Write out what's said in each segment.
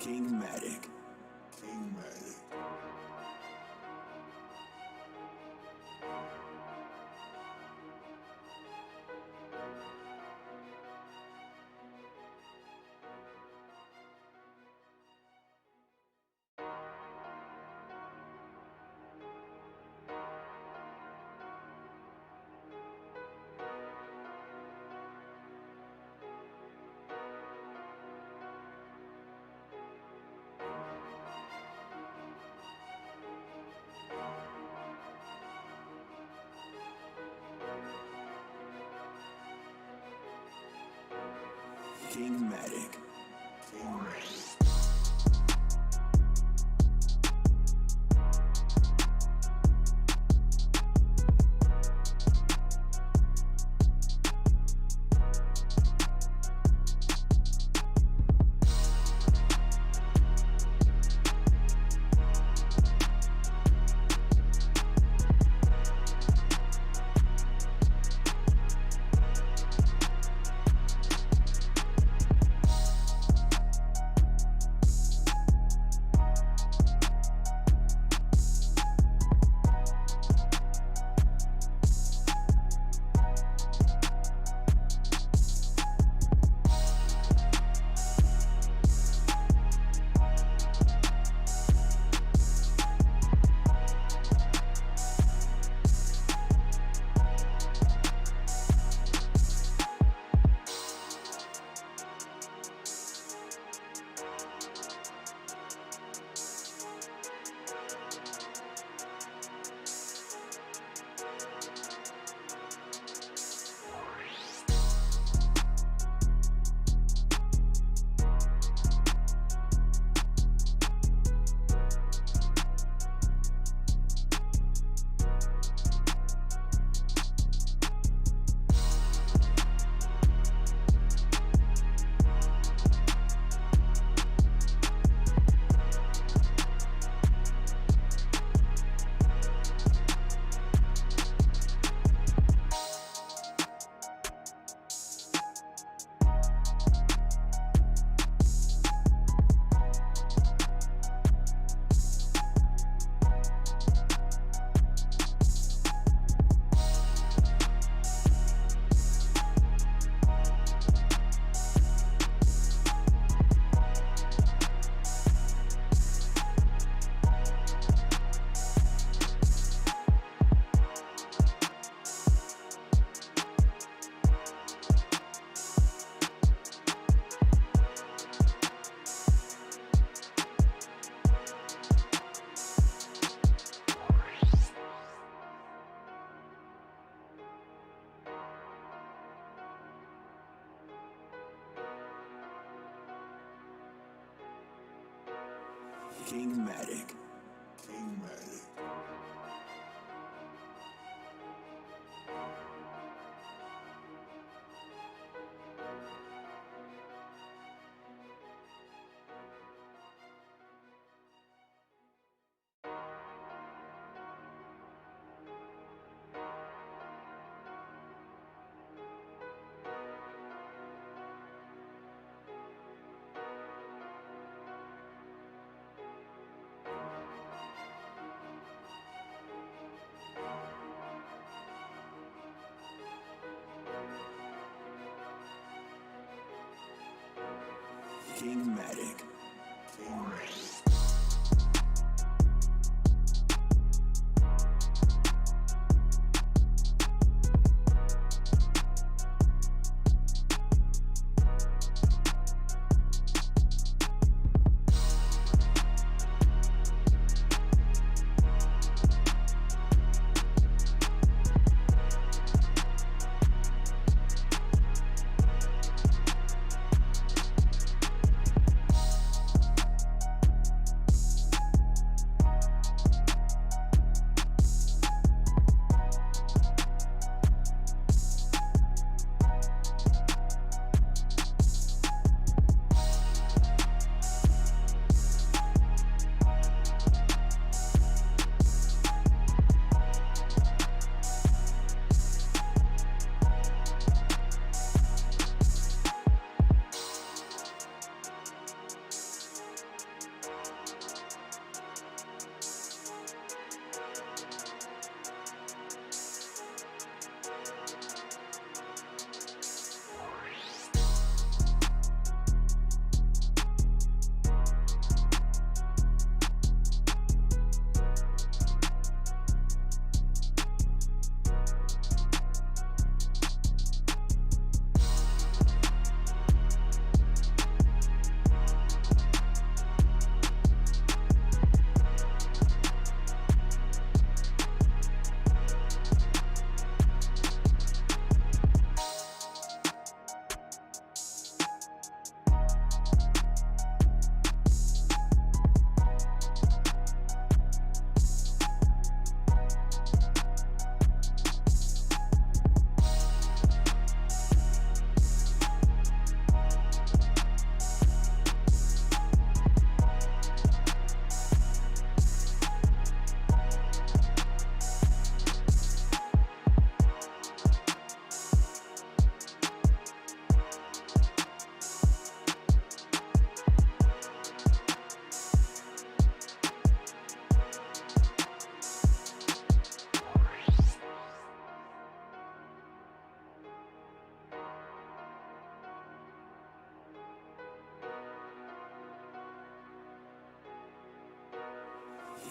Kingmatic. Kingmatic. Kingmatic. Kingmatic.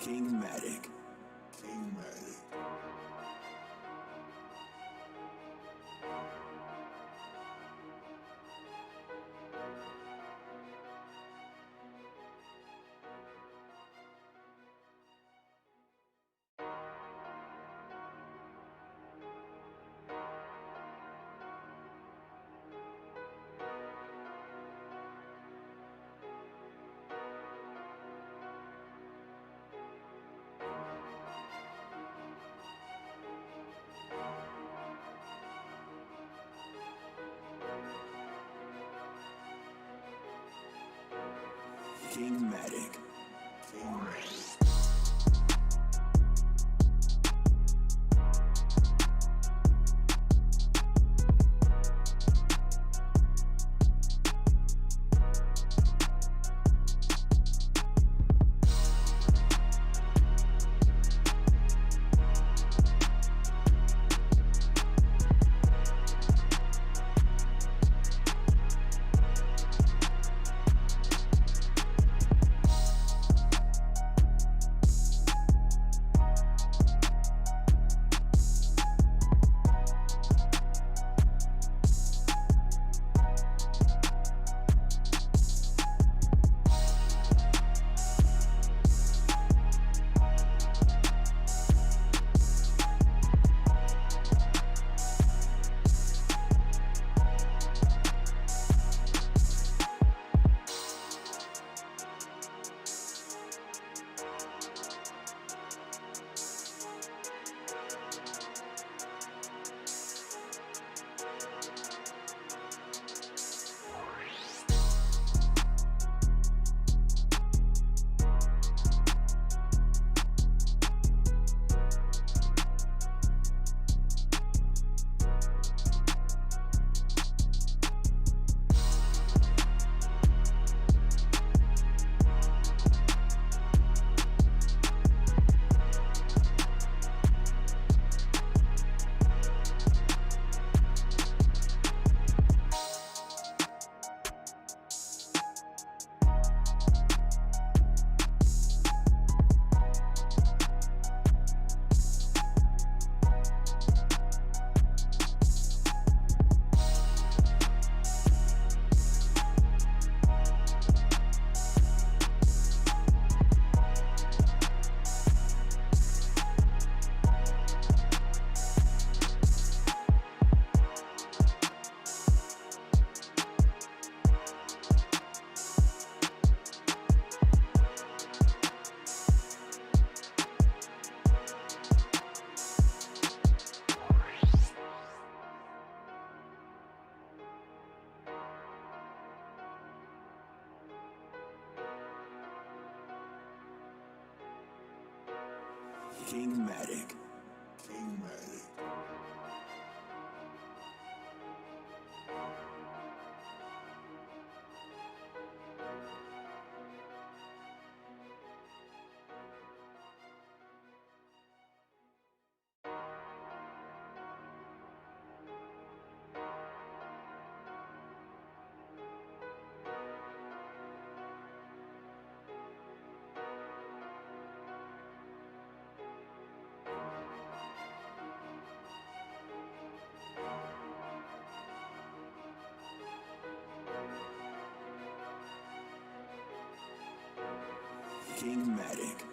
Kingmatic. Kingmatic. Kingmatic. Kingmatic. Kingmatic. Kingmatic.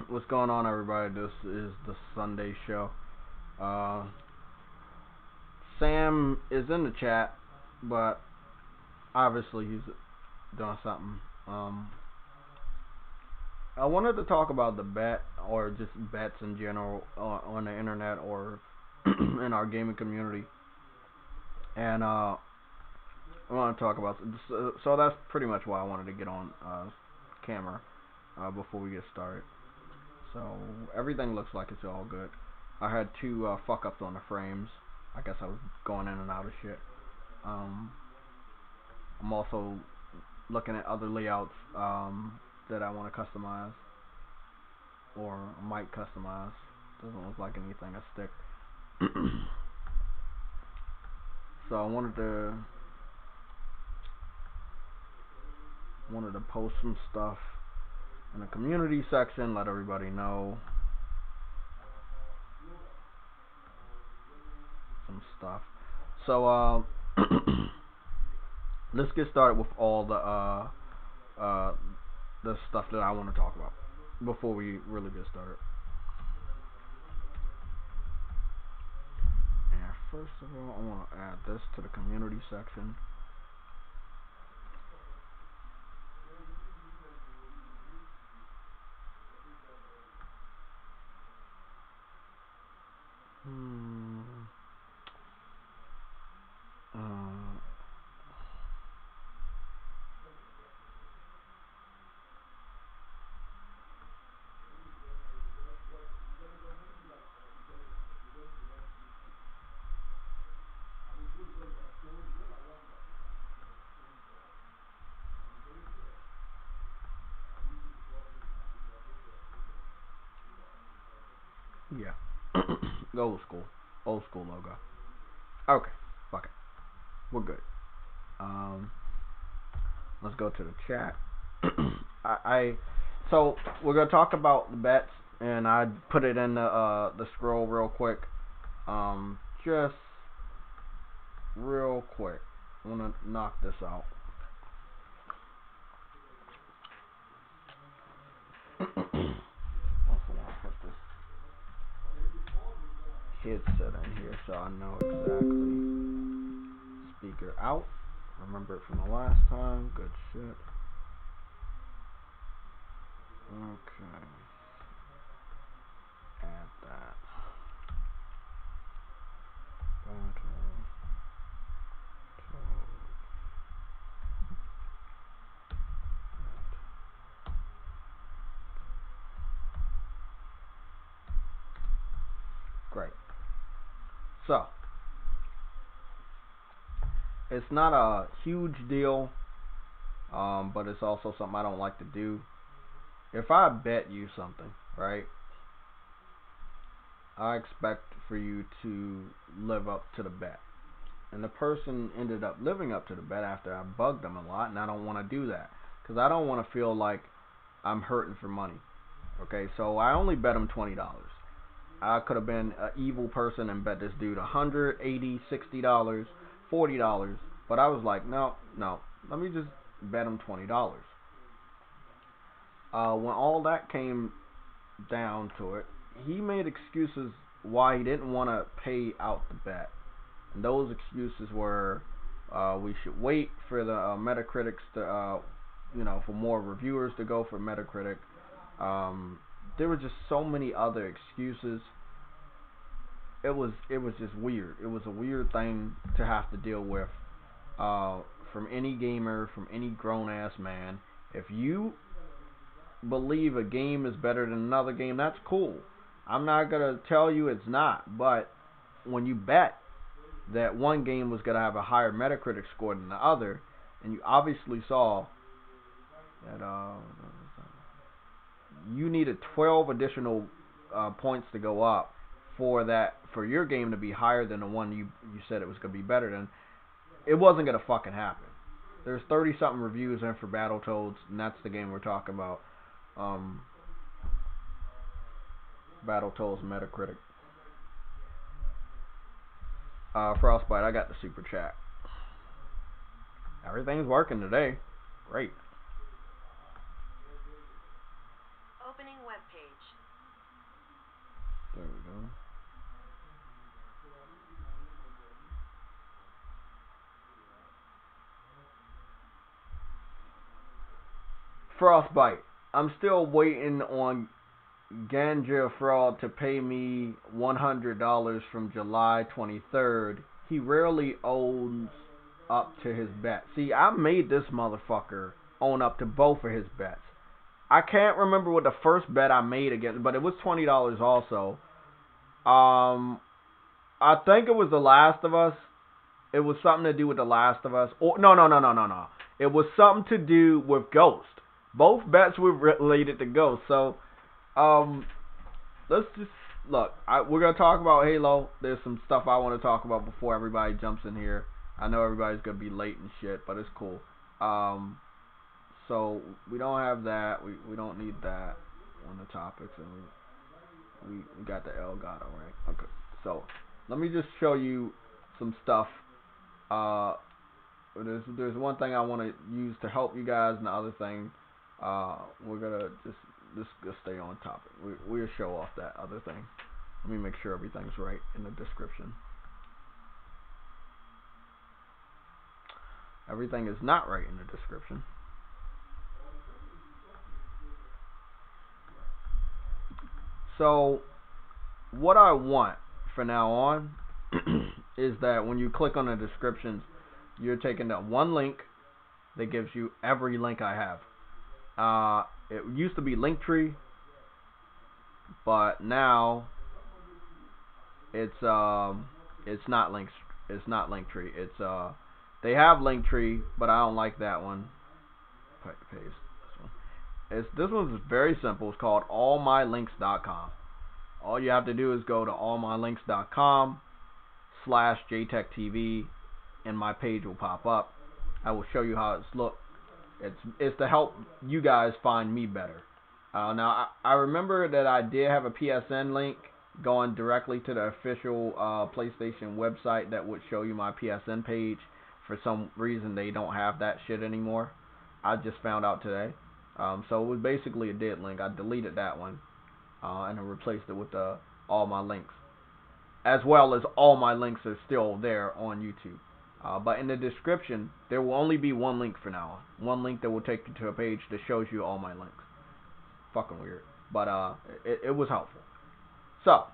What's going on, everybody? This is the Sunday Show. Sam is in the chat, but obviously he's doing something. I wanted to talk about the bet, or just bets in general, on the internet or in our gaming community. And I want to talk about, so that's pretty much why I wanted to get on camera before we get started. So everything looks like it's all good. I had two fuck ups on the frames. I guess I was going in and out of shit. I'm also looking at other layouts that I want to customize, or might customize. Doesn't look like anything to stick. So I wanted to post some stuff in the community section, let everybody know some stuff. So let's get started with all the stuff that I want to talk about before we really get started. And first of all, I want to add this to the community section. Yeah. Old school logo. Okay, fuck it. We're good. Let's go to the chat. So we're gonna talk about the bets, and I put it in the scroll real quick. Just real quick. I wanna knock this out. Also wanna put this headset in here so I know exactly. Speaker out. Remember it from the last time. Good shit. Okay. Add that. Great. So, it's not a huge deal, but it's also something I don't like to do. If I bet you something, right, I expect for you to live up to the bet. And the person ended up living up to the bet after I bugged them a lot, and I don't want to do that, because I don't want to feel like I'm hurting for money. Okay, so I only bet him $20. I could have been an evil person and bet this dude $100, $80, $60, $40, but I was like, no, let me just bet him $20. When all that came down to it, he made excuses why he didn't want to pay out the bet, and those excuses were, we should wait for the Metacritics to, for more reviewers to go for Metacritic. There were just so many other excuses. It was just weird. It was a weird thing to have to deal with from any gamer, from any grown ass man. If you believe a game is better than another game, that's cool. I'm not gonna tell you it's not, but when you bet that one game was gonna have a higher Metacritic score than the other, and you obviously saw that you needed 12 additional points to go up for your game to be higher than the one you said it was gonna be better than, it wasn't gonna fucking happen. There's 30 something reviews in for Battletoads, and that's the game we're talking about. Battletoads Metacritic. Frostbite, I got the super chat. Everything's working today. Great. Opening web page. There we go. Frostbite. I'm still waiting on Ganja Fraud to pay me $100 from July 23rd. He rarely owns up to his bet. See, I made this motherfucker own up to both of his bets. I can't remember what the first bet I made against, but it was $20 also. I think it was The Last of Us. It was something to do with The Last of Us. Or no. It was something to do with Ghost. Both bets were related to Ghost. So, let's just look. We're gonna talk about Halo. There's some stuff I want to talk about before everybody jumps in here. I know everybody's gonna be late and shit, but it's cool. So we don't have that. We don't need that on the topics, and we got the Elgato, right? Okay. So let me just show you some stuff. There's one thing I want to use to help you guys, and the other thing we're gonna just stay on topic. We'll show off that other thing. Let me make sure everything's right in the description. Everything is not right in the description. So what I want for now on is that when you click on the descriptions, you're taking that one link that gives you every link I have. It used to be Linktree, but now it's not links. It's not Linktree. It's they have Linktree, but I don't like that one. Paste this one. This one's very simple. It's called allmylinks.com. All you have to do is go to allmylinks.com/JaytechTV, and my page will pop up. I will show you how it's look. It's to help you guys find me better. Now I remember that I did have a PSN link going directly to the official PlayStation website that would show you my PSN page. For some reason they don't have that shit anymore. I just found out today. So it was basically a dead link. I deleted that one and I replaced it with all my links, as well as all my links are still there on YouTube. But in the description, there will only be one link for now on. One link that will take you to a page that shows you all my links. Fucking weird. But it was helpful. So,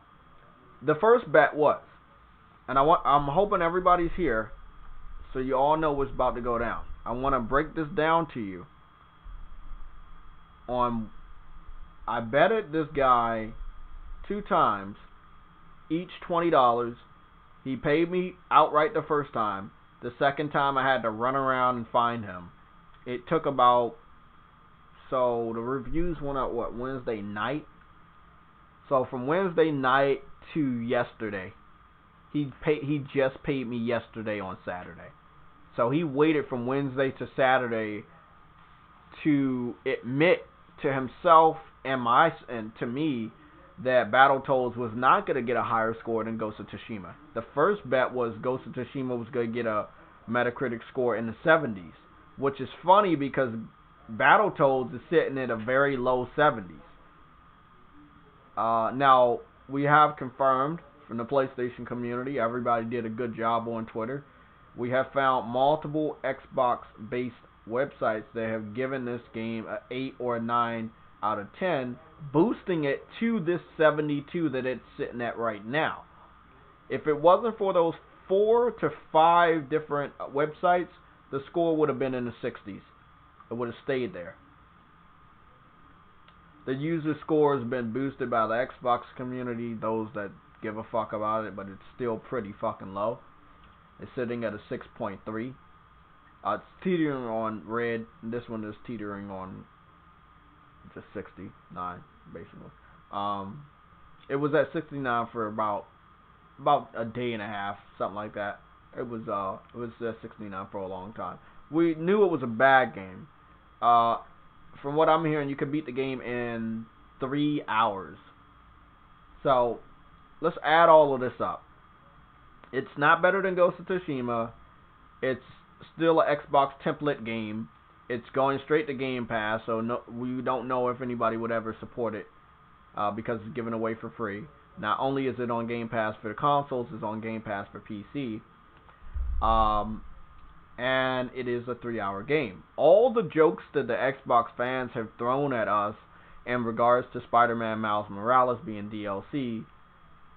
the first bet was, and I'm hoping everybody's here so you all know what's about to go down. I want to break this down to you on, I betted this guy 2 times, each $20. He paid me outright the first time. The second time I had to run around and find him. It took about, so the reviews went out Wednesday night. So from Wednesday night to yesterday, he just paid me yesterday on Saturday. So he waited from Wednesday to Saturday to admit to himself and to me that Battletoads was not going to get a higher score than Ghost of Tsushima. The first bet was Ghost of Tsushima was going to get a Metacritic score in the 70s, which is funny because Battletoads is sitting at a very low 70s. Now, we have confirmed from the PlayStation community, everybody did a good job on Twitter. We have found multiple Xbox-based websites that have given this game an 8 or a 9 out of 10, boosting it to this 72 that it's sitting at right now. If it wasn't for those 4 to 5 different websites, the score would have been in the 60s. It would have stayed there. The user score has been boosted by the Xbox community, those that give a fuck about it, but it's still pretty fucking low. It's sitting at a 6.3. It's teetering on red. This one is teetering on just 69, basically. It was at 69 for about a day and a half, something like that. It was at 69 for a long time. We knew it was a bad game. From what I'm hearing, you could beat the game in 3 hours. So let's add all of this up. It's not better than Ghost of Tsushima. It's still an Xbox template game. It's going straight to Game Pass, so we don't know if anybody would ever support it because it's given away for free. Not only is it on Game Pass for the consoles, it's on Game Pass for PC. And it is a 3-hour game. All the jokes that the Xbox fans have thrown at us in regards to Spider-Man Miles Morales being DLC,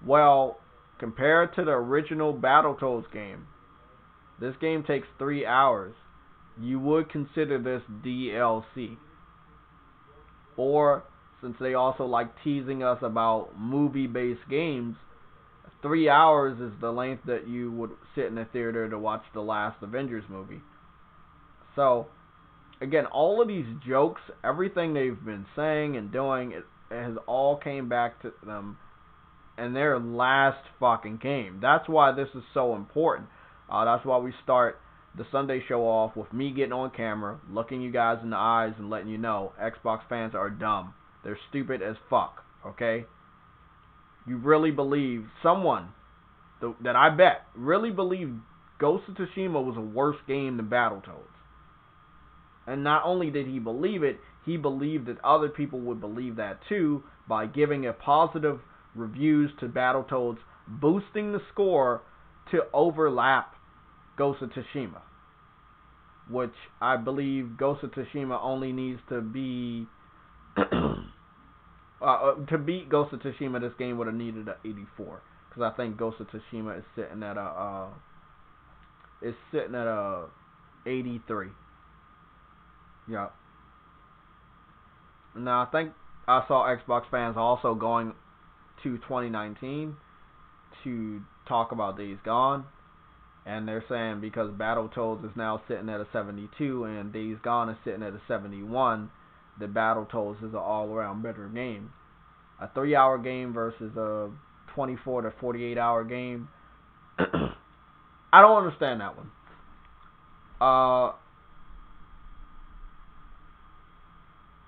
well, compared to the original Battletoads game, this game takes 3 hours. You would consider this DLC. Or, since they also like teasing us about movie-based games, 3 hours is the length that you would sit in a theater to watch the last Avengers movie. So, again, all of these jokes, everything they've been saying and doing, it has all came back to them in their last fucking game. That's why this is so important. That's why we start the Sunday show off with me getting on camera, looking you guys in the eyes and letting you know Xbox fans are dumb. They're stupid as fuck, okay? You really believe, someone that I bet really believed Ghost of Tsushima was a worse game than Battletoads. And not only did he believe it, he believed that other people would believe that too by giving a positive reviews to Battletoads, boosting the score to overlap Ghost of Tsushima. Which I believe Ghost of Tsushima only needs to be... to beat Ghost of Tsushima, this game would have needed an 84. Because I think Ghost of Tsushima is sitting at a 83. Yeah. Now I think I saw Xbox fans also going to 2019 to talk about Days Gone, and they're saying because Battletoads is now sitting at a 72 and Days Gone is sitting at a 71, that Battletoads is an all-around better game. A 3-hour game versus a 24 to 48 hour game. I don't understand that one.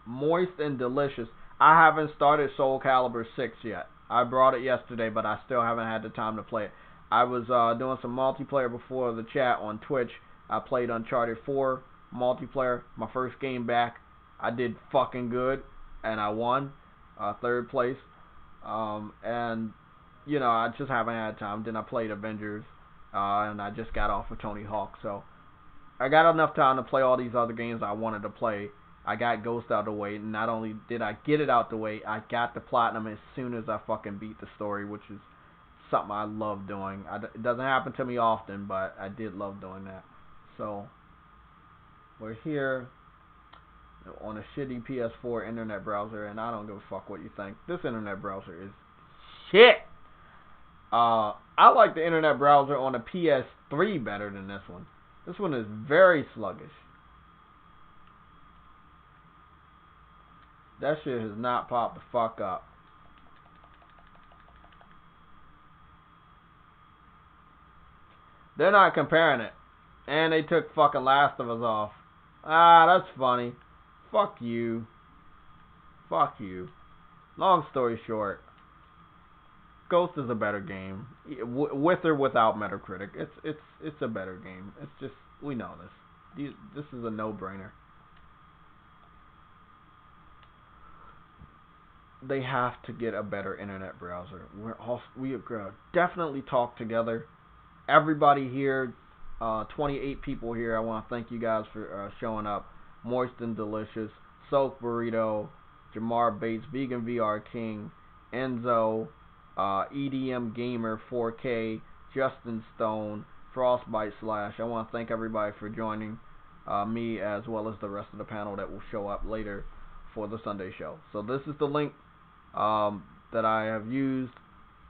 Moist and Delicious. I haven't started Soul Calibur 6 yet. I brought it yesterday, but I still haven't had the time to play it. I was doing some multiplayer before the chat on Twitch. I played Uncharted 4 multiplayer. My first game back. I did fucking good, and I won 3rd place. And, you know, I just haven't had time. Then I played Avengers, and I just got off of Tony Hawk. So, I got enough time to play all these other games I wanted to play. I got Ghost out of the way, and not only did I get it out the way, I got the platinum as soon as I fucking beat the story, which is something I love doing. It doesn't happen to me often, but I did love doing that. So, we're here on a shitty PS4 internet browser, and I don't give a fuck what you think. This internet browser is shit. I like the internet browser on a PS3 better than this one. This one is very sluggish. That shit has not popped the fuck up. They're not comparing it. And they took fucking Last of Us off. Ah, that's funny. Fuck you. Fuck you. Long story short, Ghost is a better game, with or without Metacritic. It's a better game. It's just, we know this. This is a no-brainer. They have to get a better internet browser. We definitely talk together. Everybody here, 28 people here. I want to thank you guys for showing up. Moist and Delicious, Soak Burrito, Jamar Bates, Vegan VR King, Enzo, EDM Gamer 4K, Justin Stone, Frostbite Slash. I want to thank everybody for joining me as well as the rest of the panel that will show up later for the Sunday show. So this is the link that I have used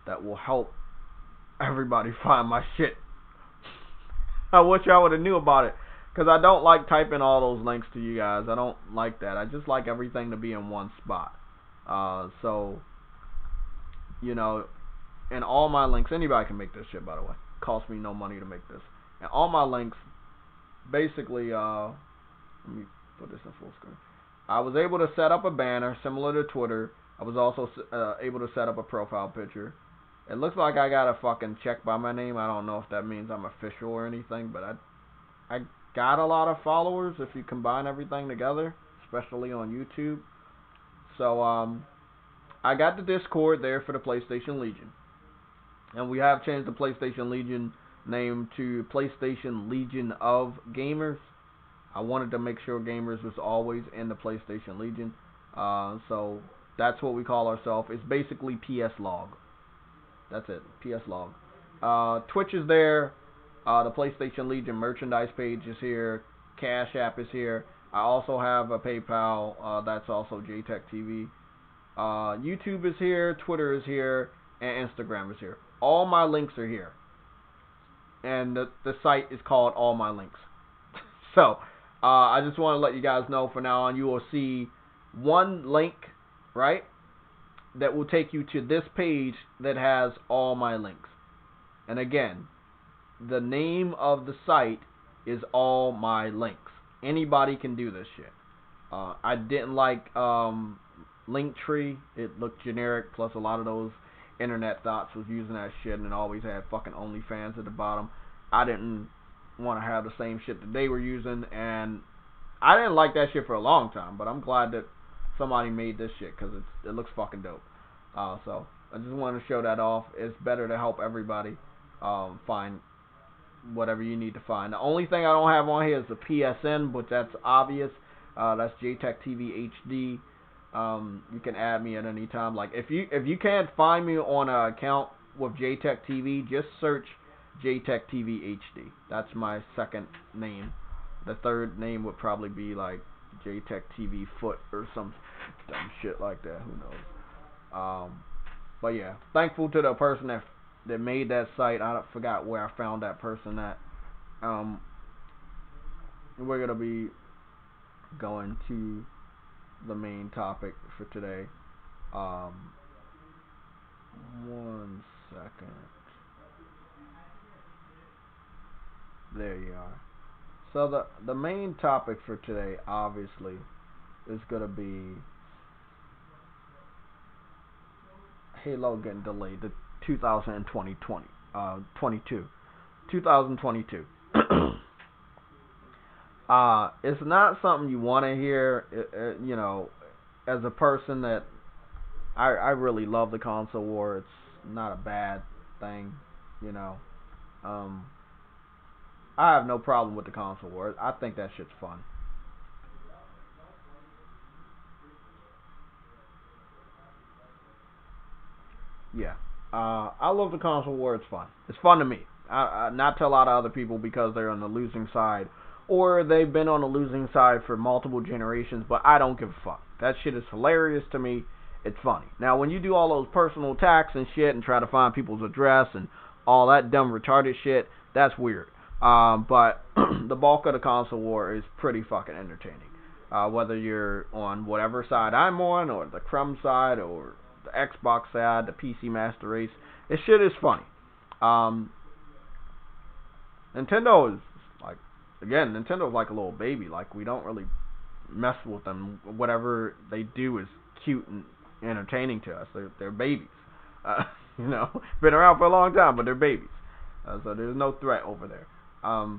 that will help everybody find my shit. I wish I would have knew about it, because I don't like typing all those links to you guys. I don't like that. I just like everything to be in one spot. So, you know, and all my links, anybody can make this shit, by the way. It costs me no money to make this. And all my links, basically, let me put this in full screen. I was able to set up a banner similar to Twitter. I was also able to set up a profile picture. It looks like I got a fucking check by my name. I don't know if that means I'm official or anything, but I got a lot of followers if you combine everything together, especially on YouTube. So, I got the Discord there for the PlayStation Legion. And we have changed the PlayStation Legion name to PlayStation Legion of Gamers. I wanted to make sure gamers was always in the PlayStation Legion. So that's what we call ourselves. It's basically PS Log. That's it, PS Log. Twitch is there. The PlayStation Legion merchandise page is here. Cash App is here. I also have a PayPal. That's also JaytechTV. YouTube is here. Twitter is here. And Instagram is here. All my links are here. And the site is called All My Links. So, I just want to let you guys know for now on, you will see one link, right, that will take you to this page that has all my links. And again, the name of the site is All My Links. Anybody can do this shit. I didn't like Linktree. It looked generic, plus a lot of those internet thoughts was using that shit and it always had fucking OnlyFans at the bottom. I didn't want to have the same shit that they were using, and I didn't like that shit for a long time, but I'm glad that somebody made this shit because it looks fucking dope. So I just wanted to show that off. It's better to help everybody find whatever you need to find. The only thing I don't have on here is the PSN, but that's obvious. That's JaytechTV HD. You can add me at any time. Like if you can't find me on an account with JaytechTV, just search JaytechTV HD. That's my second name. The third name would probably be like JaytechTV Foot or some dumb shit like that. Who knows? But yeah, thankful to the person that made that site. I forgot where I found that person at. We're gonna be going to the main topic for today. One second. There you are. So the main topic for today, obviously, is gonna be Halo getting delayed to 2022. It's not something you want to hear. You know, as a person that I really love the console war. It's not a bad thing. You know, I have no problem with the console war. I think that shit's fun. Yeah. I love the console war. It's fun. It's fun to me. Not to a lot of other people because they're on the losing side. Or they've been on the losing side for multiple generations, but I don't give a fuck. That shit is hilarious to me. It's funny. Now, when you do all those personal attacks and shit and try to find people's address and all that dumb retarded shit, that's weird. But the bulk of the console war is pretty fucking entertaining. Whether you're on whatever side I'm on, or the Crumb side, or the Xbox side, the PC Master Race, this shit is funny. Nintendo is like, again, Nintendo's like a little baby. Like, we don't really mess with them. Whatever they do is cute and entertaining to us. They're babies. You know, been around for a long time, but they're babies. So there's no threat over there. I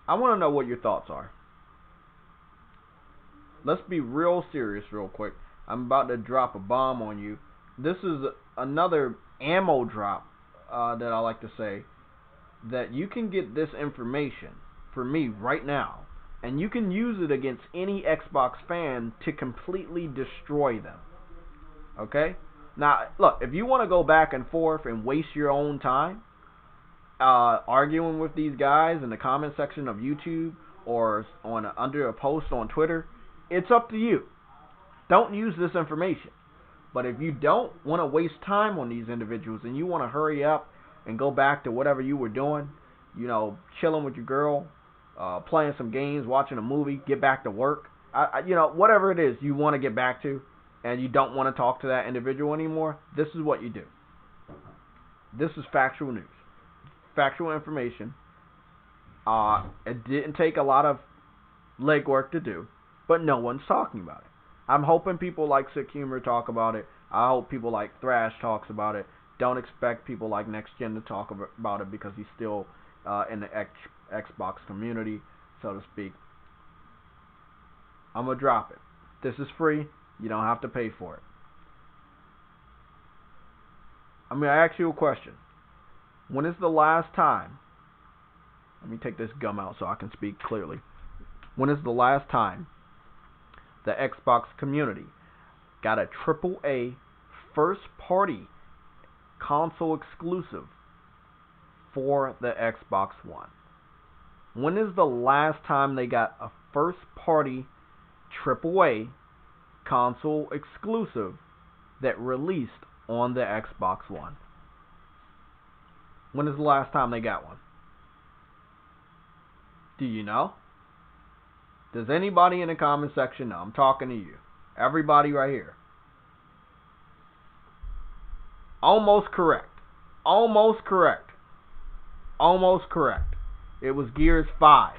want to know what your thoughts are. Let's be real serious real quick. I'm about to drop a bomb on you. This is another ammo drop that I like to say, that you can get this information for me right now, and you can use it against any Xbox fan to completely destroy them. Okay? Now, look, if you want to go back and forth and waste your own time arguing with these guys in the comment section of YouTube or under a post on Twitter, it's up to you. Don't use this information. But if you don't want to waste time on these individuals and you want to hurry up and go back to whatever you were doing, you know, chilling with your girl, playing some games, watching a movie, get back to work, you know, whatever it is you want to get back to, and you don't want to talk to that individual anymore, this is what you do. This is factual news. Factual information. It didn't take a lot of legwork to do, but no one's talking about it. I'm hoping people like Sick Humor talk about it. I hope people like Thrash talks about it. Don't expect people like Next Gen to talk about it because he's still in the Xbox community, so to speak. I'm going to drop it. This is free. You don't have to pay for it. I mean, I ask you a question. When is the last time? Let me take this gum out so I can speak clearly. When is the last time the Xbox community got a AAA first-party console exclusive for the Xbox One? When is the last time they got a first-party AAA console exclusive that released on the Xbox One? When is the last time they got one? Do you know? Does anybody in the comment section know? I'm talking to you. Everybody right here. Almost correct. Almost correct. Almost correct. It was Gears 5.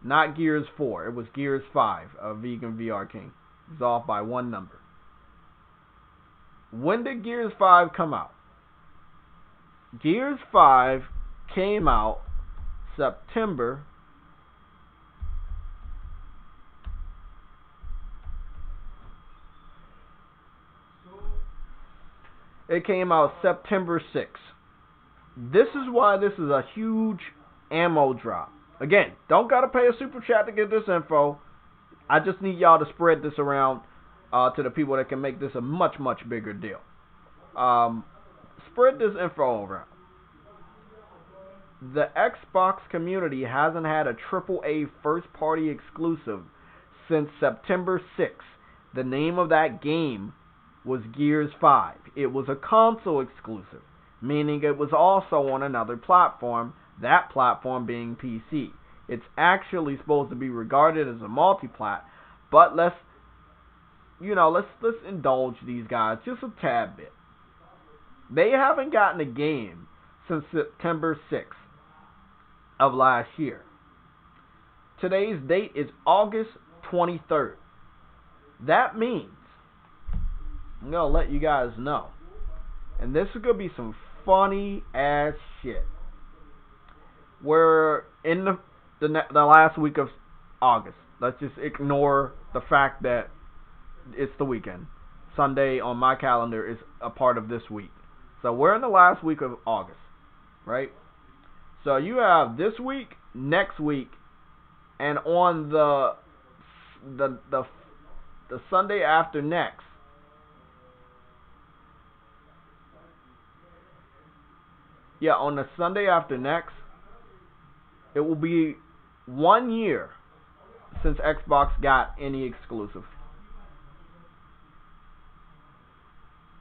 Not Gears 4. It was Gears 5 of Vegan VR King. It was off by one number. When did Gears 5 come out? Gears 5 came out September 6th. This is why this is a huge ammo drop. Again, don't gotta pay a super chat to get this info. I just need y'all to spread this around to the people that can make this a much, much bigger deal. Spread this info around. The Xbox community hasn't had a AAA first-party exclusive since September 6th. The name of that game was Gears 5. It was a console exclusive, meaning it was also on another platform, that platform being PC. It's actually supposed to be regarded as a multi-plat, but let's indulge these guys just a tad bit. They haven't gotten a game since September 6th of last year. Today's date is August 23rd. That means, I'm going to let you guys know, and this is going to be some funny ass shit. We're in the last week of August. Let's just ignore the fact that it's the weekend. Sunday on my calendar is a part of this week. So we're in the last week of August, right? So you have this week, next week, and on the Sunday after next, on the Sunday after next, it will be 1 year since Xbox got any exclusive.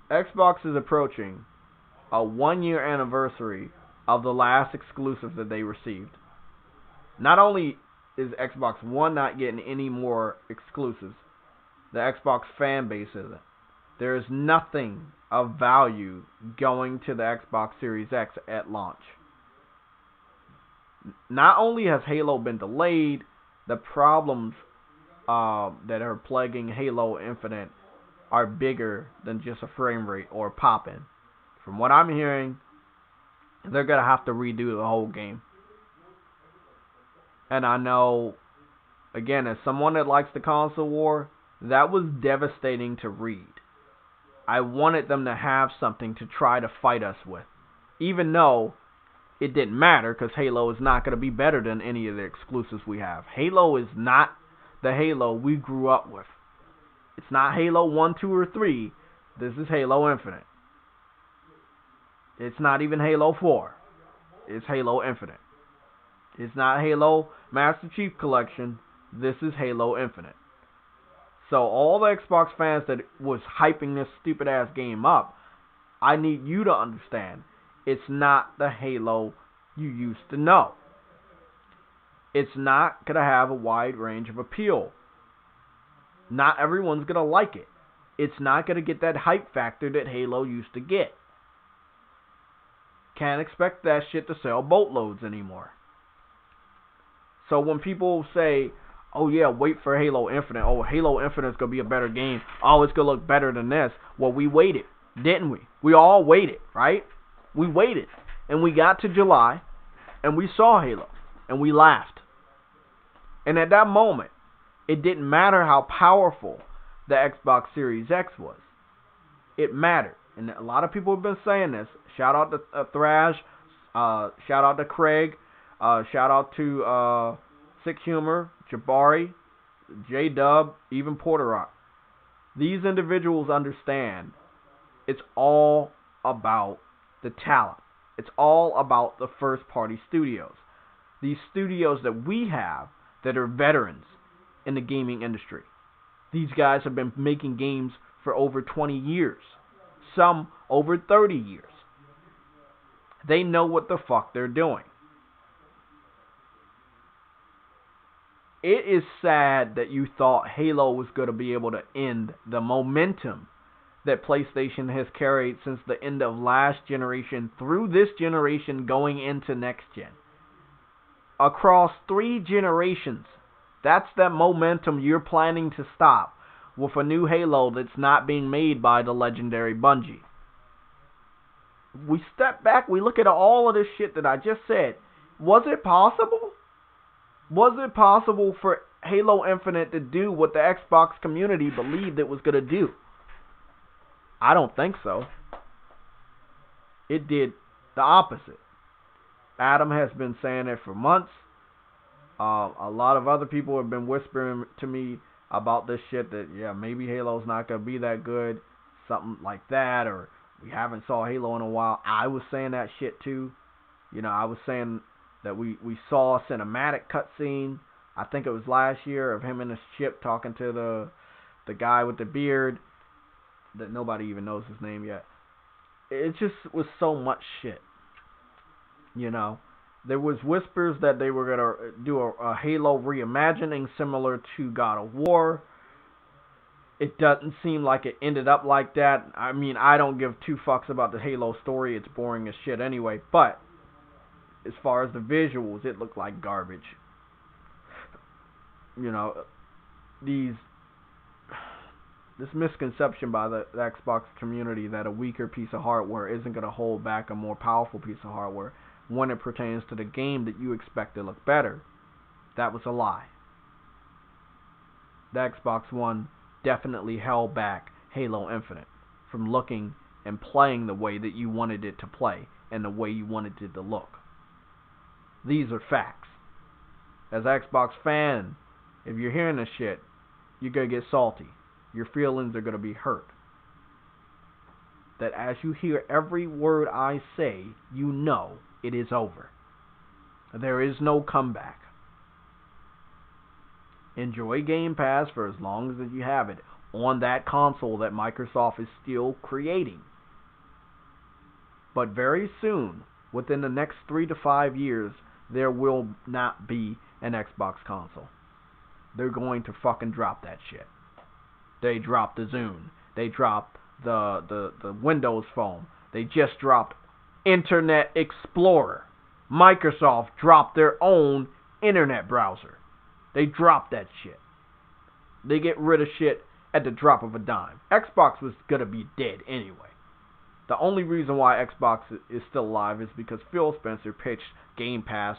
Xbox is approaching a 1-year anniversary of the last exclusive that they received. Not only is Xbox One not getting any more exclusives, the Xbox fan base isn't. There is nothing of value going to the Xbox Series X at launch. Not only has Halo been delayed, the problems that are plaguing Halo Infinite are bigger than just a frame rate or popping. From what I'm hearing, they're going to have to redo the whole game. And I know, again, as someone that likes the console war, that was devastating to read. I wanted them to have something to try to fight us with. Even though it didn't matter, because Halo is not going to be better than any of the exclusives we have. Halo is not the Halo we grew up with. It's not Halo 1, 2, or 3. This is Halo Infinite. It's not even Halo 4. It's Halo Infinite. It's not Halo Master Chief Collection. This is Halo Infinite. So all the Xbox fans that was hyping this stupid ass game up, I need you to understand, it's not the Halo you used to know. It's not going to have a wide range of appeal. Not everyone's going to like it. It's not going to get that hype factor that Halo used to get. Can't expect that shit to sell boatloads anymore. So when people say, oh yeah, wait for Halo Infinite. Oh, Halo Infinite is going to be a better game. Oh, it's going to look better than this. Well, we waited, didn't we? We all waited, right? We waited. And we got to July, and we saw Halo, and we laughed. And at that moment, It didn't matter how powerful the Xbox Series X was. It mattered. And a lot of people have been saying this. Shout out to Thrash. Shout out to Craig. Shout out to Sick Humor, Jabari, J-Dub, even Porter Rock. These individuals understand it's all about the talent. It's all about the first-party studios. These studios that we have that are veterans in the gaming industry. These guys have been making games for over 20 years. Some over 30 years. They know what the fuck they're doing. It is sad that you thought Halo was going to be able to end the momentum that PlayStation has carried since the end of last generation through this generation going into next gen. Across 3 generations, that's that momentum you're planning to stop with a new Halo that's not being made by the legendary Bungie. We step back, we look at all of this shit that I just said. Was it possible? Was it possible for Halo Infinite to do what the Xbox community believed it was going to do? I don't think so. It did the opposite. Adam has been saying it for months. A lot of other people have been whispering to me about this shit that, yeah, maybe Halo's not going to be that good. Something like that. Or we haven't saw Halo in a while. I was saying that shit too. You know, I was saying that we saw a cinematic cutscene, I think it was last year, of him in his ship talking to the guy with the beard that nobody even knows his name yet. It just was so much shit. You know, there was whispers that they were going to do a Halo reimagining similar to God of War. It doesn't seem like it ended up like that. I mean, I don't give 2 fucks about the Halo story. It's boring as shit anyway. But as far as the visuals, it looked like garbage. You know, this misconception by the Xbox community that a weaker piece of hardware isn't going to hold back a more powerful piece of hardware when it pertains to the game that you expect to look better, that was a lie. The Xbox One definitely held back Halo Infinite from looking and playing the way that you wanted it to play and the way you wanted it to look. These are facts. As an Xbox fan, if you're hearing this shit, you're going to get salty. Your feelings are going to be hurt. That as you hear every word I say, you know it is over. There is no comeback. Enjoy Game Pass for as long as you have it on that console that Microsoft is still creating. But very soon, within the next 3 to 5 years, there will not be an Xbox console. They're going to fucking drop that shit. They dropped the Zune. They dropped the Windows Phone. They just dropped Internet Explorer. Microsoft dropped their own internet browser. They dropped that shit. They get rid of shit at the drop of a dime. Xbox was going to be dead anyway. The only reason why Xbox is still alive is because Phil Spencer pitched Game Pass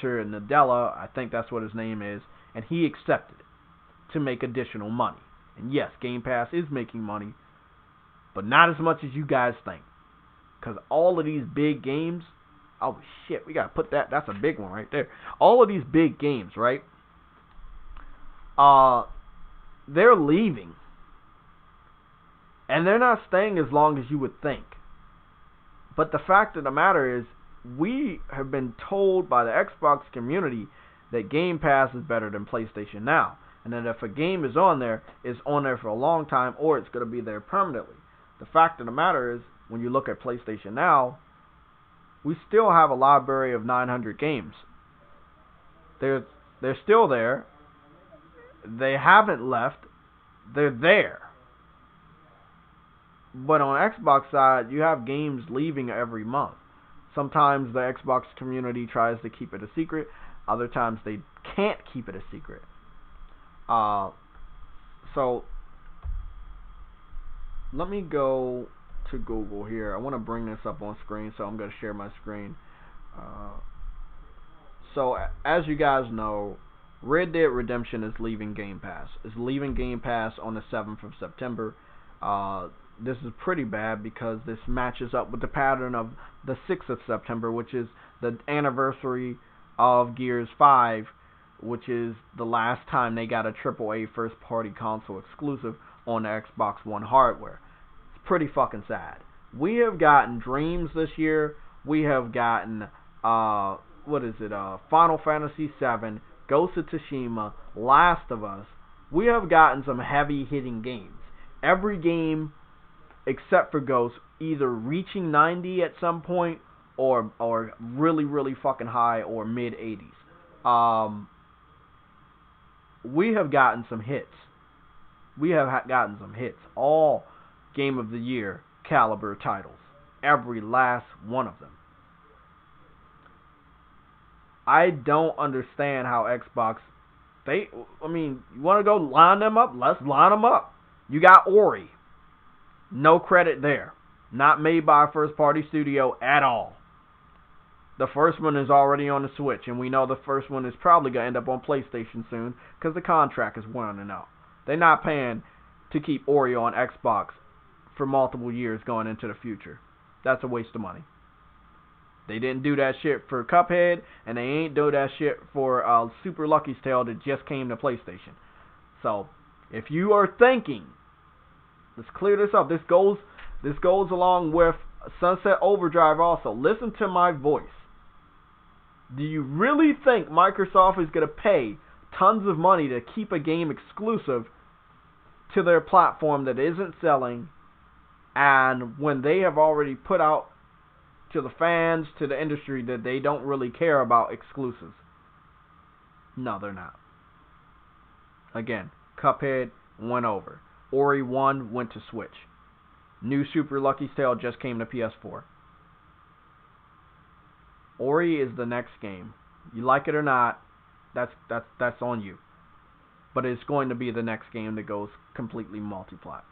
to Nadella, I think that's what his name is, and he accepted it to make additional money. And yes, Game Pass is making money, but not as much as you guys think. Because all of these big games, oh shit, we got to put that's a big one right there. All of these big games, right? They're leaving. And they're not staying as long as you would think. But the fact of the matter is, we have been told by the Xbox community that Game Pass is better than PlayStation Now. And that if a game is on there, it's on there for a long time, or it's going to be there permanently. The fact of the matter is, when you look at PlayStation Now, we still have a library of 900 games. They're still there. They haven't left. They're there. But on Xbox side, you have games leaving every month. Sometimes the Xbox community tries to keep it a secret. Other times they can't keep it a secret. So let me go to Google here. I want to bring this up on screen, so I'm going to share my screen. So as you guys know, Red Dead Redemption is leaving Game Pass. It's leaving Game Pass on the 7th of September. This is pretty bad because this matches up with the pattern of the 6th of September, which is the anniversary of Gears 5, which is the last time they got a AAA first-party console exclusive on the Xbox One hardware. It's pretty fucking sad. We have gotten Dreams this year. We have gotten, Final Fantasy VII, Ghost of Tsushima, Last of Us. We have gotten some heavy-hitting games. Every game, except for Ghost, either reaching 90 at some point or really, really fucking high or mid-80s. We have gotten some hits. All Game of the Year caliber titles. Every last one of them. I don't understand how Xbox, you want to go line them up? Let's line them up. You got Ori. No credit there. Not made by a first-party studio at all. The first one is already on the Switch, and we know the first one is probably going to end up on PlayStation soon because the contract is running out. They're not paying to keep Ori on Xbox for multiple years going into the future. That's a waste of money. They didn't do that shit for Cuphead, and they ain't do that shit for Super Lucky's Tale that just came to PlayStation. So, if you are thinking, let's clear this up. This goes along with Sunset Overdrive also. Listen to my voice. Do you really think Microsoft is going to pay tons of money to keep a game exclusive to their platform that isn't selling, and when they have already put out to the fans, to the industry, that they don't really care about exclusives? No, they're not. Again, Cuphead went over. Ori 1 went to Switch. New Super Lucky's Tale just came to PS4. Ori is the next game. You like it or not, that's on you. But it's going to be the next game that goes completely multi-plat.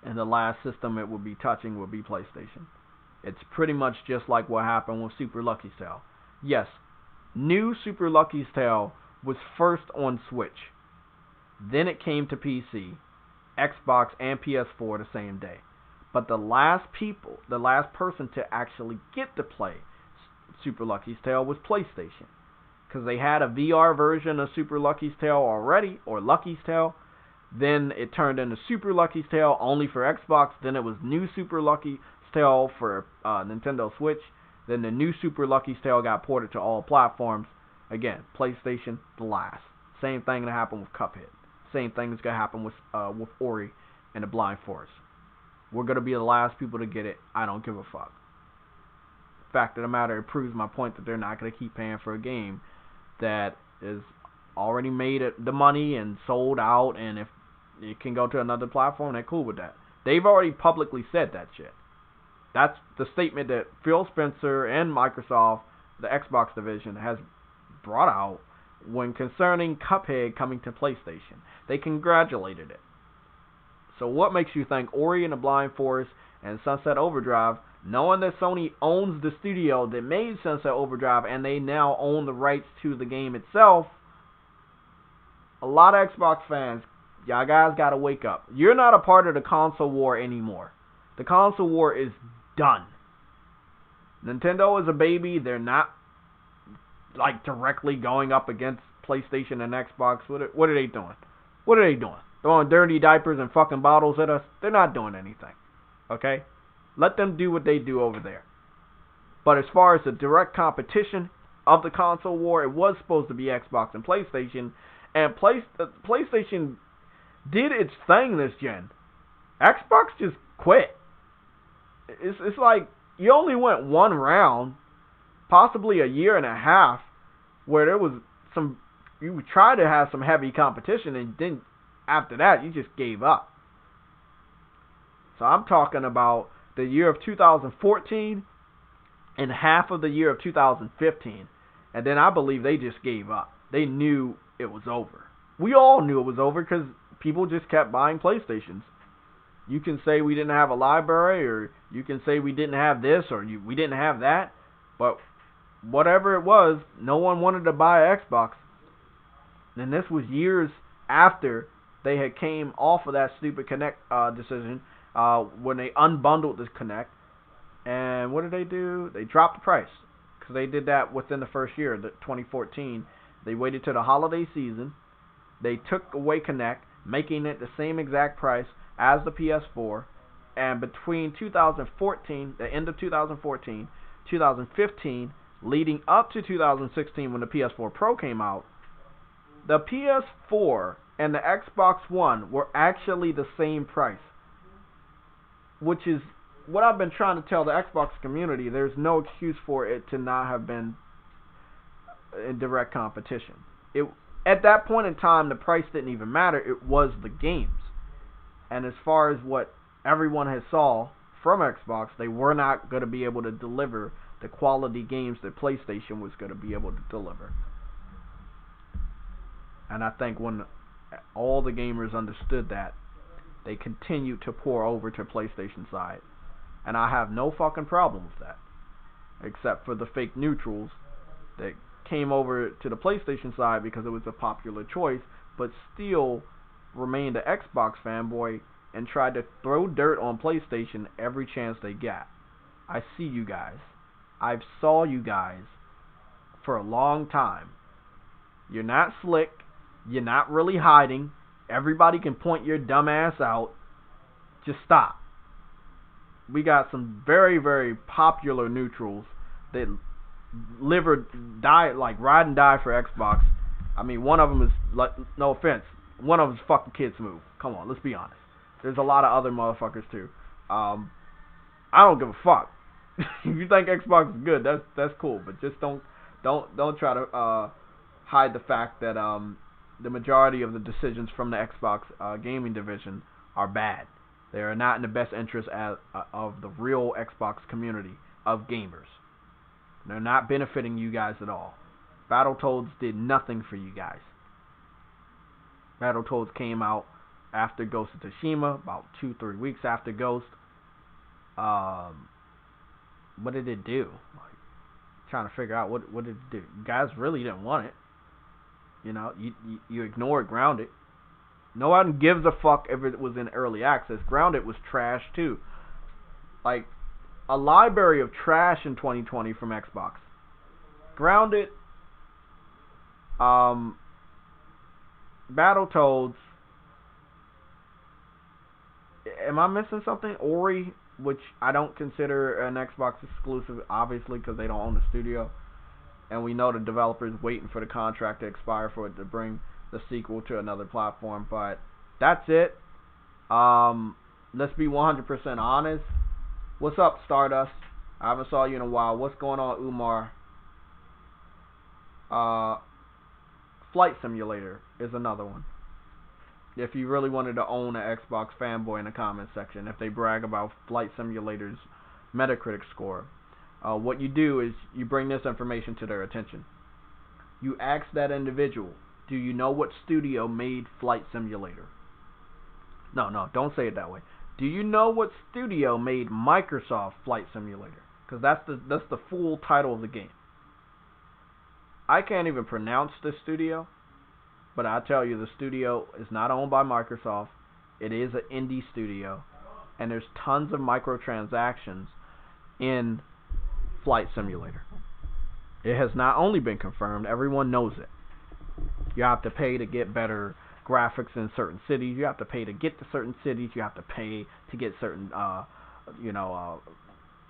And the last system it will be touching will be PlayStation. It's pretty much just like what happened with Super Lucky's Tale. Yes, new Super Lucky's Tale was first on Switch. Then it came to PC, Xbox, and PS4 the same day. But the last person to actually get to play Super Lucky's Tale was PlayStation. Because they had a VR version of Super Lucky's Tale already, or Lucky's Tale. Then it turned into Super Lucky's Tale only for Xbox. Then it was New Super Lucky's Tale for Nintendo Switch. Then the new Super Lucky's Tale got ported to all platforms. Again, PlayStation, the last. Same thing that happened with Cuphead. Same thing is going to happen with Ori and the Blind Forest. We're going to be the last people to get it. I don't give a fuck. Fact of the matter, it proves my point that they're not going to keep paying for a game that is already made the money and sold out, and if it can go to another platform, they're cool with that. They've already publicly said that shit. That's the statement that Phil Spencer and Microsoft, the Xbox division, has brought out when concerning Cuphead coming to PlayStation. They congratulated it. So what makes you think Ori and the Blind Forest and Sunset Overdrive, knowing that Sony owns the studio that made Sunset Overdrive and they now own the rights to the game itself, a lot of Xbox fans, y'all guys gotta wake up. You're not a part of the console war anymore. The console war is done. Nintendo is a baby. They're not like directly going up against PlayStation and Xbox. What are they doing? What are they doing? Throwing dirty diapers and fucking bottles at us? They're not doing anything. Okay? Let them do what they do over there. But as far as the direct competition of the console war, it was supposed to be Xbox and PlayStation. And PlayStation did its thing this gen. Xbox just quit. It's like you only went one round, possibly a year and a half, where there was some, you tried to have some heavy competition, and then after that you just gave up. So I'm talking about the year of 2014 and half of the year of 2015, and then I believe they just gave up. They knew it was over. We all knew it was over because people just kept buying PlayStations. You can say we didn't have a library, or you can say we didn't have this, or we didn't have that, but whatever it was, no one wanted to buy an Xbox. And this was years after they had came off of that stupid Connect decision when they unbundled this Connect. And what did they do? They dropped the price because they did that within the first year, the 2014. They waited till the holiday season. They took away Connect, making it the same exact price as the PS4. And between 2014, the end of 2014, 2015, leading up to 2016 when the PS4 Pro came out, the PS4 and the Xbox One were actually the same price. Which is what I've been trying to tell the Xbox community. There's no excuse for it to not have been in direct competition. At that point in time, the price didn't even matter. It was the games. And as far as what everyone has saw from Xbox, they were not going to be able to deliver the quality games that PlayStation was going to be able to deliver. And I think when all the gamers understood that, they continued to pour over to PlayStation side. And I have no fucking problem with that. Except for the fake neutrals that came over to the PlayStation side because it was a popular choice, but still remained an Xbox fanboy and tried to throw dirt on PlayStation every chance they got. I see you guys. I've saw you guys for a long time. You're not slick. You're not really hiding. Everybody can point your dumb ass out. Just stop. We got some very, very popular neutrals that live or die, like ride and die for Xbox. I mean, one of them is, like, no offense, one of them is fucking Kids Move. Come on, let's be honest. There's a lot of other motherfuckers too. I don't give a fuck. If you think Xbox is good, that's cool, but just don't try to hide the fact that the majority of the decisions from the Xbox gaming division are bad. They are not in the best interest of the real Xbox community of gamers. They're not benefiting you guys at all. Battletoads did nothing for you guys. Battletoads came out after Ghost of Tsushima, about 2-3 weeks after Ghost. What did it do? Like, trying to figure out what did it do. You guys really didn't want it. You know, you ignored Grounded. No one gives a fuck if it was in early access. Grounded was trash too. Like, a library of trash in 2020 from Xbox. Grounded, Battletoads. Am I missing something? Ori, which I don't consider an Xbox exclusive, obviously, because they don't own the studio. And we know the developer is waiting for the contract to expire for it to bring the sequel to another platform. But that's it. Let's be 100% honest. What's up, Stardust? I haven't saw you in a while. What's going on, Umar? Flight Simulator is another one. If you really wanted to own an Xbox fanboy in the comment section, if they brag about Flight Simulator's Metacritic score, what you do is you bring this information to their attention. You ask that individual, do you know what studio made Flight Simulator? No, don't say it that way. Do you know what studio made Microsoft Flight Simulator? Because that's the full title of the game. I can't even pronounce this studio, but I tell you, the studio is not owned by Microsoft. It is an indie studio, and there's tons of microtransactions in Flight Simulator. It has not only been confirmed, everyone knows it. You have to pay to get better graphics in certain cities. You have to pay to get to certain cities. You have to pay to get certain,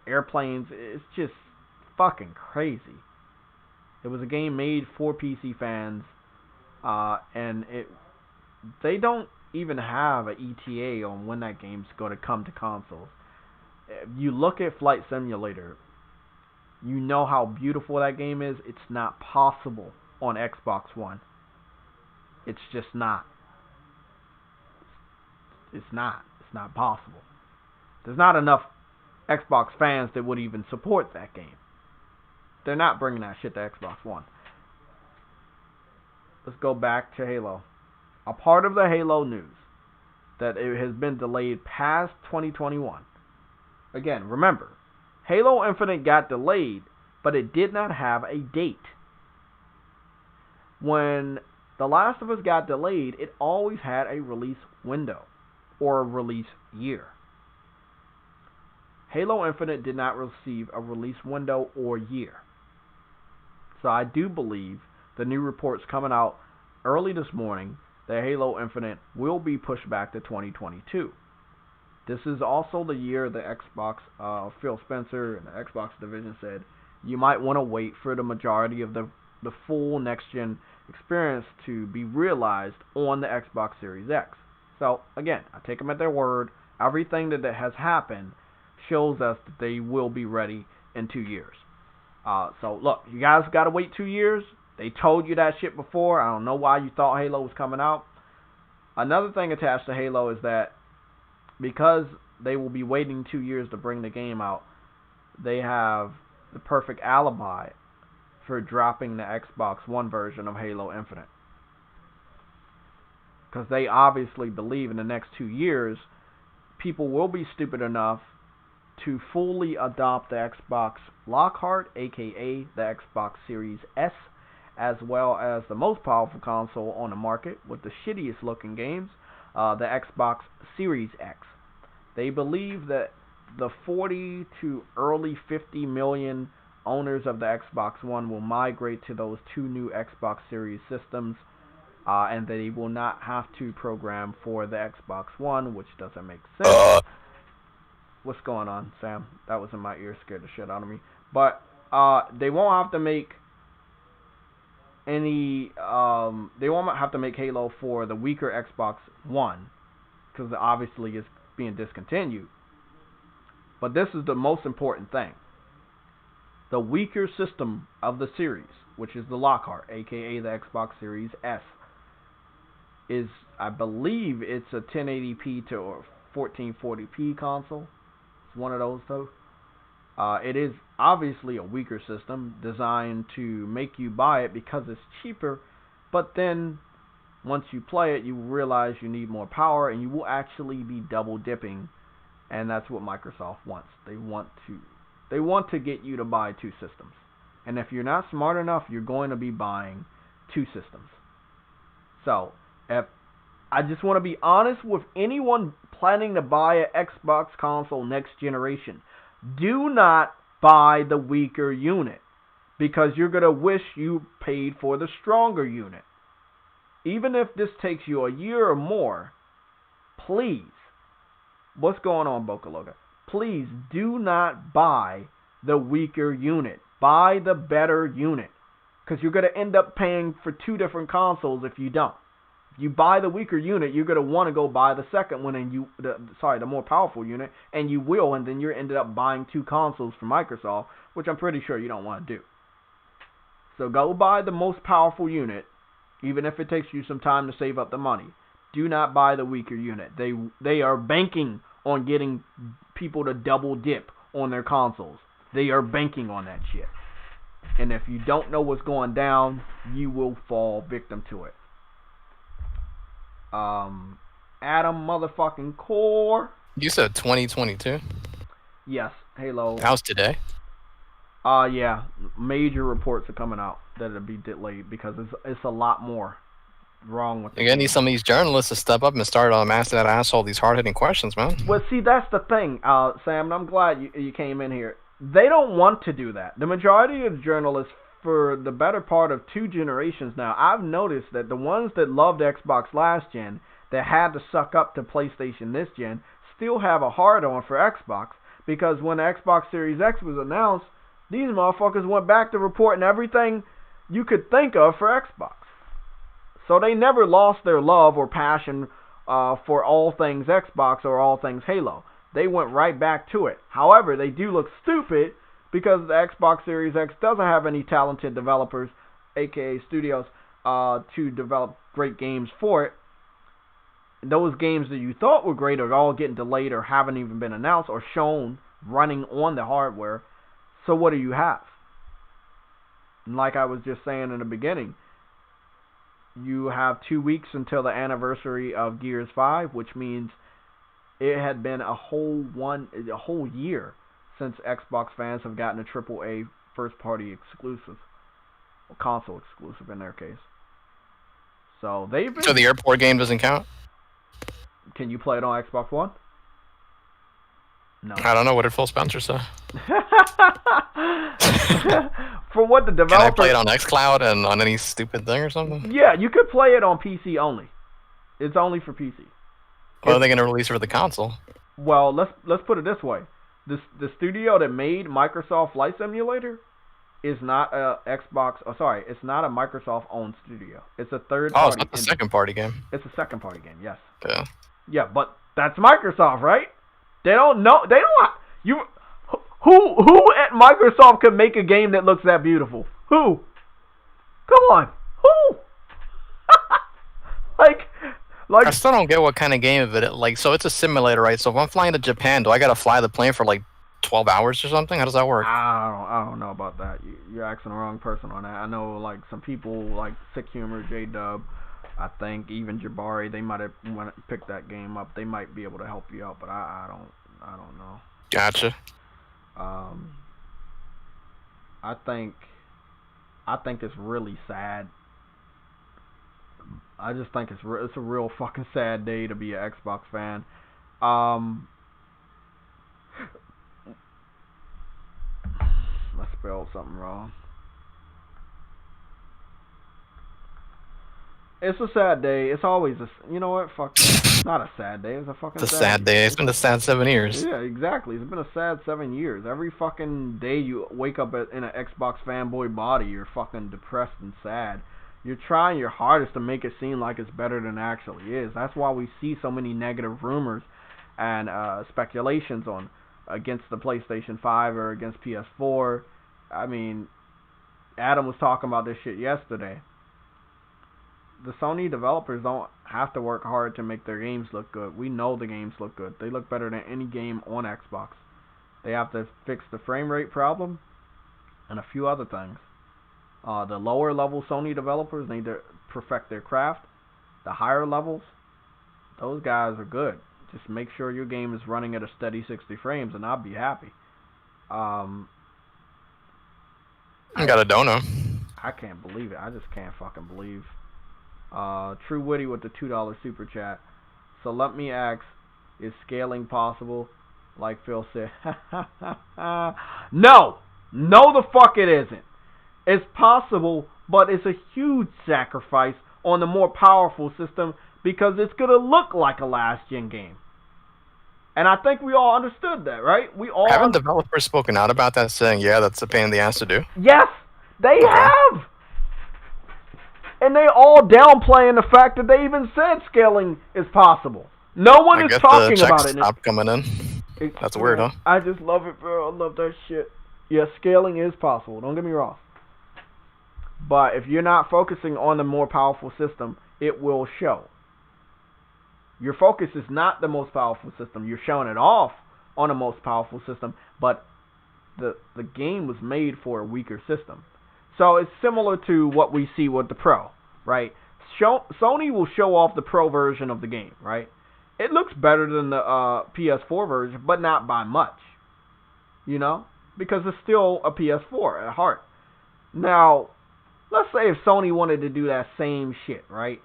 airplanes. It's just fucking crazy. It was a game made for PC fans, and they don't even have an ETA on when that game's going to come to consoles. If you look at Flight Simulator, you know how beautiful that game is. It's not possible on Xbox One. It's just not. It's not possible. There's not enough Xbox fans that would even support that game. They're not bringing that shit to Xbox One. Let's go back to Halo. A part of the Halo news that it has been delayed past 2021. Again, remember, Halo Infinite got delayed, but it did not have a date. When The Last of Us got delayed, it always had a release window or a release year. Halo Infinite did not receive a release window or year. So I do believe the new reports coming out early this morning that Halo Infinite will be pushed back to 2022. This is also the year the Xbox, Phil Spencer and the Xbox division said you might want to wait for the majority of the full next-gen experience to be realized on the Xbox Series X. So, again, I take them at their word. Everything that has happened shows us that they will be ready in 2 years. So, look, you guys got to wait 2 years. They told you that shit before. I don't know why you thought Halo was coming out. Another thing attached to Halo is that because they will be waiting 2 years to bring the game out, they have the perfect alibi for dropping the Xbox One version of Halo Infinite. Because they obviously believe in the next 2 years, people will be stupid enough to fully adopt the Xbox Lockhart, aka the Xbox Series S, as well as the most powerful console on the market with the shittiest looking games, the Xbox Series X. They believe that the 40 to early 50 million owners of the Xbox One will migrate to those two new Xbox Series systems, and they will not have to program for the Xbox One, which doesn't make sense. What's going on, Sam? That was in my ear, scared the shit out of me. But they won't have to make any. They won't have to make Halo for the weaker Xbox One, because obviously it's being discontinued. But this is the most important thing. The weaker system of the series, which is the Lockhart, aka the Xbox Series S, is, I believe, it's a 1080p to 1440p console. It's one of those, though. It is obviously a weaker system designed to make you buy it because it's cheaper, but then once you play it, you realize you need more power, and you will actually be double dipping, and that's what Microsoft wants. They want to get you to buy two systems, and if you're not smart enough, you're going to be buying two systems. So, if I just want to be honest with anyone planning to buy an Xbox console next generation, do not buy the weaker unit, because you're going to wish you paid for the stronger unit. Even if this takes you a year or more, please, what's going on, Boca Loca? Please do not buy the weaker unit. Buy the better unit, because you're going to end up paying for two different consoles if you don't. If you buy the weaker unit, you're going to want to go buy the second one, and the more powerful unit, and you will, and then you're ended up buying two consoles from Microsoft, which I'm pretty sure you don't want to do. So go buy the most powerful unit, even if it takes you some time to save up the money. Do not buy the weaker unit. They are banking on getting people to double dip on their consoles. They are banking on that shit. And if you don't know what's going down, you will fall victim to it. Adam motherfucking Core. You said 2022? Yes, Halo. How's today? Yeah, major reports are coming out that it'll be delayed because it's a lot more wrong with it. You're gonna need some of these journalists to step up and start asking that asshole these hard-hitting questions, man. Well, see, that's the thing, Sam, and I'm glad you came in here. They don't want to do that. The majority of the journalists, for the better part of 2 generations now, I've noticed that the ones that loved Xbox last gen, that had to suck up to PlayStation this gen, still have a hard-on for Xbox, because when the Xbox Series X was announced, these motherfuckers went back to reporting everything you could think of for Xbox. So they never lost their love or passion for all things Xbox or all things Halo. They went right back to it. However, they do look stupid because the Xbox Series X doesn't have any talented developers, aka studios, to develop great games for it. Those games that you thought were great are all getting delayed or haven't even been announced or shown running on the hardware. So what do you have? And like I was just saying in the beginning, you have 2 weeks until the anniversary of Gears 5, which means it had been a whole year since Xbox fans have gotten a AAA first-party exclusive, or console exclusive in their case. So they've been. So the airport game doesn't count? Can you play it on Xbox One? No. I don't know. What did Phil Spencer say? For what the developer... Can I play it on xCloud and on any stupid thing or something? Yeah, you could play it on PC only. It's only for PC. Well, are they going to release it for the console? Well, let's put it this way: the studio that made Microsoft Flight Simulator is not a Xbox. Oh, sorry, it's not a Microsoft-owned studio. It's a third party. Oh, it's not the second-party game. It's a second-party game. Yes. Yeah. Yeah, but that's Microsoft, right? They don't know. They don't. You. Who at Microsoft could make a game that looks that beautiful? Who? Come on. Who? like. I still don't get what kind of game of it. Like, so it's a simulator, right? So if I'm flying to Japan, do I got to fly the plane for like 12 hours or something? How does that work? I don't know about that. You're asking the wrong person on that. I know like some people like Sick Humor, J-Dub, I think even Jabari, they might have picked that game up. They might be able to help you out, but I don't know. Gotcha. I think it's really sad. I just think it's a real fucking sad day to be an Xbox fan. I spelled something wrong. It's a sad day. It's always you know what? Fuck that. It's not a sad day. It's a fucking It's a sad day. It's been a sad 7 years. Yeah, exactly. It's been a sad 7 years. Every fucking day you wake up in an Xbox fanboy body, you're fucking depressed and sad. You're trying your hardest to make it seem like it's better than it actually is. That's why we see so many negative rumors and speculations on against the PlayStation 5 or against PS4. I mean, Adam was talking about this shit yesterday. The Sony developers don't have to work hard to make their games look good. We know the games look good. They look better than any game on Xbox. They have to fix the frame rate problem and a few other things. The lower level Sony developers need to perfect their craft. The higher levels, those guys are good. Just make sure your game is running at a steady 60 frames and I'll be happy. I got a dono. I can't believe it. I just can't fucking believe. True Witty with the $2 super chat. So let me ask, is scaling possible? Like Phil said. No! No the fuck it isn't. It's possible, but it's a huge sacrifice on the more powerful system because it's going to look like a last-gen game. And I think we all understood that, right? We all Haven't developers spoken out about that, saying, yeah, that's a pain in the ass to do? Yes, they have! And they all downplaying the fact that they even said scaling is possible. No one is talking about it. Stop coming in. That's weird, huh? I just love it, bro. I love that shit. Yeah, scaling is possible. Don't get me wrong. But if you're not focusing on the more powerful system, it will show. Your focus is not the most powerful system. You're showing it off on the most powerful system, but the game was made for a weaker system. So it's similar to what we see with the Pro, right? Sony will show off the Pro version of the game, right? It looks better than the PS4 version, but not by much, you know? Because it's still a PS4 at heart. Now, let's say if Sony wanted to do that same shit, right?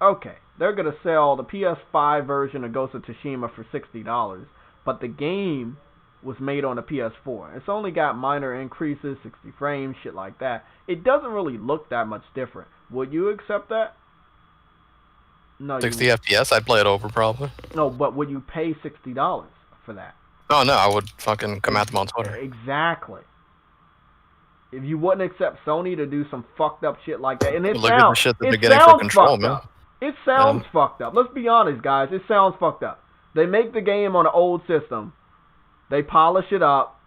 Okay, they're going to sell the PS5 version of Ghost of Tsushima for $60, but the game was made on a PS4. It's only got minor increases, 60 frames, shit like that. It doesn't really look that much different. Would you accept that? No. 60 FPS, I'd play it over probably. No, but would you pay $60 for that? Oh, no, I would fucking come at them on Twitter. Exactly. If you wouldn't accept Sony to do some fucked up shit like that, and it look at the shit that they're getting for Control, man. It sounds fucked up. Let's be honest, guys. It sounds fucked up. They make the game on an old system. They polish it up.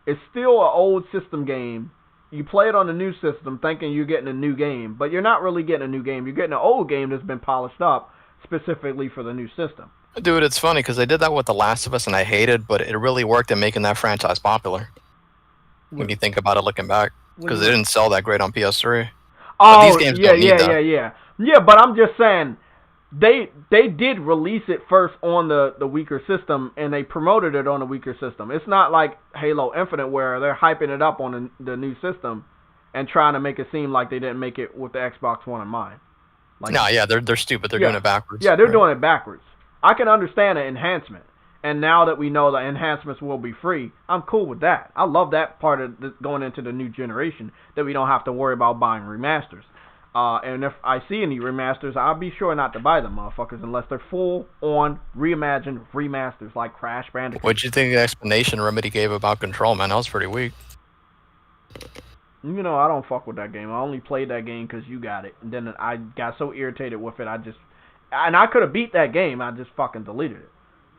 It's still an old system game. You play it on a new system thinking you're getting a new game, but you're not really getting a new game. You're getting an old game that's been polished up specifically for the new system. Dude, it's funny because they did that with The Last of Us, and I hated, but it really worked in making that franchise popular. When you think about it looking back. Because they didn't sell that great on PS3. Oh, but these games don't need that. Yeah, but I'm just saying, they did release it first on the weaker system, and they promoted it on the weaker system. It's not like Halo Infinite where they're hyping it up on the new system and trying to make it seem like they didn't make it with the Xbox One in mind. Like, No, yeah, they're stupid. They're yeah, doing it backwards. yeah, they're Right. doing it backwards. I can understand an enhancement, and now that we know the enhancements will be free, I'm cool with that. I love that part of going into the new generation, that we don't have to worry about buying remasters. And if I see any remasters, I'll be sure not to buy them, motherfuckers, unless they're full-on reimagined remasters like Crash Bandicoot. What'd you think of the explanation Remedy gave about Control, man? That was pretty weak. You know, I don't fuck with that game. I only played that game because you got it. And then I got so irritated with it, and I could have beat that game, I just fucking deleted it.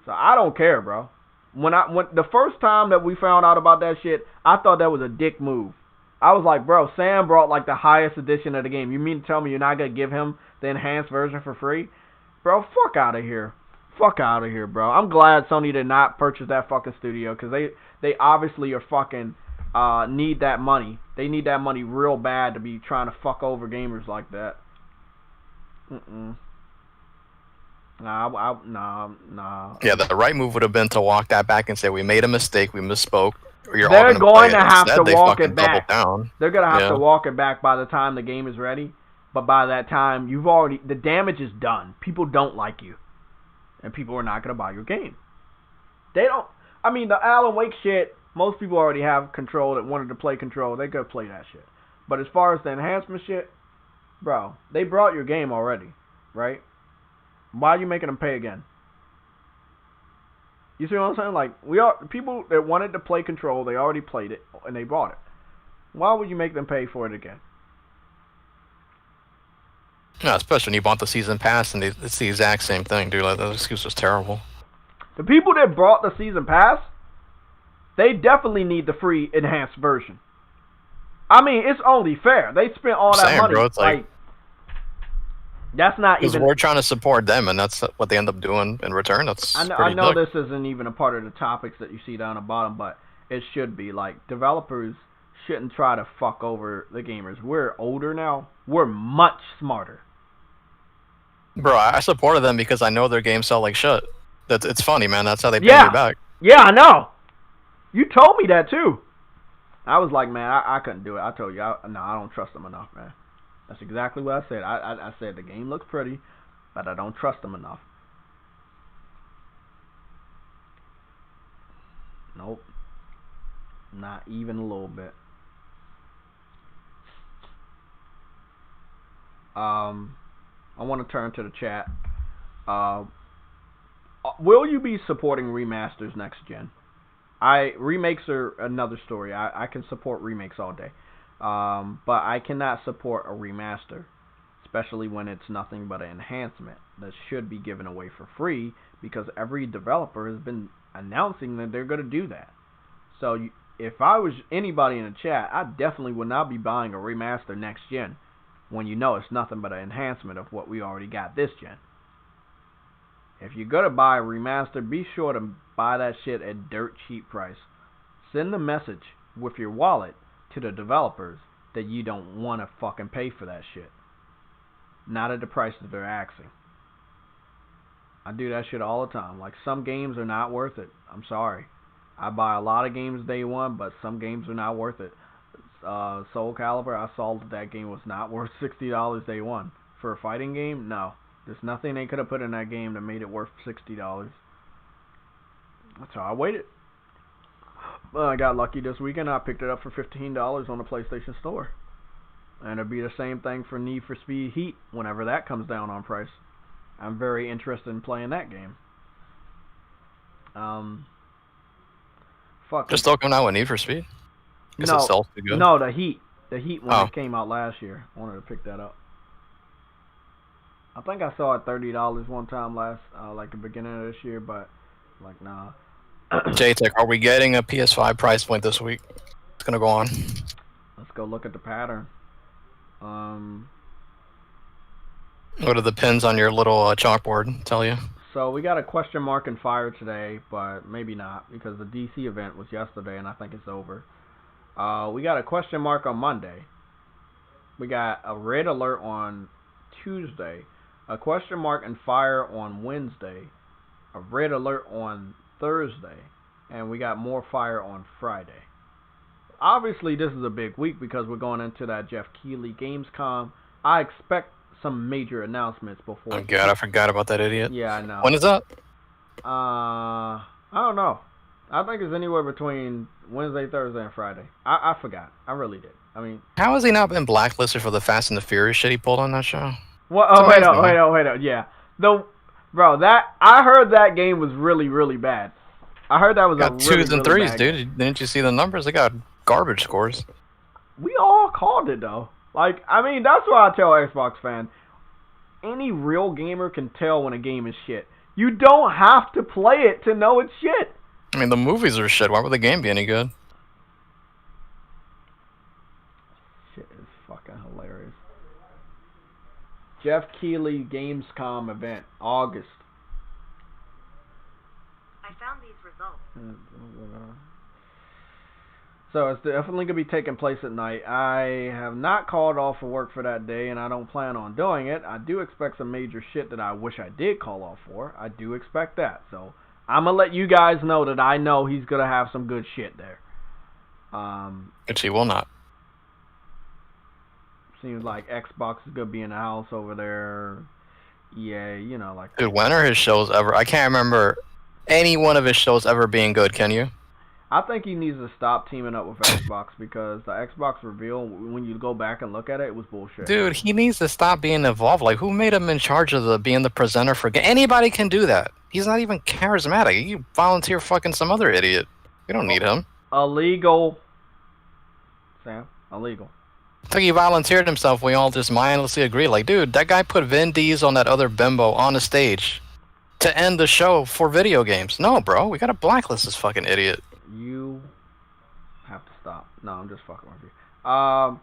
So I don't care, bro. When the first time that we found out about that shit, I thought that was a dick move. I was like, bro, Sam brought like the highest edition of the game. You mean to tell me you're not gonna give him the enhanced version for free? Bro, fuck out of here. Fuck out of here, bro. I'm glad Sony did not purchase that fucking studio, because they obviously are fucking need that money. They need that money real bad to be trying to fuck over gamers like that. Nah. Yeah, the right move would have been to walk that back and say, we made a mistake, we misspoke. They're going to have to walk it back. Down. They're going to have to walk it back by the time the game is ready. But by that time, the damage is done. People don't like you. And people are not going to buy your game. The Alan Wake shit, most people already have Control that wanted to play Control. They could play that shit. But as far as the enhancement shit, bro, they brought your game already, right? Why are you making them pay again? You see what I'm saying? Like, people that wanted to play Control, they already played it, and they bought it. Why would you make them pay for it again? No, especially when you bought the season pass, and it's the exact same thing, dude. Like, that excuse was terrible. The people that bought the season pass, they definitely need the free enhanced version. I mean, it's only fair. They spent all that money. Bro, it's like that's not even. Because we're trying to support them, and that's what they end up doing in return. That's I know this isn't even a part of the topics that you see down the bottom, but it should be. Like, developers shouldn't try to fuck over the gamers. We're older now. We're much smarter. Bro, I supported them because I know their games sell like shit. It's funny, man. That's how they pay me back. Yeah, I know. You told me that too. I was like, man, I couldn't do it. I told you, I don't trust them enough, man. That's exactly what I said. I said the game looks pretty, but I don't trust them enough. Nope. Not even a little bit. I want to turn to the chat. Will you be supporting remasters next gen? Remakes are another story. I can support remakes all day. But I cannot support a remaster, especially when it's nothing but an enhancement that should be given away for free, because every developer has been announcing that they're going to do that. So if I was anybody in the chat, I definitely would not be buying a remaster next gen when you know it's nothing but an enhancement of what we already got this gen. If you're going to buy a remaster, be sure to buy that shit at dirt cheap price. Send the message with your wallet to the developers that you don't want to fucking pay for that shit. Not at the price that they're asking. I do that shit all the time. Like, some games are not worth it. I'm sorry. I buy a lot of games day one, but some games are not worth it. Soul Calibur, I saw that game was not worth $60 day one. For a fighting game, no. There's nothing they could have put in that game that made it worth $60. So I waited. I got lucky this weekend. I picked it up for $15 on the PlayStation Store. And it'll be the same thing for Need for Speed Heat whenever that comes down on price. I'm very interested in playing that game. Just still coming out with Need for Speed? No, it sells too good? No, the Heat. The Heat one that came out last year. I wanted to pick that up. I think I saw it $30 one time like the beginning of this year, but like, nah. JayTech, are we getting a PS5 price point this week? It's gonna go on. Let's go look at the pattern. What do the pins on your little chalkboard tell you? So we got a question mark in fire today, but maybe not, because the DC event was yesterday and I think it's over. We got a question mark on Monday. We got a red alert on Tuesday. A question mark and fire on Wednesday. A red alert on Thursday. And we got more fire on Friday. Obviously, this is a big week because we're going into that Jeff Keighley Gamescom. I expect some major announcements before. Oh god, I forgot about that idiot. Yeah, I know. When is that? I don't know. I think it's anywhere between Wednesday, Thursday, and Friday. I forgot. I really did. I mean, How has he not been blacklisted for the Fast and the Furious shit he pulled on that show? what? Oh, wait up. Yeah, bro, that I heard that game was really, really bad. I heard that was got a twos really, and really threes, bad dude. game. Didn't you see the numbers? They got garbage scores. We all called it though. Like, I mean, that's why I tell Xbox fans, any real gamer can tell when a game is shit. You don't have to play it to know it's shit. I mean, the movies are shit. Why would the game be any good? Shit is fucking hilarious. Jeff Keighley Gamescom event, August. I found these results. So it's definitely going to be taking place at night. I have not called off for work for that day, and I don't plan on doing it. I do expect some major shit that I wish I did call off for. I do expect that. So I'm going to let you guys know that I know he's going to have some good shit there. Which he will not. Seems like Xbox is going to be in the house over there. Yeah, you know, like... Dude, when are his shows ever... I can't remember any one of his shows ever being good, can you? I think he needs to stop teaming up with Xbox because the Xbox reveal, when you go back and look at it, it was bullshit. Dude, he needs to stop being involved. Like, who made him in charge of being the presenter for... Anybody can do that. He's not even charismatic. You volunteer fucking some other idiot. We don't need him. Illegal. Sam, illegal. It's like he volunteered himself. We all just mindlessly agree. Like, dude, that guy put Vin Diesel on that other bimbo on the stage to end the show for video games. No, bro. We gotta blacklist this fucking idiot. You have to stop. No, I'm just fucking with you.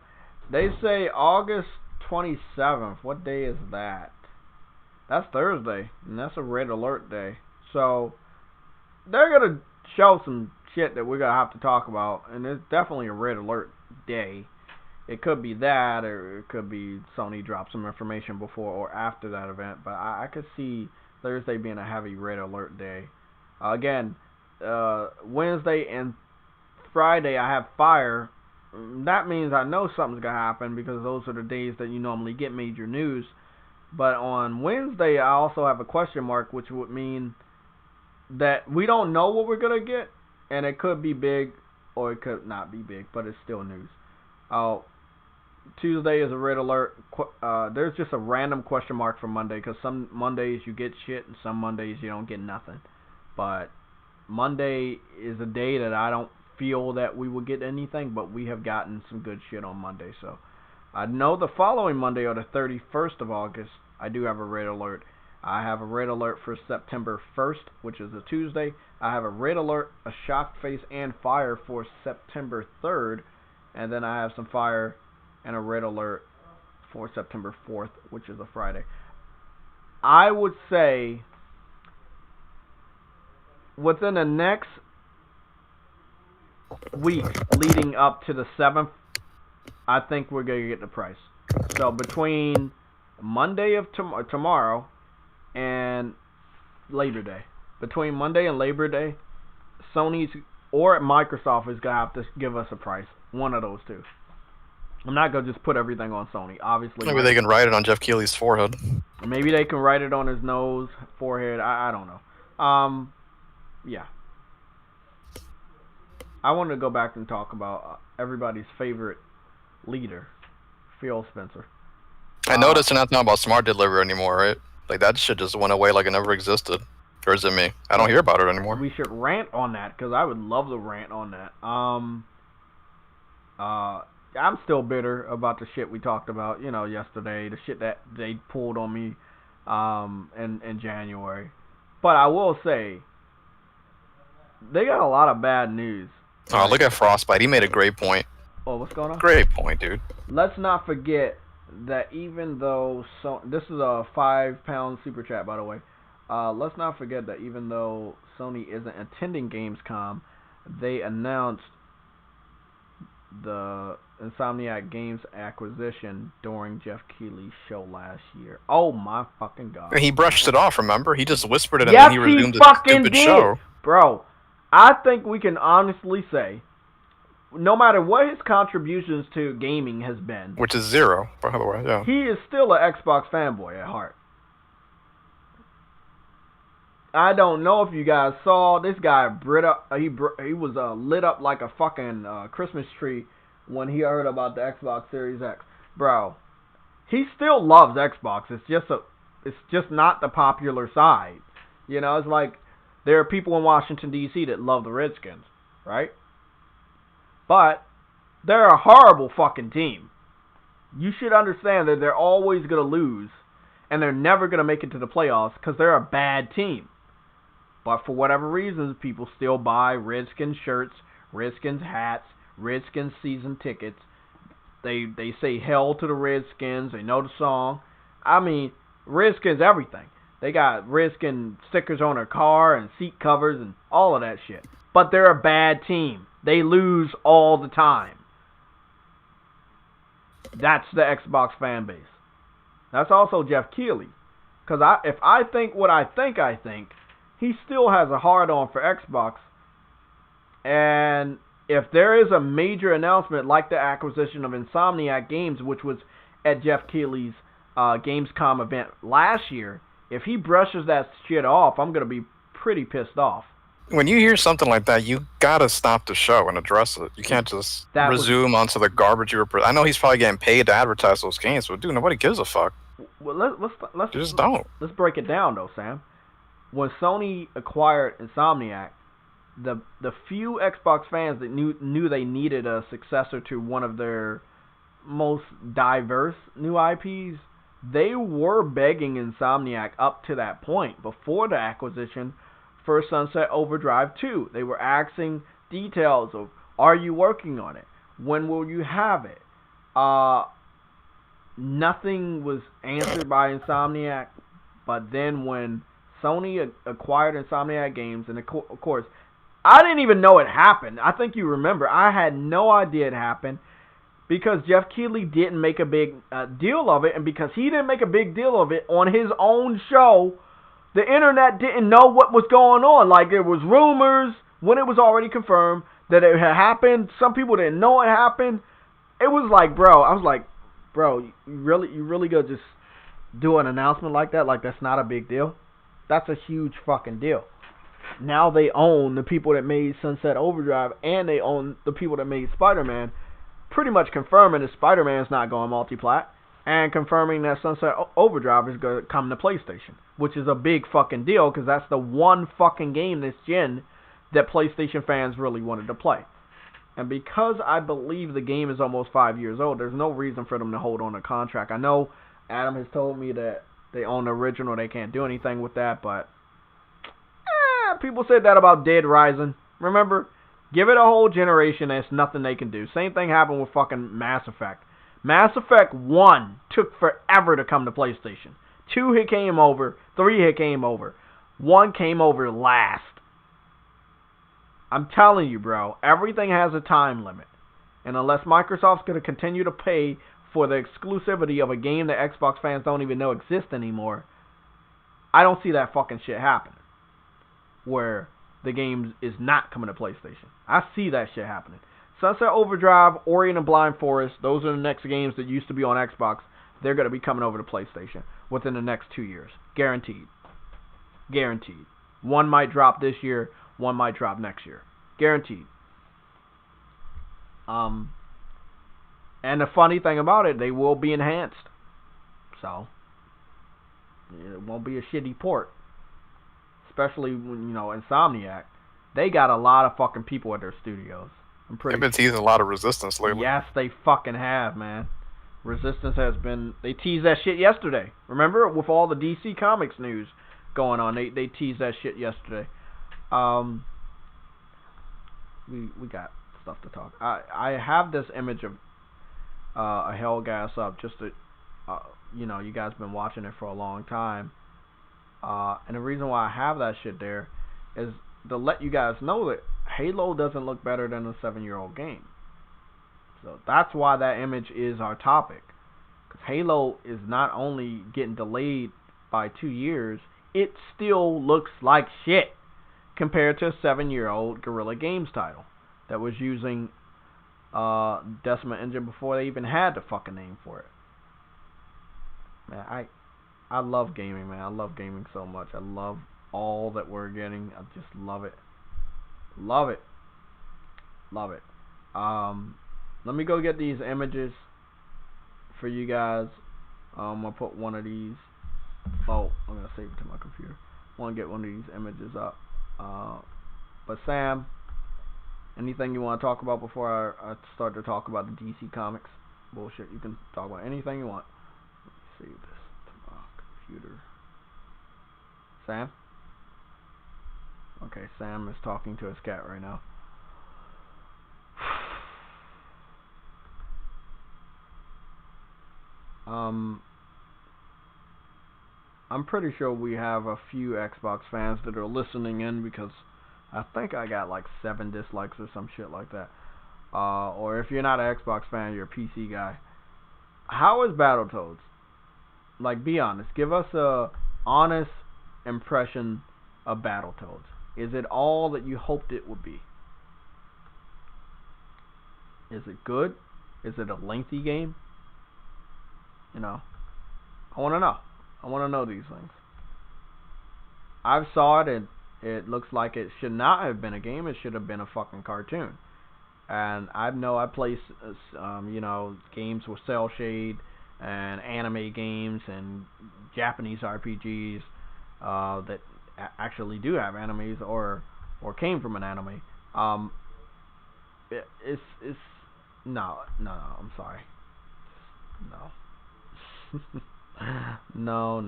They say August 27th. What day is that? That's Thursday, and that's a red alert day. So they're gonna show some shit that we're gonna have to talk about, and it's definitely a red alert day. It could be that, or it could be Sony dropped some information before or after that event. But I could see Thursday being a heavy red alert day. Again, Wednesday and Friday I have Fire. That means I know something's gonna happen because those are the days that you normally get major news. But on Wednesday I also have a question mark, which would mean that we don't know what we're gonna get, and it could be big or it could not be big, but it's still news. Tuesday is a red alert. There's just a random question mark for Monday because some Mondays you get shit and some Mondays you don't get nothing. But Monday is a day that I don't feel that we will get anything, but we have gotten some good shit on Monday. So I know the following Monday, or the 31st of August, I do have a red alert. I have a red alert for September 1st, which is a Tuesday. I have a red alert, a shock face, and fire for September 3rd. And then I have some fire and a red alert for September 4th, which is a Friday. I would say within the next week leading up to the 7th, I think we're going to get the price. So between Monday of tomorrow and Labor Day, between Monday and Labor Day, Sony's or Microsoft is going to have to give us a price. One of those two. I'm not going to just put everything on Sony. Obviously, maybe they can write it on Jeff Keighley's forehead. Maybe they can write it on his nose, forehead. I don't know. Yeah. I wanted to go back and talk about everybody's favorite leader, Phil Spencer. I noticed they're not talking about smart delivery anymore, right? Like, that shit just went away like it never existed. Or is it me? I don't hear about it anymore. We should rant on that, because I would love to rant on that. I'm still bitter about the shit we talked about, yesterday. The shit that they pulled on me in January. But I will say, they got a lot of bad news. Oh, look at Frostbite. He made a great point. Oh, what's going on? Great point, dude. Let's not forget that even though... this is a £5 super chat, by the way. Let's not forget that even though Sony isn't attending Gamescom, they announced the Insomniac Games acquisition during Jeff Keighley's show last year. Oh my fucking god. He brushed it off, remember? He just whispered it and then he resumed the stupid show. Bro, I think we can honestly say no matter what his contributions to gaming has been, which is 0, by the way. Yeah. he is still an Xbox fanboy at heart. I don't know if you guys saw this guy. He was lit up like a fucking Christmas tree when he heard about the Xbox Series X, bro. He still loves Xbox. It's just not the popular side. You know, it's like there are people in Washington D.C. that love the Redskins, right? But they're a horrible fucking team. You should understand that they're always gonna lose, and they're never gonna make it to the playoffs because they're a bad team. But for whatever reasons, people still buy Redskins shirts, Redskins hats, Redskins season tickets. They say hell to the Redskins. They know the song. I mean, Redskins everything. They got Redskin stickers on their car and seat covers and all of that shit. But they're a bad team. They lose all the time. That's the Xbox fan base. That's also Jeff Keighley. Because if I think what I think, he still has a hard-on for Xbox. And if there is a major announcement like the acquisition of Insomniac Games, which was at Jeff Keighley's Gamescom event last year, if he brushes that shit off, I'm going to be pretty pissed off. When you hear something like that, you gotta stop the show and address it. You can't just resume onto the garbage you were. I know he's probably getting paid to advertise those games, but dude, nobody gives a fuck. Well, let's just don't. Let's break it down though, Sam. When Sony acquired Insomniac, the few Xbox fans that knew they needed a successor to one of their most diverse new IPs, they were begging Insomniac up to that point before the acquisition for Sunset Overdrive 2. They were asking details of, are you working on it? When will you have it? Nothing was answered by Insomniac, but then when Sony acquired Insomniac Games, and of course, I didn't even know it happened. I think you remember, I had no idea it happened because Jeff Keighley didn't make a big deal of it, and because he didn't make a big deal of it on his own show, the internet didn't know what was going on. Like, there was rumors when it was already confirmed that it had happened. Some people didn't know it happened. It was like, bro, I was like, bro, you really gonna just do an announcement like that? Like, that's not a big deal? That's a huge fucking deal. Now they own the people that made Sunset Overdrive, and they own the people that made Spider-Man, pretty much confirming that Spider-Man's not going multi-plat, and confirming that Sunset Overdrive is going to come to PlayStation, which is a big fucking deal because that's the one fucking game this gen that PlayStation fans really wanted to play. And because I believe the game is almost 5 years old, there's no reason for them to hold on a contract. I know Adam has told me that they own the original, they can't do anything with that, but people said that about Dead Rising. Remember? Give it a whole generation, there's nothing they can do. Same thing happened with fucking Mass Effect. Mass Effect 1 took forever to come to PlayStation. 2 hit came over, 3 hit came over. 1 came over last. I'm telling you, bro, everything has a time limit. And unless Microsoft's going to continue to pay for the exclusivity of a game that Xbox fans don't even know exists anymore, I don't see that fucking shit happening. Where the game is not coming to PlayStation. I see that shit happening. Sunset Overdrive, Ori and the Blind Forest, those are the next games that used to be on Xbox. They're going to be coming over to PlayStation within the next 2 years. Guaranteed. Guaranteed. One might drop this year, one might drop next year. Guaranteed. And the funny thing about it, they will be enhanced. So, it won't be a shitty port. Especially when, Insomniac. They got a lot of fucking people at their studios. They've been teasing a lot of Resistance lately. Yes, they fucking have, man. Resistance has been... They teased that shit yesterday. Remember? With all the DC Comics news going on. They teased that shit yesterday. We got stuff to talk. I have this image of a Hellgas up just to... you guys been watching it for a long time. And the reason why I have that shit there is to let you guys know that Halo doesn't look better than a 7-year-old game. So that's why that image is our topic. Because Halo is not only getting delayed by 2 years, it still looks like shit compared to a 7-year-old Guerrilla Games title that was using Decima engine before they even had the fucking name for it. Man, I love gaming, man. I love gaming so much. I love all that we're getting. I just love it. Love it. Love it. Let me go get these images for you guys. I'll put one of these. Oh, I'm gonna save it to my computer. I want to get one of these images up. But Sam, anything you want to talk about before I start to talk about the DC Comics bullshit? You can talk about anything you want. Let me save this to my computer. Sam? Okay, Sam is talking to his cat right now. I'm pretty sure we have a few Xbox fans that are listening in because I think I got like 7 dislikes or some shit like that. Or if you're not an Xbox fan, you're a PC guy. How is Battletoads? Like, be honest. Give us a honest impression of Battletoads. Is it all that you hoped it would be? Is it good? Is it a lengthy game? You know, I want to know. I want to know these things. I've saw it and it looks like it should not have been a game. It should have been a fucking cartoon. And I know I play, you know, games with cell shade and anime games and Japanese RPGs that actually do have animes or came from an anime. It's no, I'm sorry. No. No.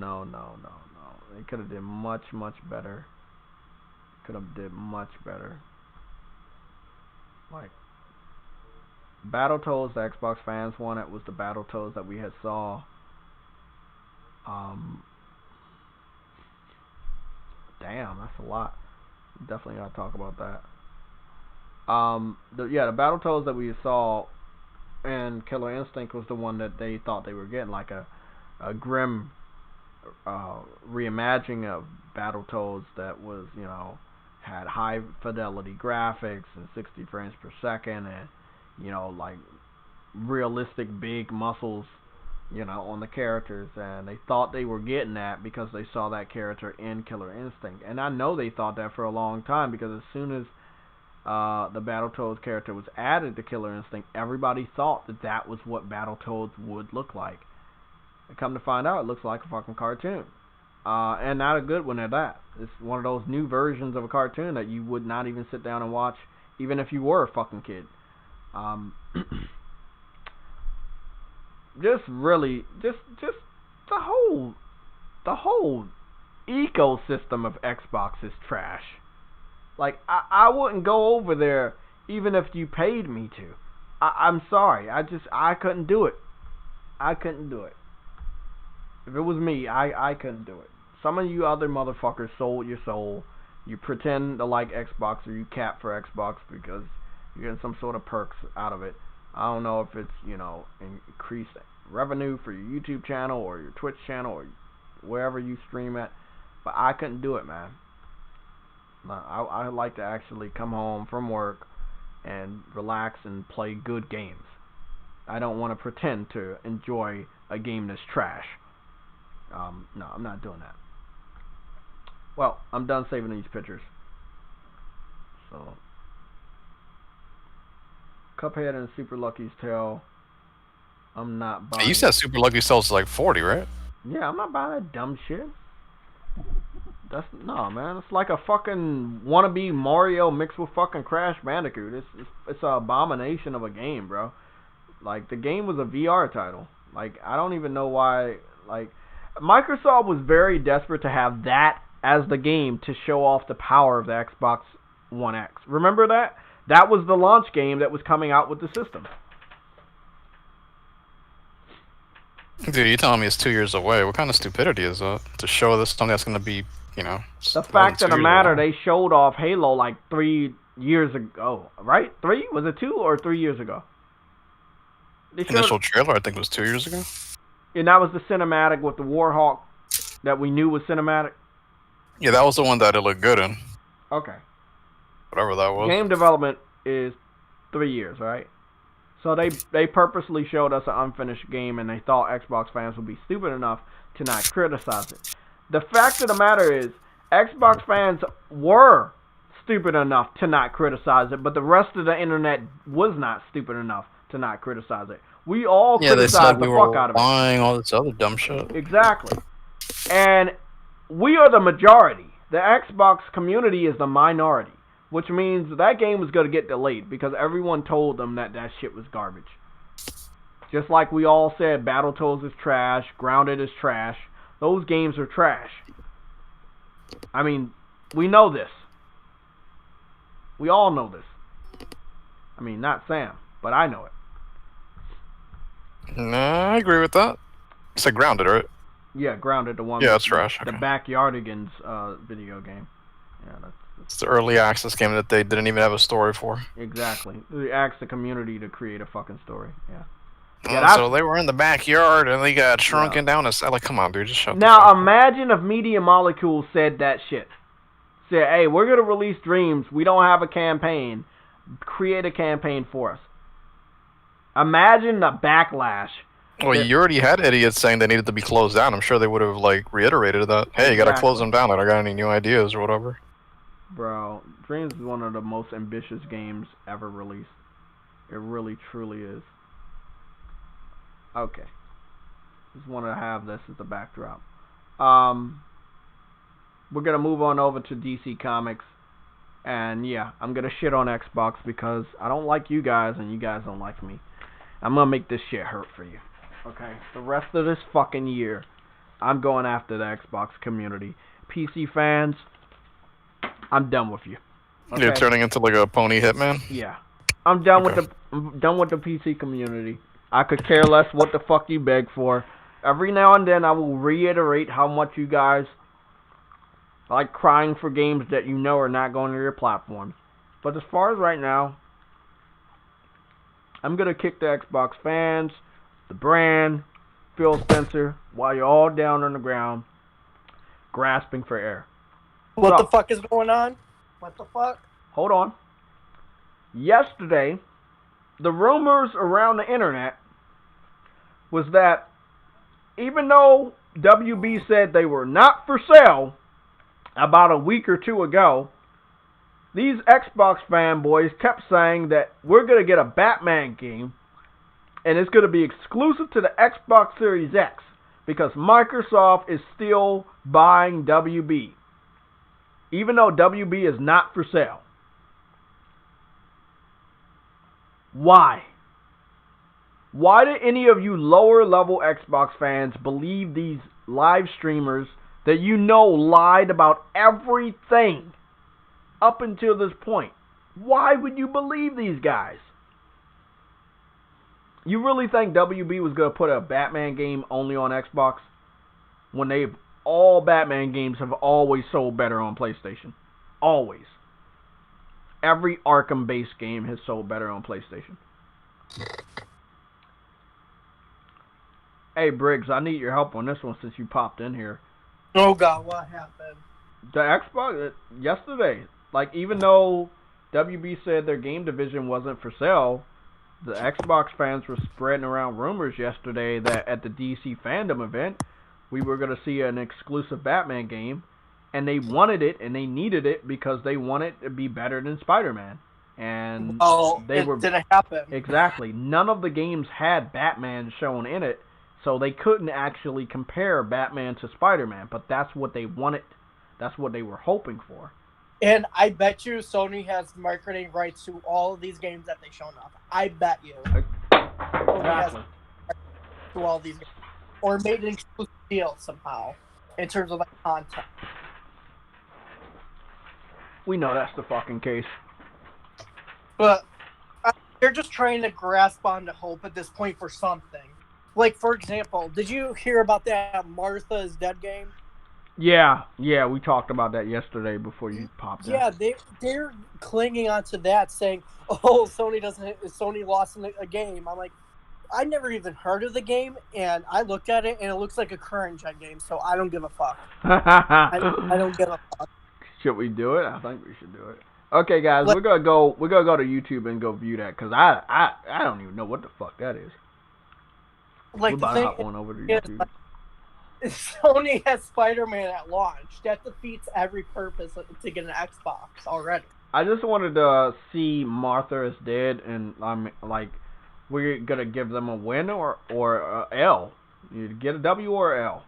They could have did much better. Could have did much better. Like Battletoads, the Xbox fans wanted was the Battletoads that we had saw. Damn, that's a lot. Definitely gotta talk about that. The Battletoads that we saw and Killer Instinct was the one that they thought they were getting, like a grim reimagining of Battletoads that was, you know, had high fidelity graphics and 60 frames per second and, you know, like realistic big muscles, you know, on the characters, and they thought they were getting that because they saw that character in Killer Instinct. And I know they thought that for a long time because as soon as the Battletoads character was added to Killer Instinct, everybody thought that that was what Battletoads would look like. And come to find out, it looks like a fucking cartoon. And not a good one at that. It's one of those new versions of a cartoon that you would not even sit down and watch, even if you were a fucking kid. Just the whole ecosystem of Xbox is trash. Like, I wouldn't go over there even if you paid me to. I'm sorry. I couldn't do it. I couldn't do it. If it was me, I couldn't do it. Some of you other motherfuckers sold your soul. You pretend to like Xbox or you cap for Xbox because you're getting some sort of perks out of it. I don't know if it's, you know, increased revenue for your YouTube channel or your Twitch channel or wherever you stream at. But I couldn't do it, man. I like to actually come home from work and relax and play good games. I don't want to pretend to enjoy a game that's trash. No, I'm not doing that. Well, I'm done saving these pictures. So, Cuphead and Super Lucky's Tale. I'm not buying. You said Super Lucky sells like 40, right? Yeah, I'm not buying that dumb shit. No, man. It's like a fucking wannabe Mario mixed with fucking Crash Bandicoot. It's an abomination of a game, bro. Like, the game was a VR title. Like, I don't even know why. Like, Microsoft was very desperate to have that as the game to show off the power of the Xbox One X. Remember that? That was the launch game that was coming out with the system. Dude, you're telling me it's 2 years away. What kind of stupidity is that? To show this something that's going to be, you know... The fact of the matter, they showed off Halo like 3 years ago, right? 3? Was it 2 or 3 years ago? Initial trailer, I think, was 2 years ago. And that was the cinematic with the Warhawk that we knew was cinematic? Yeah, that was the one that it looked good in. Okay. Whatever that was. Game development is 3 years, right? So they purposely showed us an unfinished game, and they thought Xbox fans would be stupid enough to not criticize it. The fact of the matter is, Xbox fans were stupid enough to not criticize it, but the rest of the internet was not stupid enough to not criticize it. We all criticized the fuck out of it. Lying, all this other dumb shit. Exactly. And we are the majority. The Xbox community is the minority, which means that game was going to get delayed because everyone told them that shit was garbage. Just like we all said Battletoads is trash, Grounded is trash. Those games are trash. I mean, we know this. We all know this. I mean, not Sam, but I know it. No, I agree with that. It's like Grounded, right? Yeah, Grounded, the one. Yeah, it's trash. The Backyardigans video game. Yeah, it's the early access game that they didn't even have a story for. Exactly. They asked the community to create a fucking story. Yeah. So they were in the backyard and they got shrunken down. Like, come on, dude, just shut Now the fuck imagine if Media Molecule said that shit. Said, hey, we're gonna release Dreams. We don't have a campaign. Create a campaign for us. Imagine the backlash. Well, you already had idiots saying they needed to be closed down. I'm sure they would have like reiterated that. Hey, you gotta close them down. I don't got any new ideas or whatever. Bro, Dreams is one of the most ambitious games ever released. It really, truly is. Okay. Just wanted to have this as the backdrop. We're gonna move on over to DC Comics. And yeah, I'm gonna shit on Xbox because I don't like you guys and you guys don't like me. I'm gonna make this shit hurt for you. Okay? The rest of this fucking year, I'm going after the Xbox community. PC fans, I'm done with you. Okay? You're turning into like a pony hitman? Yeah. I'm done with the PC community. I could care less what the fuck you beg for. Every now and then I will reiterate how much you guys like crying for games that you know are not going to your platforms. But as far as right now, I'm going to kick the Xbox fans, the brand, Phil Spencer, while you're all down on the ground, grasping for air. What the fuck is going on? What the fuck? Hold on. Yesterday, the rumors around the internet was that even though WB said they were not for sale about a week or two ago, these Xbox fanboys kept saying that we're going to get a Batman game and it's going to be exclusive to the Xbox Series X because Microsoft is still buying WB, even though WB is not for sale. Why? Why did any of you lower level Xbox fans believe these live streamers that you know lied about everything up until this point? Why would you believe these guys? You really think WB was going to put a Batman game only on Xbox when all Batman games have always sold better on PlayStation? Always. Every Arkham-based game has sold better on PlayStation. Hey, Briggs, I need your help on this one since you popped in here. Oh, God, what happened? The Xbox, yesterday, like, even though WB said their game division wasn't for sale, the Xbox fans were spreading around rumors yesterday that at the DC FANDOM event, we were going to see an exclusive Batman game, and they wanted it, and they needed it because they wanted it to be better than Spider-Man. And it didn't happen. Exactly. None of the games had Batman shown in it, so they couldn't actually compare Batman to Spider-Man, but that's what they wanted. That's what they were hoping for. And I bet you Sony has marketing rights to all of these games that they shown off. I bet you. Exactly. To all these games. Or made an exclusive deal somehow in terms of like content. We know that's the fucking case. But they're just trying to grasp onto hope at this point for something. Like, for example, did you hear about that Martha is Dead game? Yeah, we talked about that yesterday before you popped in. Yeah, they're clinging onto that, saying, "Oh, Sony lost a game." I'm like, I never even heard of the game, and I looked at it, and it looks like a current gen game, so I don't give a fuck. I don't give a fuck. Should we do it? I think we should do it. Okay, guys, Like- we're gonna go to YouTube and go view that because I don't even know what the fuck that is. Like We're the about to thing hop on over to is, YouTube. like, Sony has Spider-Man at launch. That defeats every purpose to get an Xbox already. I just wanted to see Martha is dead, and like, we're gonna give them a win or L. You get a W or L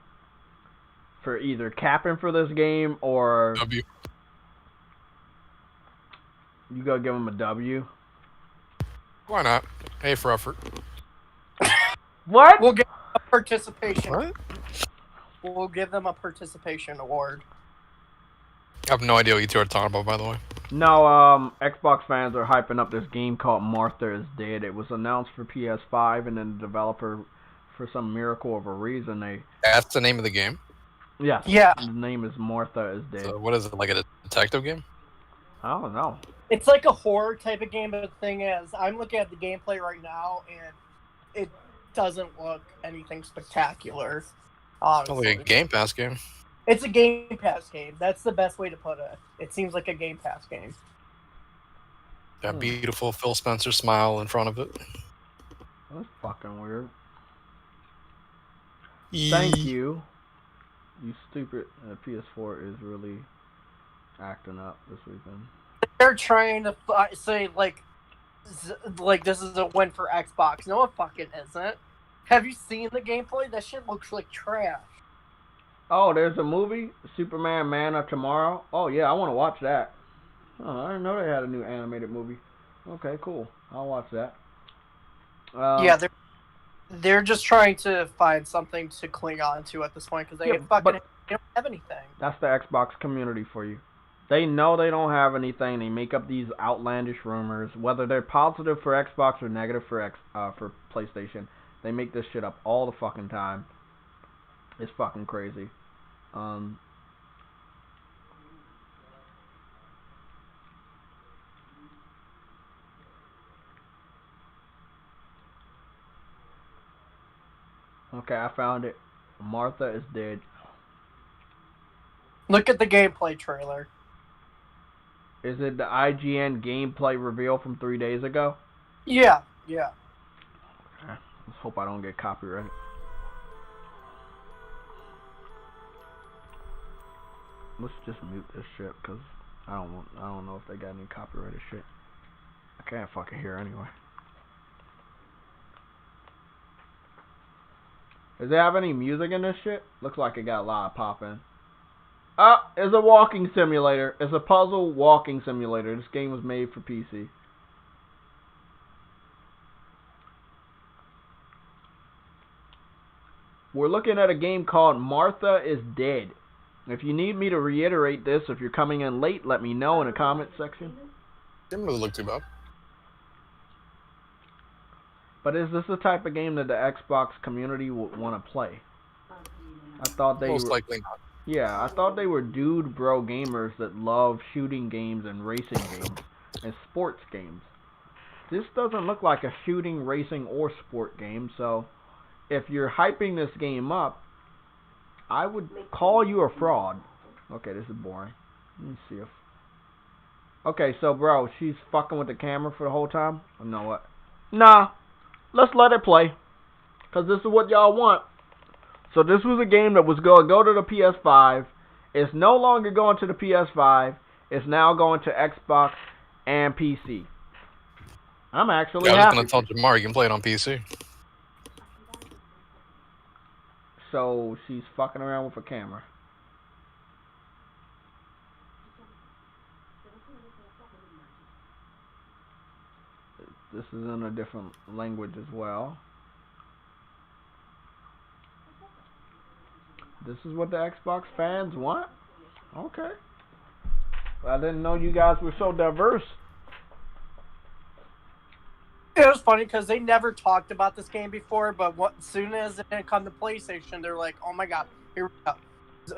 for either capping for this game or W. you gotta give them a W. Why not? A for effort. What? We'll give them a participation. What? We'll give them a participation award. I have no idea what you two are talking about, by the way. No, Xbox fans are hyping up this game called Martha is Dead. It was announced for PS5, and then the developer, for some miracle of a reason, That's the name of the game. yeah, Yeah. the name is Martha is Dead. So what is it, like a detective game? I don't know. It's like a horror type of game, but the thing is, I'm looking at the gameplay right now, and it doesn't look anything spectacular. Oh, like a Honestly. Game Pass game. It's a Game Pass game. That's the best way to put it. It seems like a Game Pass game. That beautiful Phil Spencer smile in front of it. That's fucking weird. Thank you. You stupid. PS4 is really acting up this weekend. They're trying to say like this is a win for Xbox. No, it fucking isn't. Have you seen the gameplay? That shit looks like trash. Oh, there's a movie, Superman Man of Tomorrow. Oh yeah, I want to watch that. Oh, I didn't know they had a new animated movie. Okay, cool. I'll watch that. Yeah, they're just trying to find something to cling on to at this point because they they don't have anything. That's the Xbox community for you. They know they don't have anything. They make up these outlandish rumors, whether they're positive for Xbox or negative for PlayStation. They make this shit up all the fucking time. It's fucking crazy. Okay, I found it. Martha is dead. Look at the gameplay trailer. Is it the IGN gameplay reveal from 3 days ago? Yeah. Okay. Let's hope I don't get copyrighted. Let's just mute this shit because I don't know if they got any copyrighted shit. I can't fucking hear anyway. Does it have any music in this shit? Looks like it got a lot of pop in. It's a walking simulator. It's a puzzle walking simulator. This game was made for PC. We're looking at a game called Martha is Dead. If you need me to reiterate this, if you're coming in late, let me know in the comment section. Didn't really look too bad. But is this the type of game that the Xbox community would want to play? I thought they Most were, likely not. yeah, I thought they were dude bro gamers that love shooting games and racing games and sports games. This doesn't look like a shooting, racing, or sport game, so if you're hyping this game up, I would call you a fraud. Okay, this is boring. Let me see if... Okay, so bro, she's fucking with the camera for the whole time? You know what? Nah, let's let it play. Because this is what y'all want. So this was a game that was going to go to the PS5. It's no longer going to the PS5. It's now going to Xbox and PC. I'm actually I was happy. going to tell Jamar you can play it on PC. So she's fucking around with a camera. This is in a different language as well. This is what the Xbox fans want? Okay. I didn't know you guys were so diverse. It was funny because they never talked about this game before, but as soon as it didn't come to PlayStation, they're like, "Oh my god, here we go.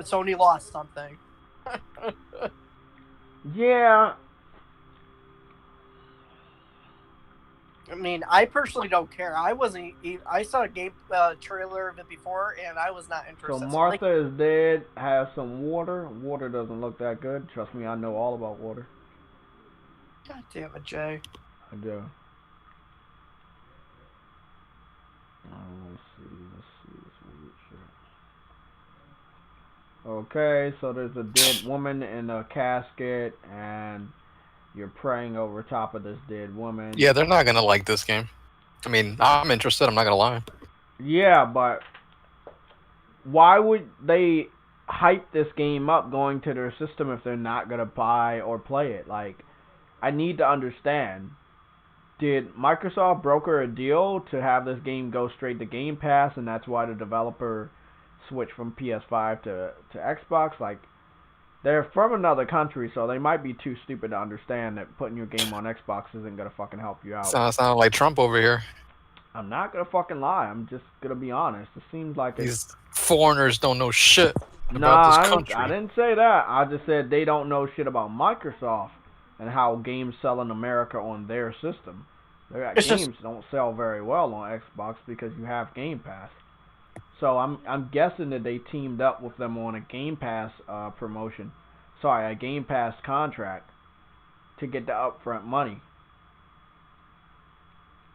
Sony lost something." Yeah. I mean, I personally don't care. I saw a game trailer of it before, and I was not interested. So Martha is dead. Has some water. Water doesn't look that good. Trust me, I know all about water. God damn it, Jay. I do. Let's see this weird shit. Okay, so there's a dead woman in a casket, and you're praying over top of this dead woman. Yeah, they're not gonna like this game. I mean, I'm interested. I'm not gonna lie. Yeah, but why would they hype this game up going to their system if they're not gonna buy or play it? Like, I need to understand. Did Microsoft broker a deal to have this game go straight to Game Pass, and that's why the developer switched from PS5 to Xbox? Like, they're from another country, so they might be too stupid to understand that putting your game on Xbox isn't gonna fucking help you out. Sounds like Trump over here. I'm not gonna fucking lie. I'm just gonna be honest. It seems like These foreigners don't know shit about this country. I didn't say that. I just said they don't know shit about Microsoft and how games sell in America on their system. Their games don't sell very well on Xbox because you have Game Pass. So I'm guessing that they teamed up with them on a Game Pass promotion. Sorry, a Game Pass contract to get the upfront money.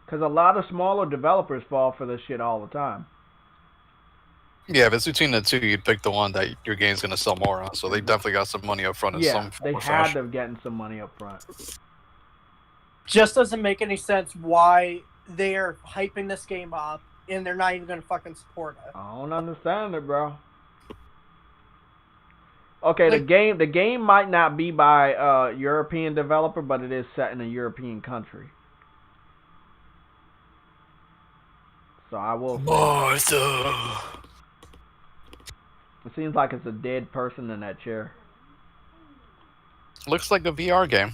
Because a lot of smaller developers fall for this shit all the time. Yeah, if it's between the two, you'd pick the one that your game's gonna sell more on. So they definitely got some money up front. In some they form or had fashion. to have gotten some money up front. Just doesn't make any sense why they're hyping this game up and they're not even going to fucking support it. I don't understand it, bro. Okay, Like, the game might not be by a European developer, but it is set in a European country. So I will say, Martha. it seems like it's a dead person in that chair. Looks like a VR game.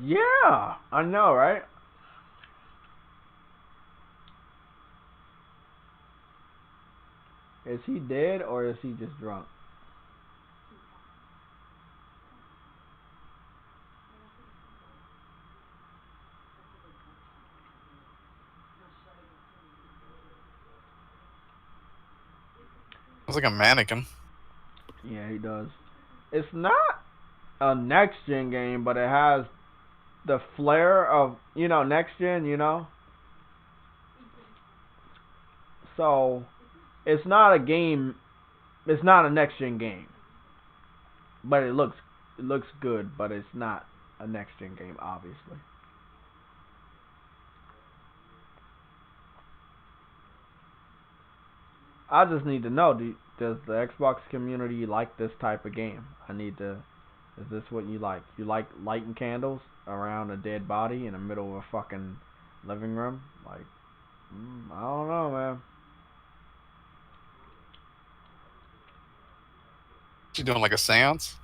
Yeah, I know, right? Is he dead or is he just drunk? Looks like a mannequin. Yeah, he does. It's not a next gen game, but it has the flair of, next gen, So, it's not a game, it's not a next gen game. But it looks good, but it's not a next gen game, obviously. I just need to know, does the Xbox community like this type of game? Is this what you like? You like lighting candles around a dead body in the middle of a fucking living room? Like, I don't know, man. She doing like a seance?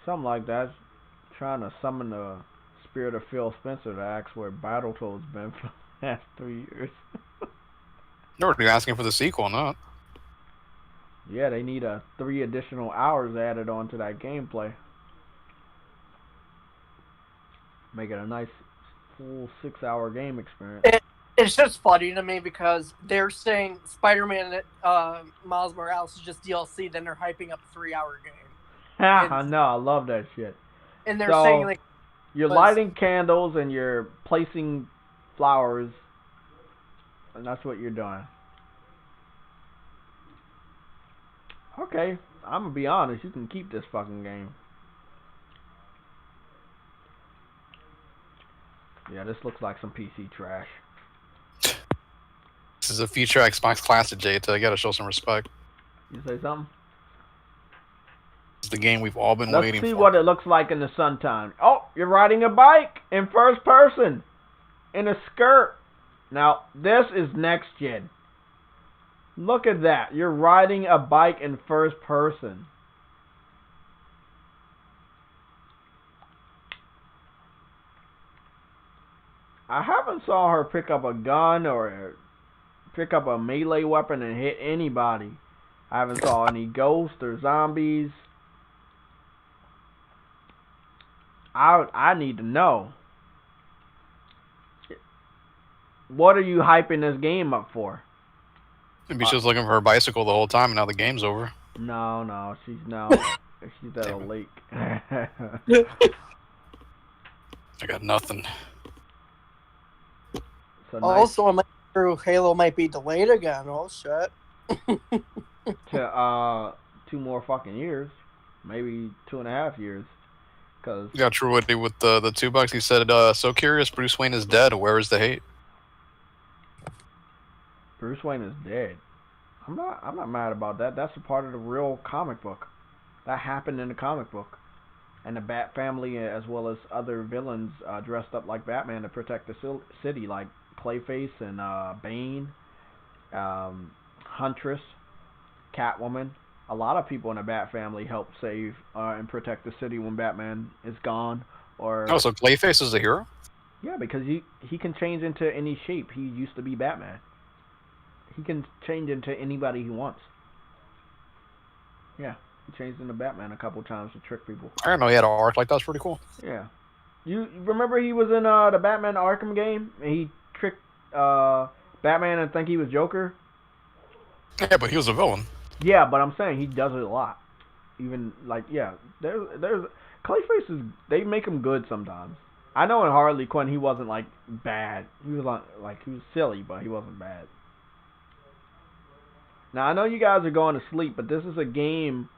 Something like that. Trying to summon the spirit of Phil Spencer to ask where Battletoads been for the last 3 years. They're already asking for the sequel, not? Yeah, they need 3 additional hours added onto that gameplay. Make it a nice full 6-hour game experience. It's just funny to me because they're saying Spider-Man Miles Morales is just DLC, then they're hyping up a 3-hour game. I know, I love that shit. And they're saying, like... You're lighting candles and you're placing flowers, and that's what you're doing. Okay, I'm gonna be honest, you can keep this fucking game. Yeah, this looks like some PC trash. This is a future Xbox Classic, Jayta. You gotta show some respect. You say something? It's the game we've all been waiting for. Let's see what it looks like in the sunshine. Oh, you're riding a bike in first person in a skirt. Now, this is next gen. Look at that. You're riding a bike in first person. I haven't saw her pick up a gun or pick up a melee weapon and hit anybody. I haven't saw any ghosts or zombies. I need to know. What are you hyping this game up for? Maybe she was looking for her bicycle the whole time and now the game's over. No, she's at a lake. I got nothing. So nice Also, I'm sure Halo might be delayed again. Oh shit. to 2 more fucking years, maybe 2.5 years, because Yeah, true. With the $2, he said, "So curious. Bruce Wayne is dead. Where is the hate?" Bruce Wayne is dead. I'm not mad about that. That's a part of the real comic book. That happened in the comic book. And the Bat family, as well as other villains, dressed up like Batman to protect the city, like Clayface and Bane, Huntress, Catwoman. A lot of people in the Bat family help save and protect the city when Batman is gone. Or Oh, so Clayface is a hero? yeah, because he can change into any shape. He used to be Batman. He can change into anybody he wants. Yeah, he changed into Batman a couple times to trick people. I didn't know he had an arc like that's pretty cool. Yeah. You remember he was in the Batman Arkham game? And he tricked Batman and think he was Joker? Yeah, but he was a villain. Yeah, but I'm saying he does it a lot. Even like there's Clayface is they make him good sometimes. I know in Harley Quinn he wasn't like bad. He was like he was silly, but he wasn't bad. Now I know you guys are going to sleep, but this is a game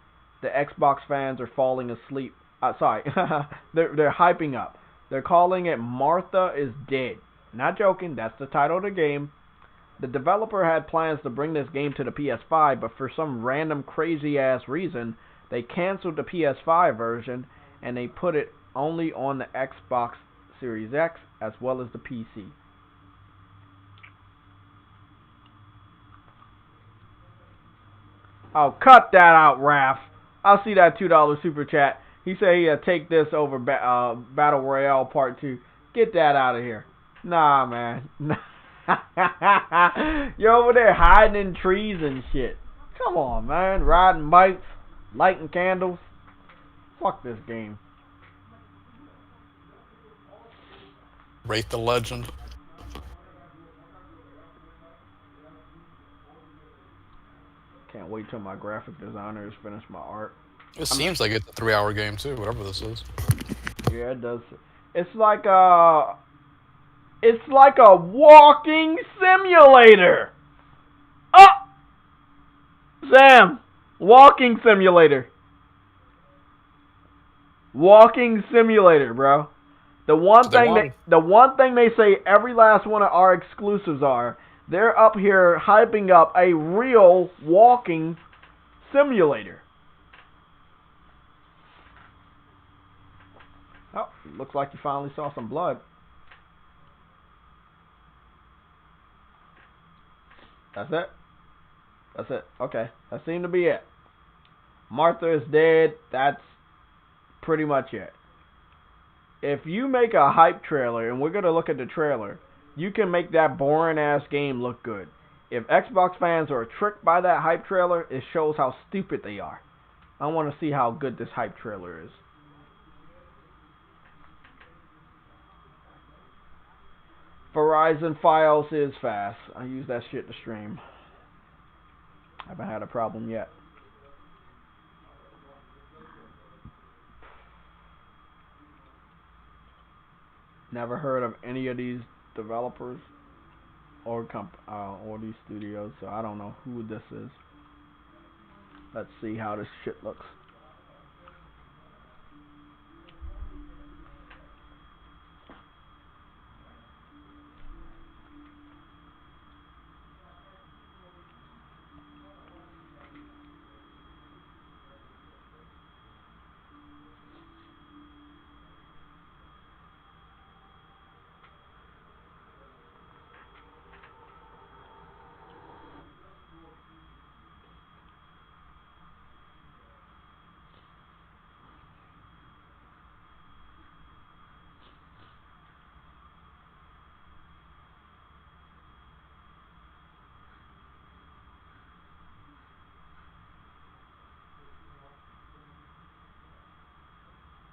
the Xbox fans are falling asleep. Sorry, they're hyping up. They're calling it Martha is Dead. Not joking, that's the title of the game. The developer had plans to bring this game to the PS5, but for some random crazy ass reason, they canceled the PS5 version and they put it only on the Xbox Series X as well as the PC. Oh, cut that out, Raph. I'll see that $2 super chat. He said he'd take this over Battle Royale Part 2. Get that out of here. Nah, man. You're over there hiding in trees and shit. Come on, man. Riding bikes, lighting candles. Fuck this game. Rate the legend. Can't wait till my graphic designers finish my art. It seems like it's a 3-hour game too, whatever this is. Yeah, it does. It's like a walking simulator. Oh, Sam, walking simulator. Walking simulator, bro. The one thing they say every last one of our exclusives are, they're up here hyping up a real walking simulator. Oh, looks like you finally saw some blood. That's it? That's it. Okay. That seemed to be it. Martha is dead. That's pretty much it. If you make a hype trailer, and we're going to look at the trailer, you can make that boring ass game look good. If Xbox fans are tricked by that hype trailer, it shows how stupid they are. I want to see how good this hype trailer is. Verizon Files is fast. I use that shit to stream. I haven't had a problem yet. Never heard of any of these developers or these studios, so I don't know who this is. Let's see how this shit looks.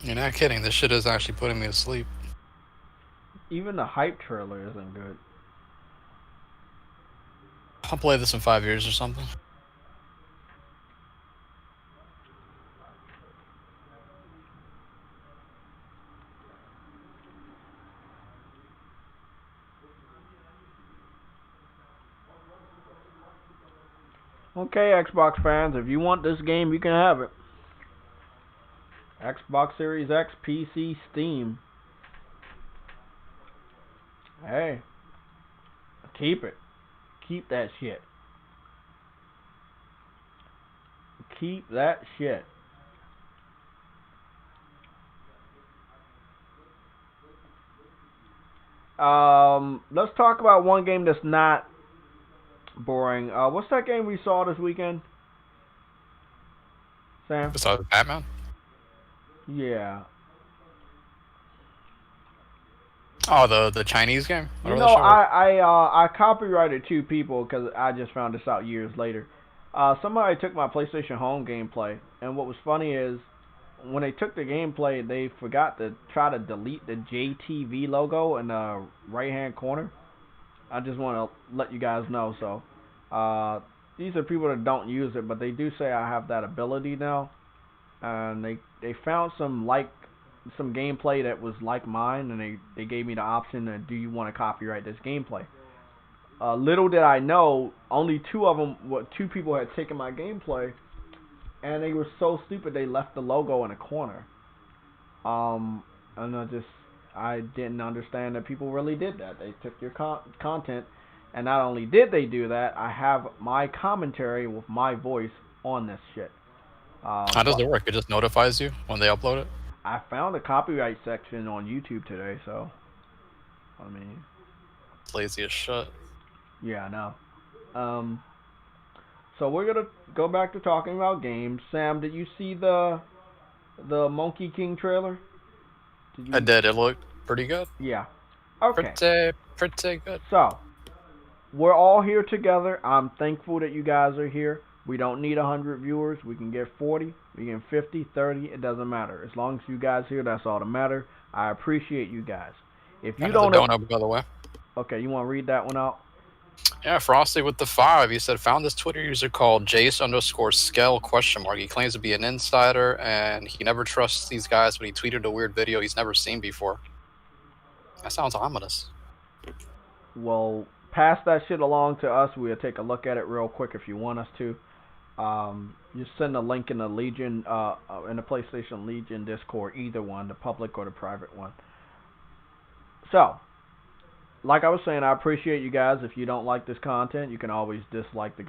You're not kidding. This shit is actually putting me to sleep. Even the hype trailer isn't good. I'll play this in 5 years or something. Okay, Xbox fans, if you want this game, you can have it. Xbox Series X, PC, Steam. Hey, keep it. Keep that shit. Keep that shit. Let's talk about one game that's not boring. What's that game we saw this weekend? Sam? Besides Batman? Yeah. Oh, the Chinese game? You Whatever know, that shit was. I copyrighted 2 people because I just found this out years later. Somebody took my PlayStation Home gameplay, and what was funny is when they took the gameplay, they forgot to try to delete the JaytechTV logo in the right-hand corner. I just want to let you guys know. So, these are people that don't use it, but they do say I have that ability now. And they found some gameplay that was like mine, and they gave me the option of, do you want to copyright this gameplay? Little did I know, only 2 people had taken my gameplay, and they were so stupid they left the logo in a corner. And I didn't understand that people really did that. They took your content, and not only did they do that, I have my commentary with my voice on this shit. How does it work? It just notifies you when they upload it? I found a copyright section on YouTube today, so I mean, It's lazy as shit. yeah, I know. So we're gonna go back to talking about games. Sam, did you see the Monkey King trailer? I did. It looked pretty good. Yeah. Okay. Pretty good. So we're all here together. I'm thankful that you guys are here. We don't need 100 viewers. We can get 40. We can get 50, 30. It doesn't matter. As long as you guys here, that's all that matters. I appreciate you guys. If you don't know, by the way. Okay, you want to read that one out? Yeah, Frosty with the 5. He said, found this Twitter user called Jace_Skell ? He claims to be an insider, and he never trusts these guys, but he tweeted a weird video he's never seen before. That sounds ominous. Well, pass that shit along to us. We'll take a look at it real quick if you want us to. Just send a link in the Legion, in the PlayStation Legion Discord, either one, the public or the private one. So, like I was saying, I appreciate you guys. If you don't like this content, you can always dislike the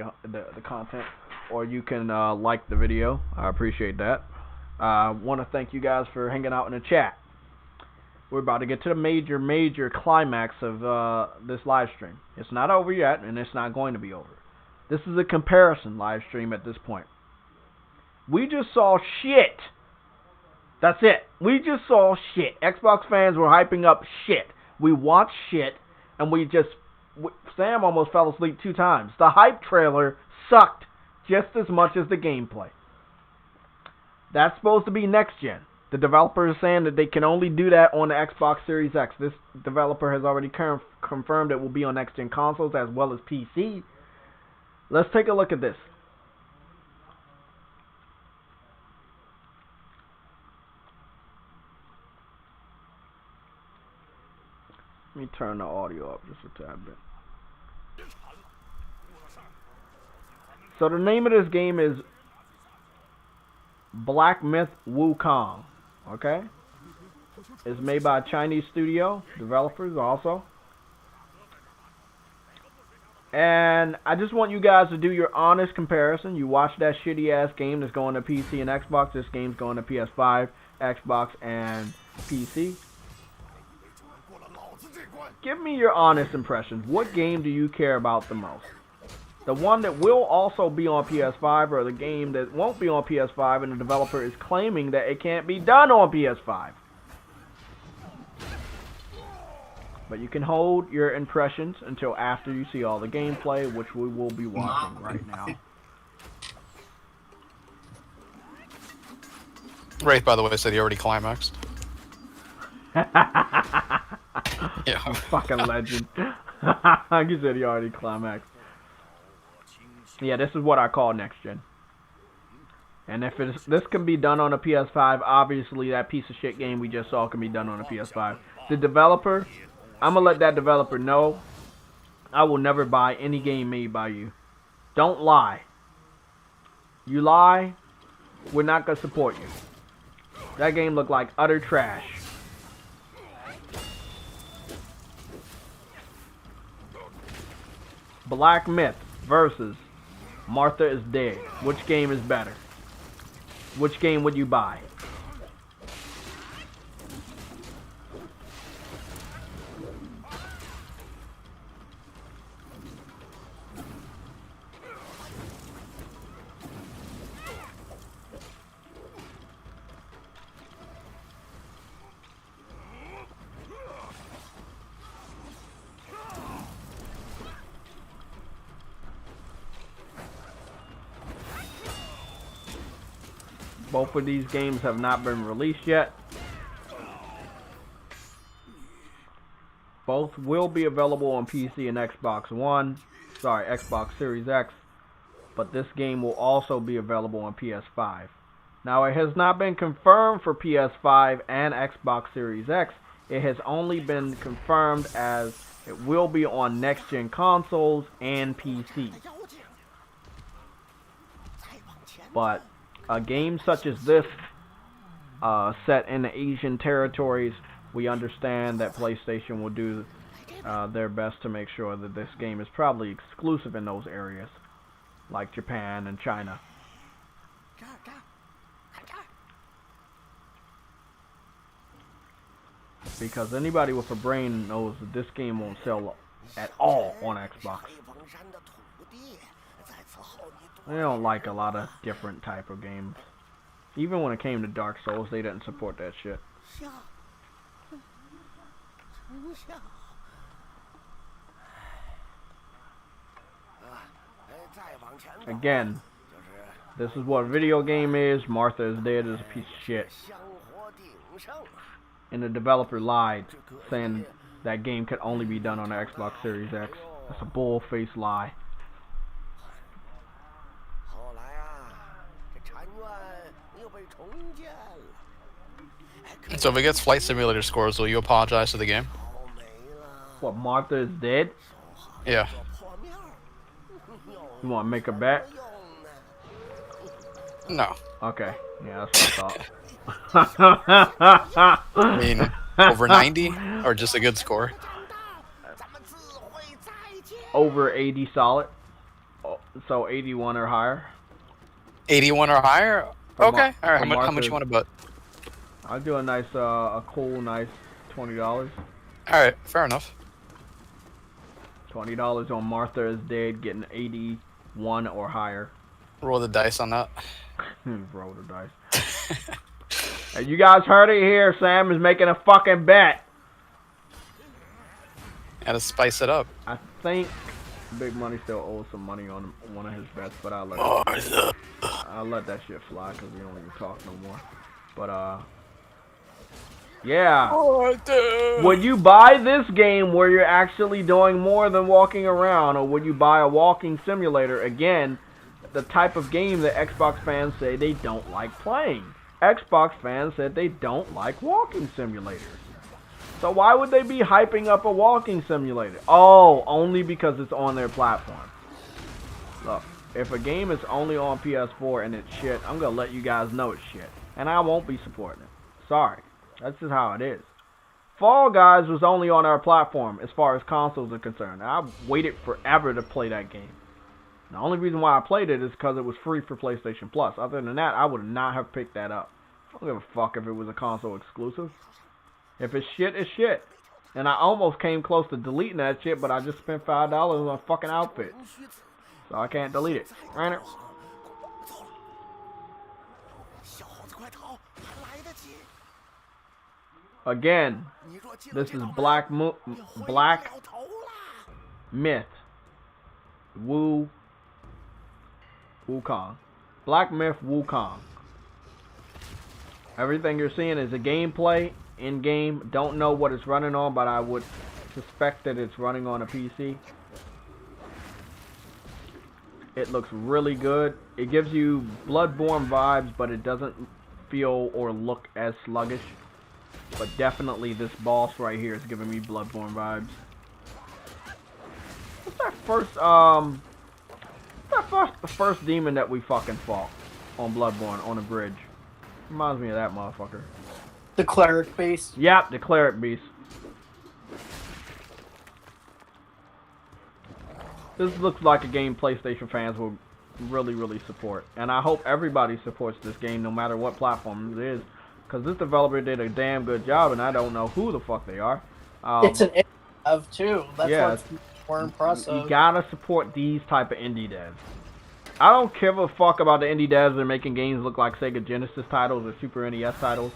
content, or you can like the video. I appreciate that. I want to thank you guys for hanging out in the chat. We're about to get to the major climax of this live stream. It's not over yet, and it's not going to be over. This is a comparison live stream at this point. We just saw shit. That's it. We just saw shit. Xbox fans were hyping up shit. We watched shit, and Sam almost fell asleep 2 times. The hype trailer sucked just as much as the gameplay. That's supposed to be next gen. The developer is saying that they can only do that on the Xbox Series X. This developer has already confirmed it will be on next gen consoles as well as PC. Let's take a look at this. Let me turn the audio up just a tad bit. So the name of this game is Black Myth Wukong. Okay? It's made by a Chinese studio, developers also. And I just want you guys to do your honest comparison. You watch that shitty ass game that's going to PC and Xbox. This game's going to PS5, Xbox, and PC. Give me your honest impressions. What game do you care about the most? The one that will also be on PS5, or the game that won't be on PS5 and the developer is claiming that it can't be done on PS5? But you can hold your impressions until after you see all the gameplay, which we will be watching right now. Wraith, by the way, said he already climaxed. Yeah. Fucking legend. You said he already climaxed. Yeah, this is what I call next gen. And if this can be done on a PS5, obviously that piece of shit game we just saw can be done on a PS5. The developer, I'm going to let that developer know I will never buy any game made by you. Don't lie. You lie, we're not gonna support you. That game looked like utter trash. Black Myth versus Martha is Dead. Which game is better? Which game would you buy? Both of these games have not been released yet. Both will be available on PC and Xbox One. Sorry, Xbox Series X. But this game will also be available on PS5. Now, it has not been confirmed for PS5 and Xbox Series X. It has only been confirmed as it will be on next-gen consoles and PC. But a game such as this, set in the Asian territories, we understand that PlayStation will do their best to make sure that this game is probably exclusive in those areas, like Japan and China. Because anybody with a brain knows that this game won't sell at all on Xbox. They don't like a lot of different type of games. Even when it came to Dark Souls, they didn't support that shit. Again, this is what a video game is. Martha is Dead is a piece of shit. And the developer lied, saying that game could only be done on the Xbox Series X. That's a bull-faced lie. So if it gets Flight Simulator scores, will you apologize to the game? What, Martha is Dead? Yeah. You want to make a bet? No. Okay. Yeah, that's what I thought. I mean, over 90 or just a good score? Over 80 solid. So 81 or higher. 81 or higher? Okay. All right. How much you want to bet? I'll do a nice, a cool, nice $20. All right. Fair enough. $20 on Martha is Dead, getting 81 or higher. Roll the dice on that. Roll the dice. Hey, you guys heard it here. Sam is making a fucking bet. Gotta spice it up. I think Big Money still owes some money on one of his bets, but I'll let that shit fly because we don't even talk no more. But yeah. Would you buy this game where you're actually doing more than walking around, or would you buy a walking simulator? Again, the type of game that Xbox fans say they don't like playing. Xbox fans said they don't like walking simulators. So why would they be hyping up a walking simulator? Oh, only because it's on their platform. Look, if a game is only on PS4 and it's shit, I'm going to let you guys know it's shit. And I won't be supporting it. Sorry. That's just how it is. Fall Guys was only on our platform as far as consoles are concerned. I waited forever to play that game. The only reason why I played it is because it was free for PlayStation Plus. Other than that, I would not have picked that up. I don't give a fuck if it was a console exclusive. If it's shit, it's shit. And I almost came close to deleting that shit, but I just spent $5 on a fucking outfit. So I can't delete it. Right? Again, this is Black Myth. Wukong. Black Myth Wukong. Everything you're seeing is a gameplay in-game. Don't know what it's running on, but I would suspect that it's running on a PC. It looks really good. It gives you Bloodborne vibes, but it doesn't feel or look as sluggish. But definitely this boss right here is giving me Bloodborne vibes. What's that the first demon that we fucking fought on Bloodborne on the bridge? Reminds me of that motherfucker. The cleric base. Yep, the cleric beast. This looks like a game PlayStation fans will really, really support. And I hope everybody supports this game no matter what platform it is. Because this developer did a damn good job and I don't know who the fuck they are. It's an of too. That's what's more impressive. You gotta support these type of indie devs. I don't give a fuck about the indie devs that are making games look like Sega Genesis titles or Super NES titles.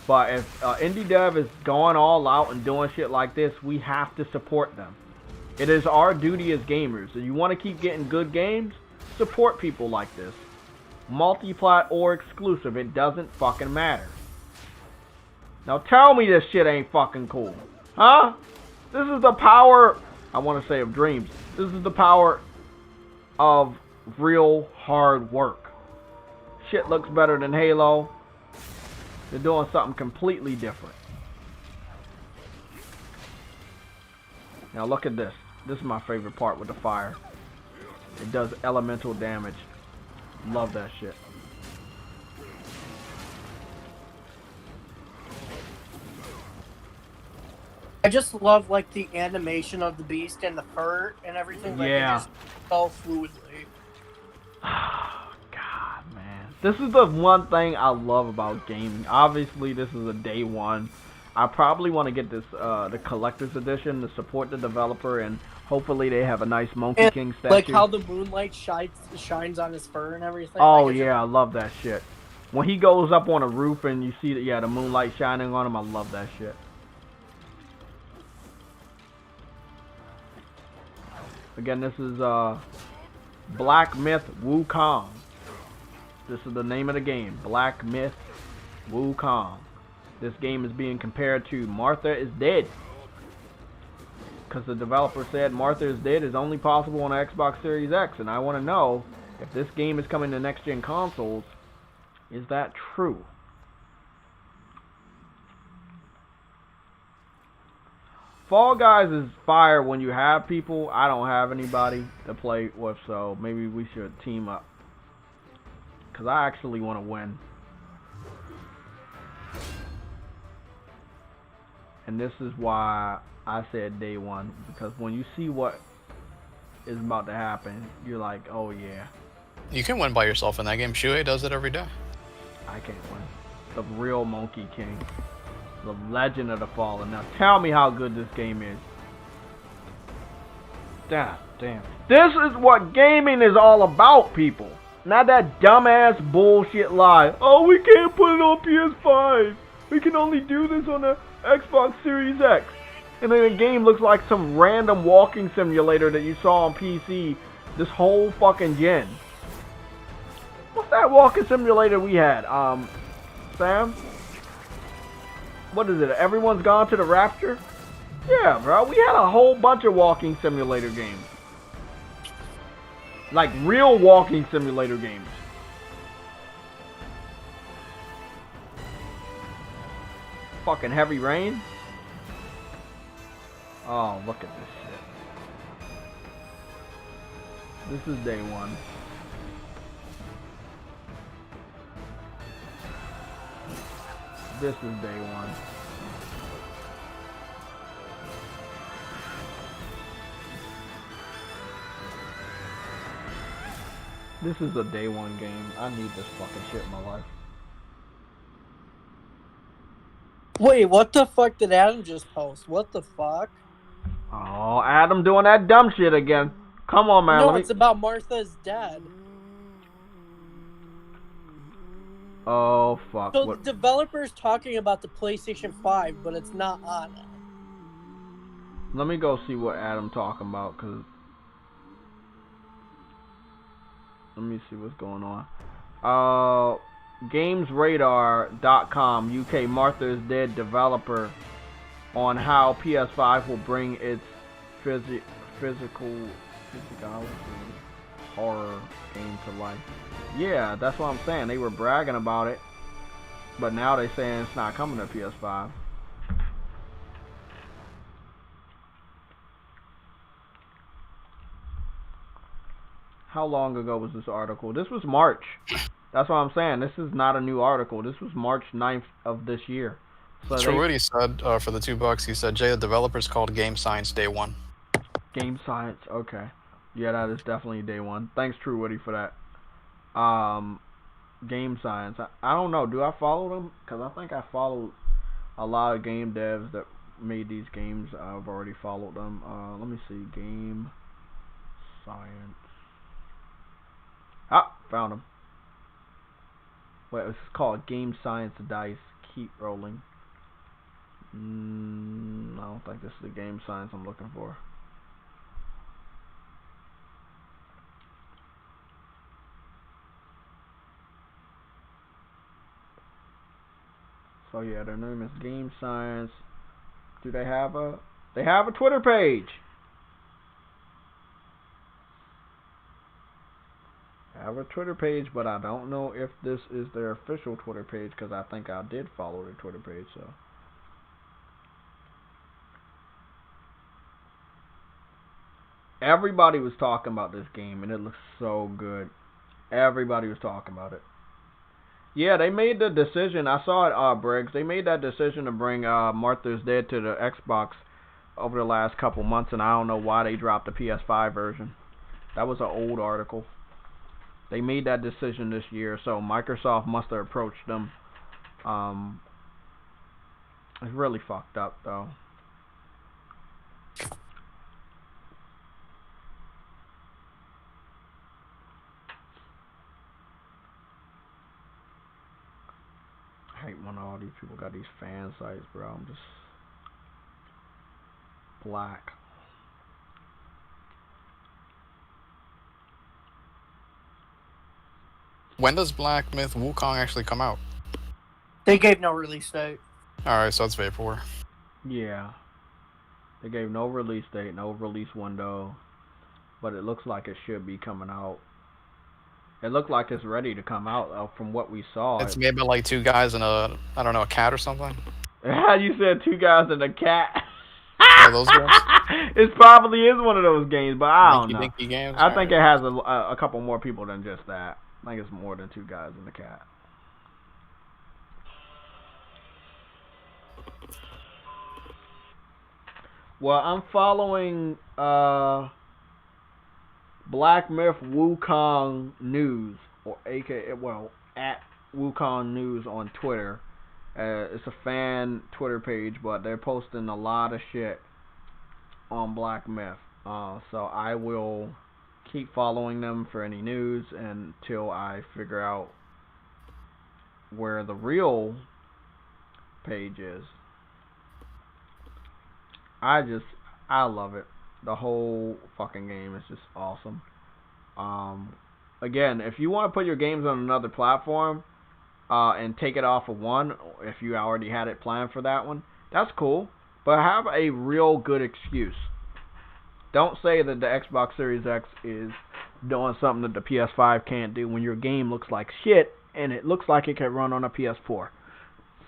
But if indie dev is going all out and doing shit like this, we have to support them. It is our duty as gamers. If you want to keep getting good games, support people like this. Multi-plat or exclusive, it doesn't fucking matter. Now tell me this shit ain't fucking cool. Huh? This is the power, I want to say, of dreams. This is the power of real hard work. Shit looks better than Halo. They're doing something completely different. Now look at this. This is my favorite part with the fire. It does elemental damage. Love that shit. I just love like the animation of the beast and the fur and everything. Like, yeah. It just fell fluidly. God, man. This is the one thing I love about gaming. Obviously, this is a day one. I probably want to get this, the collector's edition to support the developer, and hopefully they have a nice Monkey King statue. Like how the moonlight shines on his fur and everything. Oh, like, yeah, I love that shit. When he goes up on a roof and you see the moonlight shining on him, I love that shit. Again, this is Black Myth Wukong. This is the name of the game. Black Myth Wukong. This game is being compared to Martha is Dead. Because the developer said Martha is Dead is only possible on Xbox Series X. And I want to know if this game is coming to next-gen consoles. Is that true? Fall Guys is fire when you have people. I don't have anybody to play with, so maybe we should team up. Because I actually want to win. And this is why I said day one. Because when you see what is about to happen, you're like, oh yeah. You can win by yourself in that game. Shuei does it every day. I can't win. The real Monkey King. The Legend of the Fallen. Now tell me how good this game is. God damn. This is what gaming is all about, people. Not that dumbass bullshit lie. Oh, we can't put it on PS5. We can only do this on the Xbox Series X. And then the game looks like some random walking simulator that you saw on PC this whole fucking gen. What's that walking simulator we had? Sam? What is it? Everyone's Gone to the Rapture? Yeah, bro. We had a whole bunch of walking simulator games. Like real walking simulator games. Fucking Heavy Rain. Oh, look at this shit. This is day one. This is day one. This is a day one game. I need this fucking shit in my life. Wait, what the fuck did Adam just post? What the fuck? Oh, Adam doing that dumb shit again. Come on, man. No, it's about Martha's Dead. Oh, fuck. So What? the developer's talking about the PlayStation 5, but it's not on it. Let me go see what Adam talking about, cause let me see what's going on. GamesRadar.com UK Martha is Dead developer on how PS5 will bring its physicality horror game to life. Yeah, that's what I'm saying. They were bragging about it, but now they're saying it's not coming to PS5. How long ago was this article? This was March. That's what I'm saying. This is not a new article. This was March 9th of this year. So True what he said for the $2. He said, Jay, the developers called Game Science day one. Game Science, okay. Yeah, that is definitely day one. Thanks, True Woody, for that. Game Science. I don't know. Do I follow them? Because I think I followed a lot of game devs that made these games. I've already followed them. Let me see. Game Science. Ah, found them. Wait, this is called Game Science Dice. Keep rolling. I don't think this is the Game Science I'm looking for. So yeah, their name is Game Science. Do they have a? They have a Twitter page. Have a Twitter page, but I don't know if this is their official Twitter page because I think I did follow their Twitter page. So everybody was talking about this game, and it looks so good. Everybody was talking about it. Yeah, they made the decision. I saw it, Briggs. They made that decision to bring Martha's Dead to the Xbox over the last couple months, and I don't know why they dropped the PS5 version. That was an old article. They made that decision this year, so Microsoft must have approached them. It's really fucked up, though. I hate when all these people got these fan sites, bro. I'm just black. When does Black Myth Wukong actually come out? They gave no release date. Alright, so that's Vaporware. Yeah. They gave no release date, no release window, but it looks like it should be coming out. It looked like it's ready to come out from what we saw. It's made by like two guys and a, I don't know, a cat or something? You said two guys and a cat. Yeah, those ones? It probably is one of those games, but I don't know. Dinky games? I think it has a couple more people than just that. I think it's more than two guys and a cat. Well, I'm following Black Myth Wukong News, or aka, well, at Wukong News on Twitter. It's a fan Twitter page, but they're posting a lot of shit on Black Myth. So I will keep following them for any news until I figure out where the real page is. I love it. The whole fucking game is just awesome. Again, if you want to put your games on another platform and take it off of one, if you already had it planned for that one, that's cool. But have a real good excuse. Don't say that the Xbox Series X is doing something that the PS5 can't do when your game looks like shit and it looks like it can run on a PS4.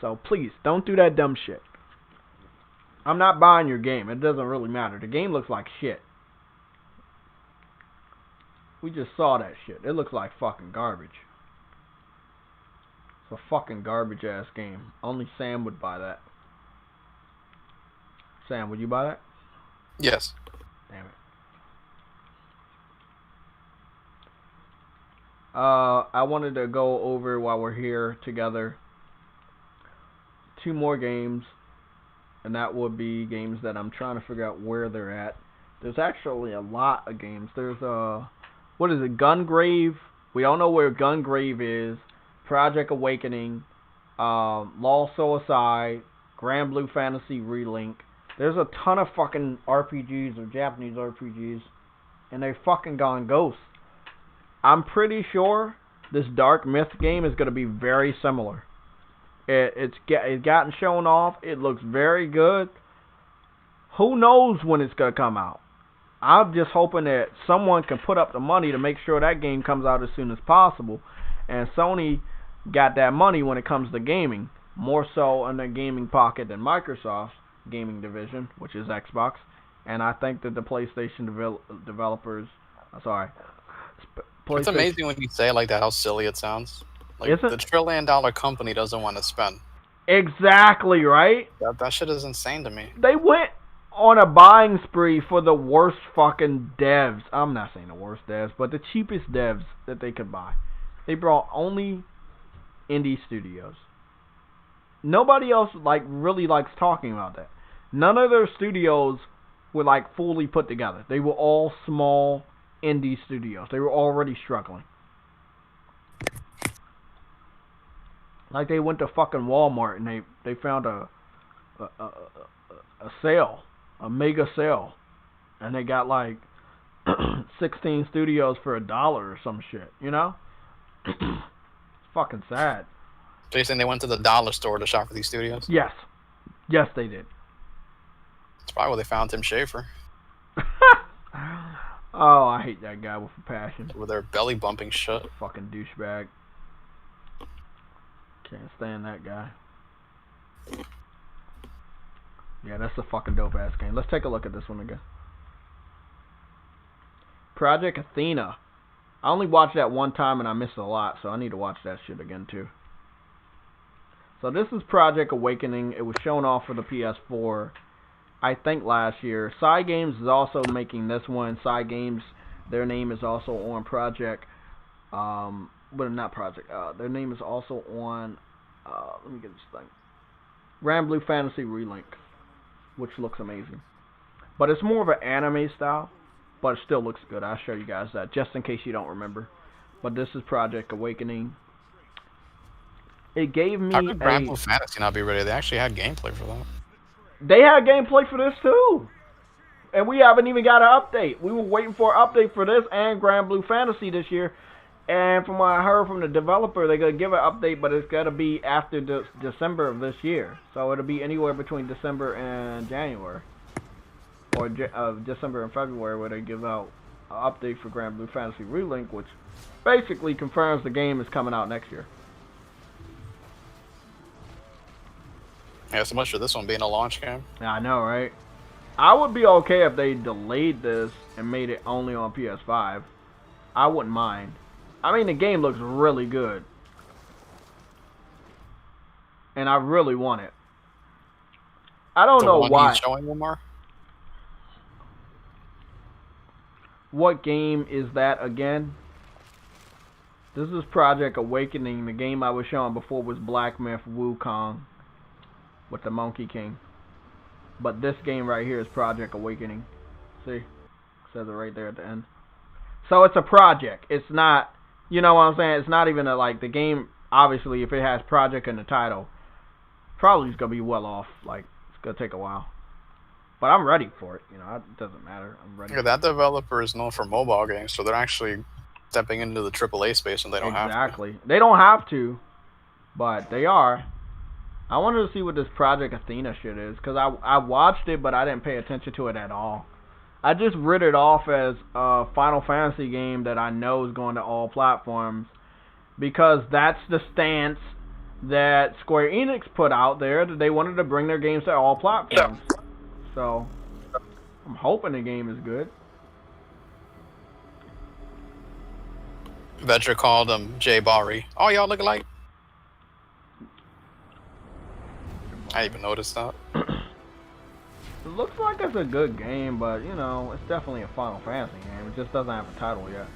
So please, don't do that dumb shit. I'm not buying your game. It doesn't really matter. The game looks like shit. We just saw that shit. It looks like fucking garbage. It's a fucking garbage ass game. Only Sam would buy that. Sam, would you buy that? Yes. Damn it. I wanted to go over while we're here together 2 more games, and that would be games that I'm trying to figure out where they're at. There's actually a lot of games. There's what is it? Gungrave. We don't know where Gungrave is. Project Awakening, Law Suicide, Grand Blue Fantasy Relink. There's a ton of fucking RPGs or Japanese RPGs, and they've fucking gone ghost. I'm pretty sure this Dark Myth game is going to be very similar. It's gotten shown off. It looks very good. Who knows when it's going to come out? I'm just hoping that someone can put up the money to make sure that game comes out as soon as possible. And Sony got that money when it comes to gaming, more so in their gaming pocket than Microsoft's gaming division, which is Xbox. And I think that the PlayStation developers, It's amazing when you say it like that, how silly it sounds. Like, the $1 trillion company doesn't want to spend. Exactly, right? That shit is insane to me. They went on a buying spree for the worst fucking devs. I'm not saying the worst devs, but the cheapest devs that they could buy. They brought only indie studios. Nobody else really likes talking about that. None of their studios were fully put together. They were all small indie studios. They were already struggling. Like they went to fucking Walmart and they found a sale, a mega sale, and they got 16 studios for $1 or some shit. You know? It's fucking sad. So you're saying they went to the dollar store to shop for these studios? Yes. Yes, they did. That's probably where they found Tim Schafer. Oh, I hate that guy with a passion. With their belly bumping shit. Fucking douchebag. Can't stand that guy. Yeah, that's a fucking dope ass game. Let's take a look at this one again. Project Athena. I only watched that one time and I missed a lot, so I need to watch that shit again too. So this is Project Awakening. It was shown off for the PS4, I think last year. Cygames is also making this one. Cygames, their name is also on Project. But not Project. Their name is also on. Let me get this thing. Grand Blue Fantasy Relink, which looks amazing. But it's more of an anime style, but it still looks good. I'll show you guys that just in case you don't remember. But this is Project Awakening. It gave me How could Grand Blue Fantasy not be ready? They actually had gameplay for that. They had gameplay for this too. And we haven't even got an update. We were waiting for an update for this and Grand Blue Fantasy this year. And from what I heard from the developer, they're going to give an update, but it's going to be after December of this year. So it'll be anywhere between December and January. Or December and February, where they give out an update for Grand Blue Fantasy Relink, which basically confirms the game is coming out next year. Yeah, so much for this one being a launch game. I know, right? I would be okay if they delayed this and made it only on PS5. I wouldn't mind. I mean, the game looks really good. And I really want it. I don't know why. He's showing them more? What game is that again? This is Project Awakening. The game I was showing before was Black Myth Wukong with the Monkey King. But this game right here is Project Awakening. See? It says it right there at the end. So it's a project. It's not, you know what I'm saying? It's not even the game, obviously, if it has project in the title, probably is going to be well off. It's going to take a while. But I'm ready for it. You know, it doesn't matter. I'm ready. Yeah, that developer is known for mobile games, so they're actually stepping into the AAA space and they don't have to. Exactly. They don't have to, but they are. I wanted to see what this Project Athena shit is, because I watched it, but I didn't pay attention to it at all. I just writ it off as a Final Fantasy game that I know is going to all platforms, because that's the stance that Square Enix put out there, that they wanted to bring their games to all platforms. Yeah. So, I'm hoping the game is good. Veteran called him Jay Barry. Oh, y'all look alike. I didn't even noticed that. It looks like it's a good game, but, you know, it's definitely a Final Fantasy game. It just doesn't have a title yet.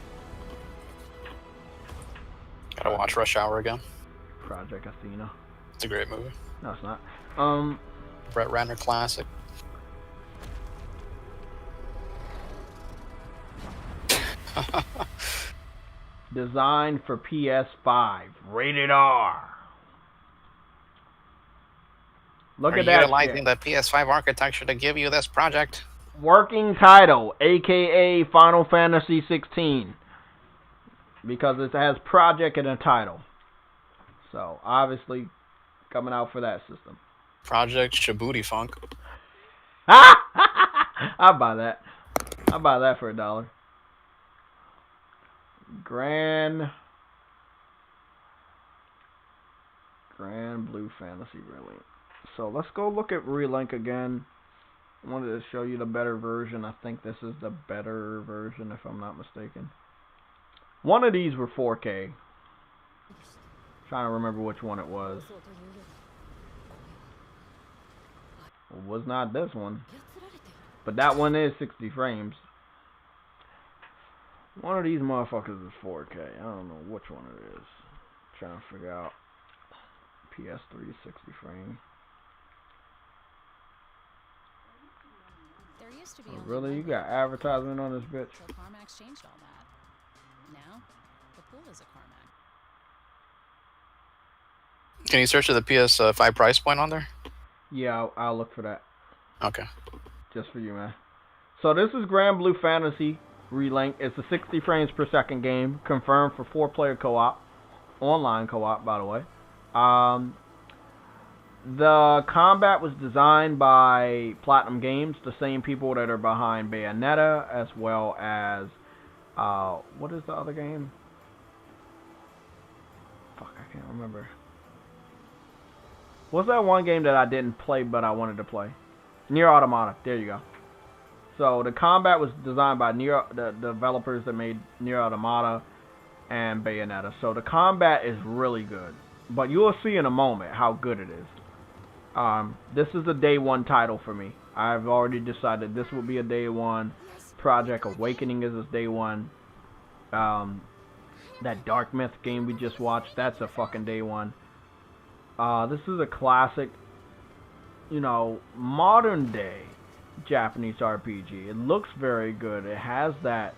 Gotta watch Rush Hour again. Project Athena. It's a great movie. No, it's not. Brett Ratner classic. Designed for PS5. Rated R. Look at that. Are you utilizing the PS5 architecture to give you this project? Working title, aka Final Fantasy 16. Because it has project in the title. So, obviously, coming out for that system. Project Shabooty Funk. I'll buy that. I'll buy that for $1. Grand Blue Fantasy Relink. So let's go look at Relink again. I wanted to show you the better version. I think this is the better version if I'm not mistaken. One of these were 4K. Trying to remember which one it was. It was not this one. But that one is 60 frames. One of these motherfuckers is 4K. I don't know which one it is. Trying to figure out. PS3 60 frame. There used to be Oh, really? You got advertisement on this bitch? So CarMax changed all that. Now, the pool is a CarMax. Can you search for the PS5 price point on there? Yeah, I'll look for that. Okay. Just for you, man. So this is Grand Blue Fantasy Relink. It's a 60 frames per second game, confirmed for 4-player co-op, online co-op, by the way. The combat was designed by Platinum Games, the same people that are behind Bayonetta, as well as what is the other game? Fuck, I can't remember. What's that one game that I didn't play but I wanted to play? Nier Automata. There you go. So the combat was designed by the developers that made Nier Automata and Bayonetta. So the combat is really good. But you will see in a moment how good it is. This is a day one title for me. I've already decided this will be a day one. Project Awakening is day one. That Dark Myth game we just watched, that's a fucking day one. This is a classic, you know, modern day Japanese RPG. It looks very good. It has that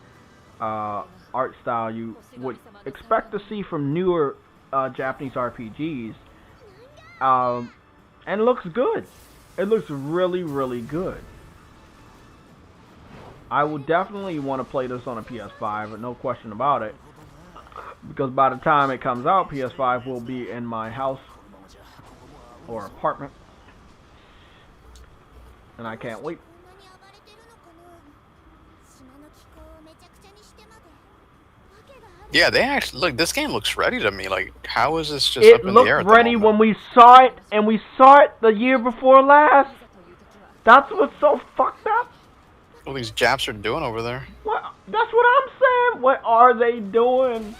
art style you would expect to see from newer Japanese RPGs. And it looks good. It looks really, really good. I would definitely want to play this on a PS5, no question about it. Because by the time it comes out, PS5 will be in my house or apartment. And I can't wait. Yeah, they actually look. This game looks ready to me. Like, how is this just It up in the air? looked ready when we saw it, and we saw it the year before last. That's what's so fucked up. What these Japs are doing over there? What? That's what I'm saying. What are they doing?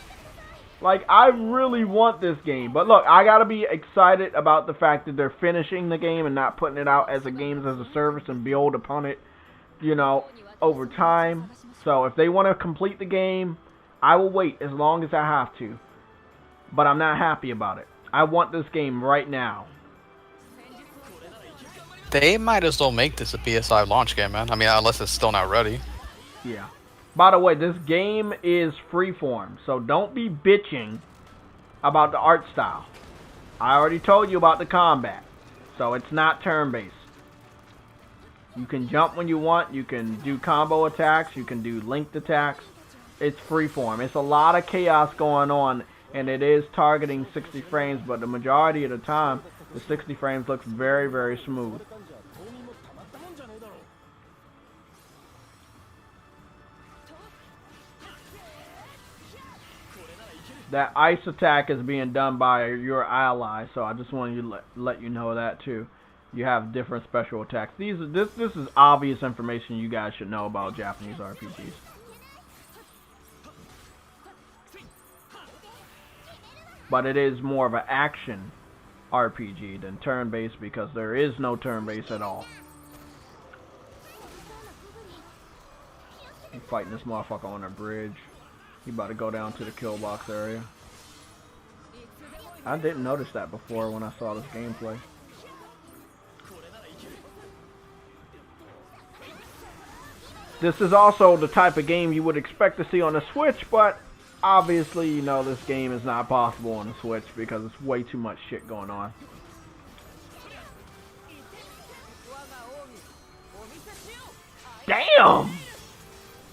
Like, I really want this game. But look, I gotta be excited about the fact that they're finishing the game and not putting it out as a games as a service and build upon it, you know, over time. So if they want to complete the game, I will wait as long as I have to. But I'm not happy about it. I want this game right now. They might as well make this a PS5 launch game, man. I mean, unless it's still not ready. Yeah. By the way, this game is freeform, so don't be bitching about the art style. I already told you about the combat, so it's not turn-based. You can jump when you want, you can do combo attacks, you can do linked attacks. It's freeform. It's a lot of chaos going on, and it is targeting 60 frames, but the majority of the time, the 60 frames looks very, very smooth. That ice attack is being done by your ally, so I just wanted to let you know that too. You have different special attacks. This is obvious information you guys should know about Japanese RPGs. But it is more of an action RPG than turn-based because there is no turn-based at all. I'm fighting this motherfucker on a bridge. He about to go down to the kill box area. I didn't notice that before when I saw this gameplay. This is also the type of game you would expect to see on the Switch, but obviously, you know, this game is not possible on the Switch because it's way too much shit going on. Damn!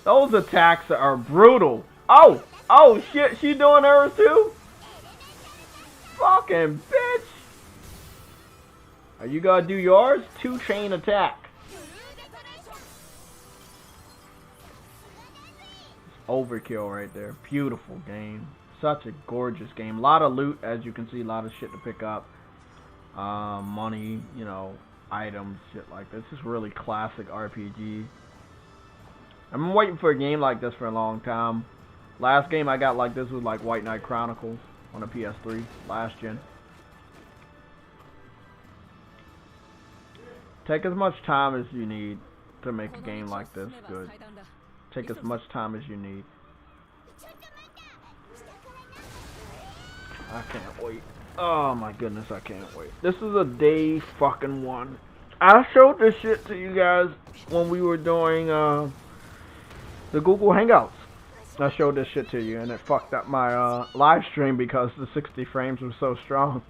Those attacks are brutal. Oh shit, she doing hers too? Fucking bitch. Are you gonna do yours? 2-chain attack. Overkill right there. Beautiful game. Such a gorgeous game. A lot of loot, as you can see, a lot of shit to pick up. Money, you know, items, shit like this. This is really classic RPG. I've been waiting for a game like this for a long time. Last game I got like this was like White Knight Chronicles on the PS3 last gen. Take as much time as you need to make a game like this good. Take as much time as you need. I can't wait. Oh my goodness, I can't wait. This is a day fucking one. I showed this shit to you guys when we were doing the Google Hangouts. I showed this shit to you and it fucked up my live stream because the 60 frames was so strong.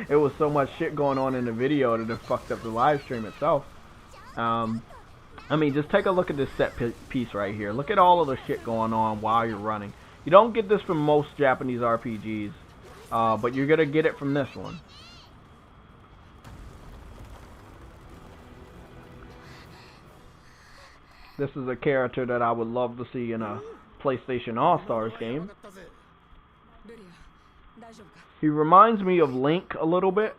It was so much shit going on in the video that it fucked up the live stream itself. I mean, just take a look at this set piece right here. Look at all of the shit going on while you're running. You don't get this from most Japanese RPGs, but you're gonna get it from this one. This is a character that I would love to see in a PlayStation All-Stars game. He reminds me of Link a little bit.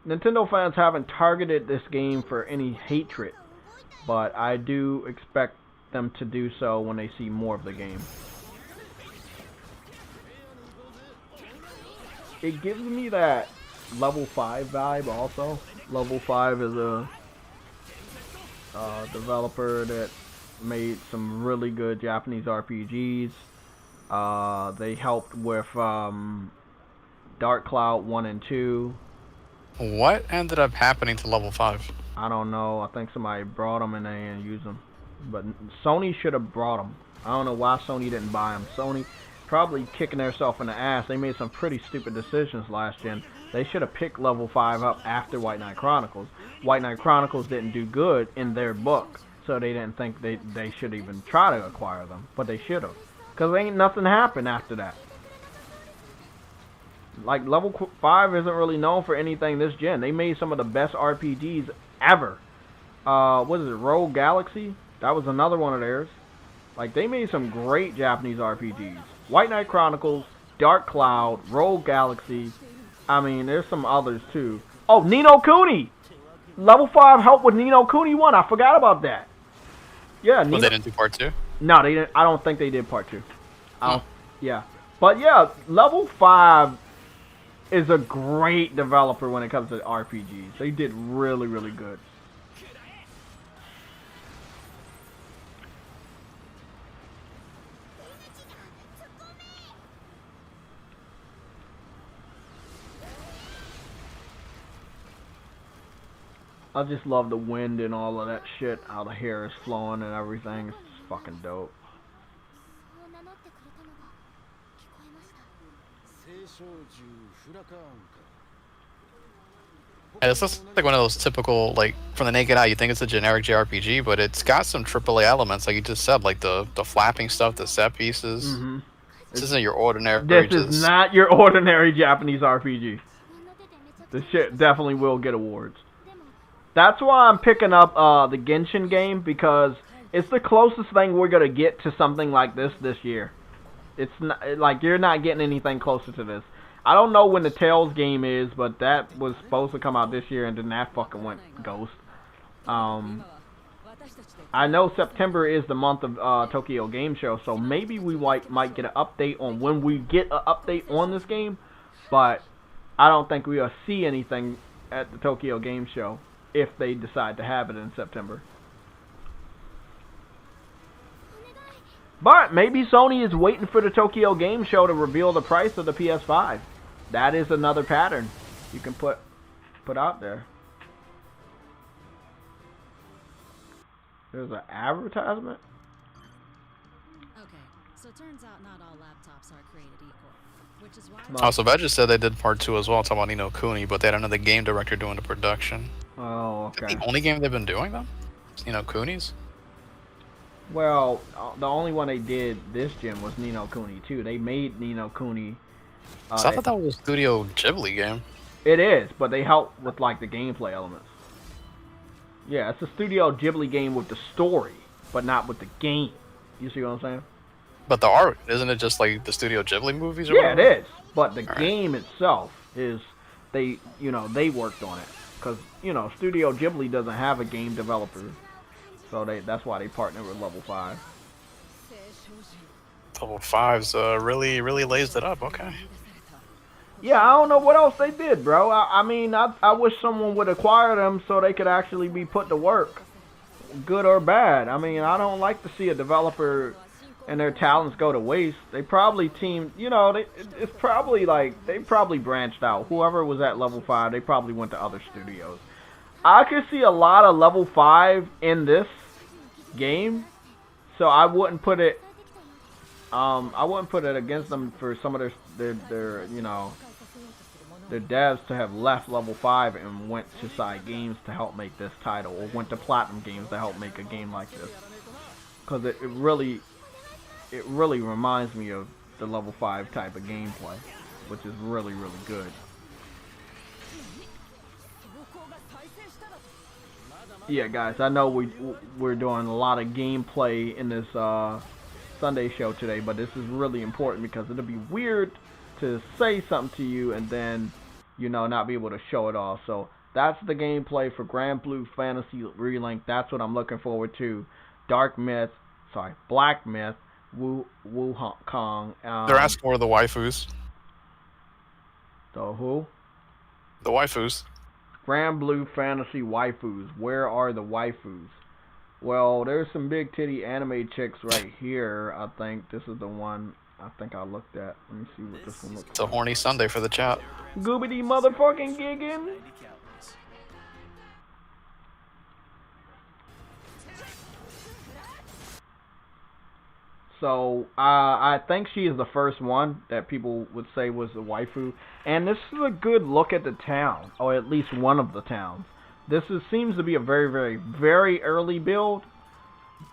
Nintendo fans haven't targeted this game for any hatred, but I do expect them to do so when they see more of the game. It gives me that Level 5 vibe also. Level 5 is a developer that made some really good Japanese RPGs. They helped with Dark Cloud 1 and 2. What ended up happening to Level 5? I don't know. I think somebody brought them and they didn't use them. But Sony should have brought them. I don't know why Sony didn't buy them. Sony probably kicking themselves in the ass. They made some pretty stupid decisions last gen. They should have picked Level 5 up after White Knight Chronicles. White Knight Chronicles didn't do good in their book, so they didn't think they should even try to acquire them. But they should have. Because ain't nothing happened after that. Like, Level 5 isn't really known for anything this gen. They made some of the best RPGs ever. What is it, Rogue Galaxy? That was another one of theirs. Like, they made some great Japanese RPGs. White Knight Chronicles, Dark Cloud, Rogue Galaxy. I mean, there's some others too. Oh, Ni no Kuni! Level 5 helped with Ni no Kuni 1. I forgot about that. Yeah, Well, they didn't do part 2? No, they didn't. I don't think they did part 2. Yeah. But yeah, Level 5 is a great developer when it comes to RPGs. They did really, really good. I just love the wind and all of that shit. How the hair is flowing and everything. It's just fucking dope. Yeah, this looks like one of those typical, like, from the naked eye, you think it's a generic JRPG, but it's got some AAA elements, like you just said, like the flapping stuff, the set pieces. Mm-hmm. This isn't your ordinary. This is not your ordinary Japanese RPG. This shit definitely will get awards. That's why I'm picking up the Genshin game, because it's the closest thing we're gonna get to something like this year. It's not like you're not getting anything closer to this. I don't know when the Tales game is, but that was supposed to come out this year, and then that fucking went ghost. I know September is the month of Tokyo Game Show, so maybe we might get an update on when we get an update on this game, but I don't think we'll see anything at the Tokyo Game Show if they decide to have it in September. But maybe Sony is waiting for the Tokyo Game Show to reveal the price of the PS5. That is another pattern you can put out there. There's an advertisement. Okay, so it turns out not all laptops are created equal, which is why. Also, Veg just said they did part 2 as well, talking about Ni no Kuni, but they had another game director doing the production. Oh, okay. The only game they've been doing, though? Is Ni no Kuni's? Well, the only one they did this gen was Ni no Kuni 2. They made Ni no Kuni. So I thought that was a Studio Ghibli game. It is, but they help with like the gameplay elements. Yeah, it's a Studio Ghibli game with the story, but not with the game. You see what I'm saying? But the art, isn't it just like the Studio Ghibli movies or Yeah, whatever? it is. But the game itself is, they worked on it. Because, Studio Ghibli doesn't have a game developer. So that's why they partner with Level 5. Level 5's really lays it up. Okay. Yeah, I don't know what else they did, bro. I mean, I wish someone would acquire them so they could actually be put to work, good or bad. I mean, I don't like to see a developer and their talents go to waste. They probably teamed, you know, it's probably like, they probably branched out. Whoever was at level 5, they probably went to other studios. I could see a lot of level 5 in this game, so I wouldn't put it against them for some of their you know, their devs to have left level 5 and went to Side Games to help make this title, or went to Platinum Games to help make a game like this, because it really reminds me of the level 5 type of gameplay, which is really good. Yeah, guys, I know we're doing a lot of gameplay in this Sunday show today, but this is really important because it'll be weird to say something to you and then, you know, not be able to show it all. So that's the gameplay for Grand Blue Fantasy Relink. That's what I'm looking forward to. Black Myth, Wukong. They're asking where the waifus. So who? The waifus. Grand Blue Fantasy waifus. Where are the waifus? Well, there's some big titty anime chicks right here. I think this is the one I think I looked at. Let me see what this one looks like. It's a horny Sunday for the chat. Goobity motherfucking giggin'. So, I think she is the first one that people would say was a waifu. And this is a good look at the town, or at least one of the towns. Seems to be a very early build,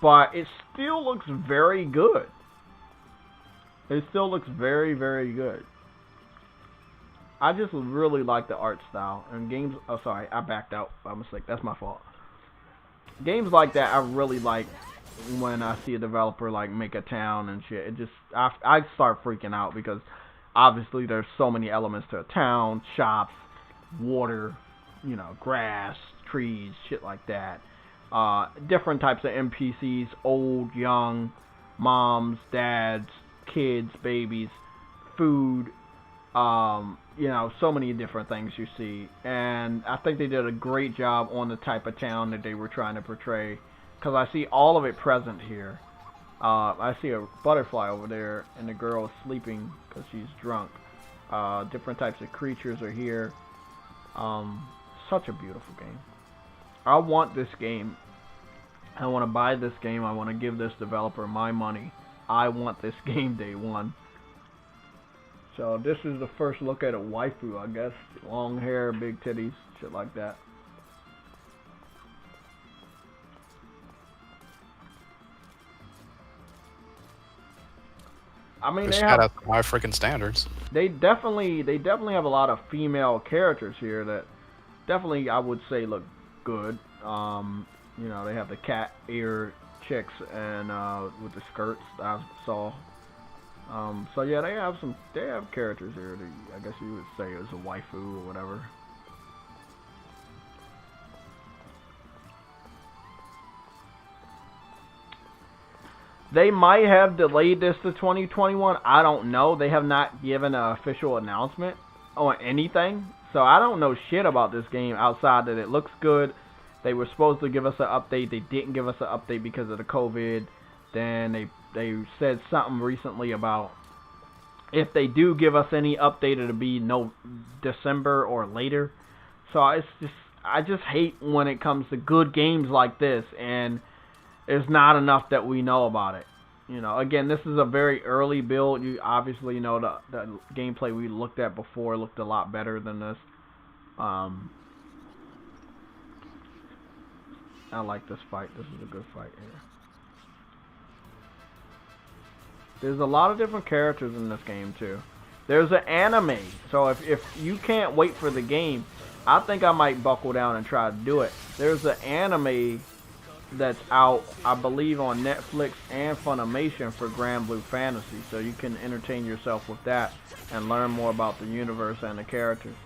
but it still looks very good. It still looks very good. I just really like the art style. And games, oh sorry, I backed out by mistake. That's my fault. Games like that I really like when I see a developer like make a town and shit. It just, I start freaking out because obviously there's so many elements to a town, shops, water, you know, grass, trees, shit like that. Different types of NPCs, old, young, moms, dads, kids, babies, food, you know, so many different things you see. And I think they did a great job on the type of town that they were trying to portray, because I see all of it present here. I see a butterfly over there, and the girl is sleeping because she's drunk. Different types of creatures are here. Such a beautiful game. I want this game. I want to buy this game. I want to give this developer my money. I want this game day one. So this is the first look at a waifu, I guess. Long hair, big titties, shit like that. I mean, they have my freaking standards. They definitely have a lot of female characters here that definitely I would say look good. You know, they have the cat ear chicks and with the skirts I saw. So yeah, they have characters here that I guess you would say is a waifu or whatever. They might have delayed this to 2021. I don't know. They have not given an official announcement on anything. So I don't know shit about this game outside that it looks good. They were supposed to give us an update. They didn't give us an update because of the COVID. Then they said something recently about if they do give us any update, it'll be no December or later. So I just hate when it comes to good games like this and there's not enough that we know about it. You know, again, this is a very early build. You obviously know the gameplay we looked at before looked a lot better than this. I like this fight. This is a good fight here. There's a lot of different characters in this game too. There's an anime. So if you can't wait for the game, I think I might buckle down and try to do it. There's an anime that's out, I believe, on Netflix and Funimation for Grand Blue Fantasy, so you can entertain yourself with that and learn more about the universe and the characters.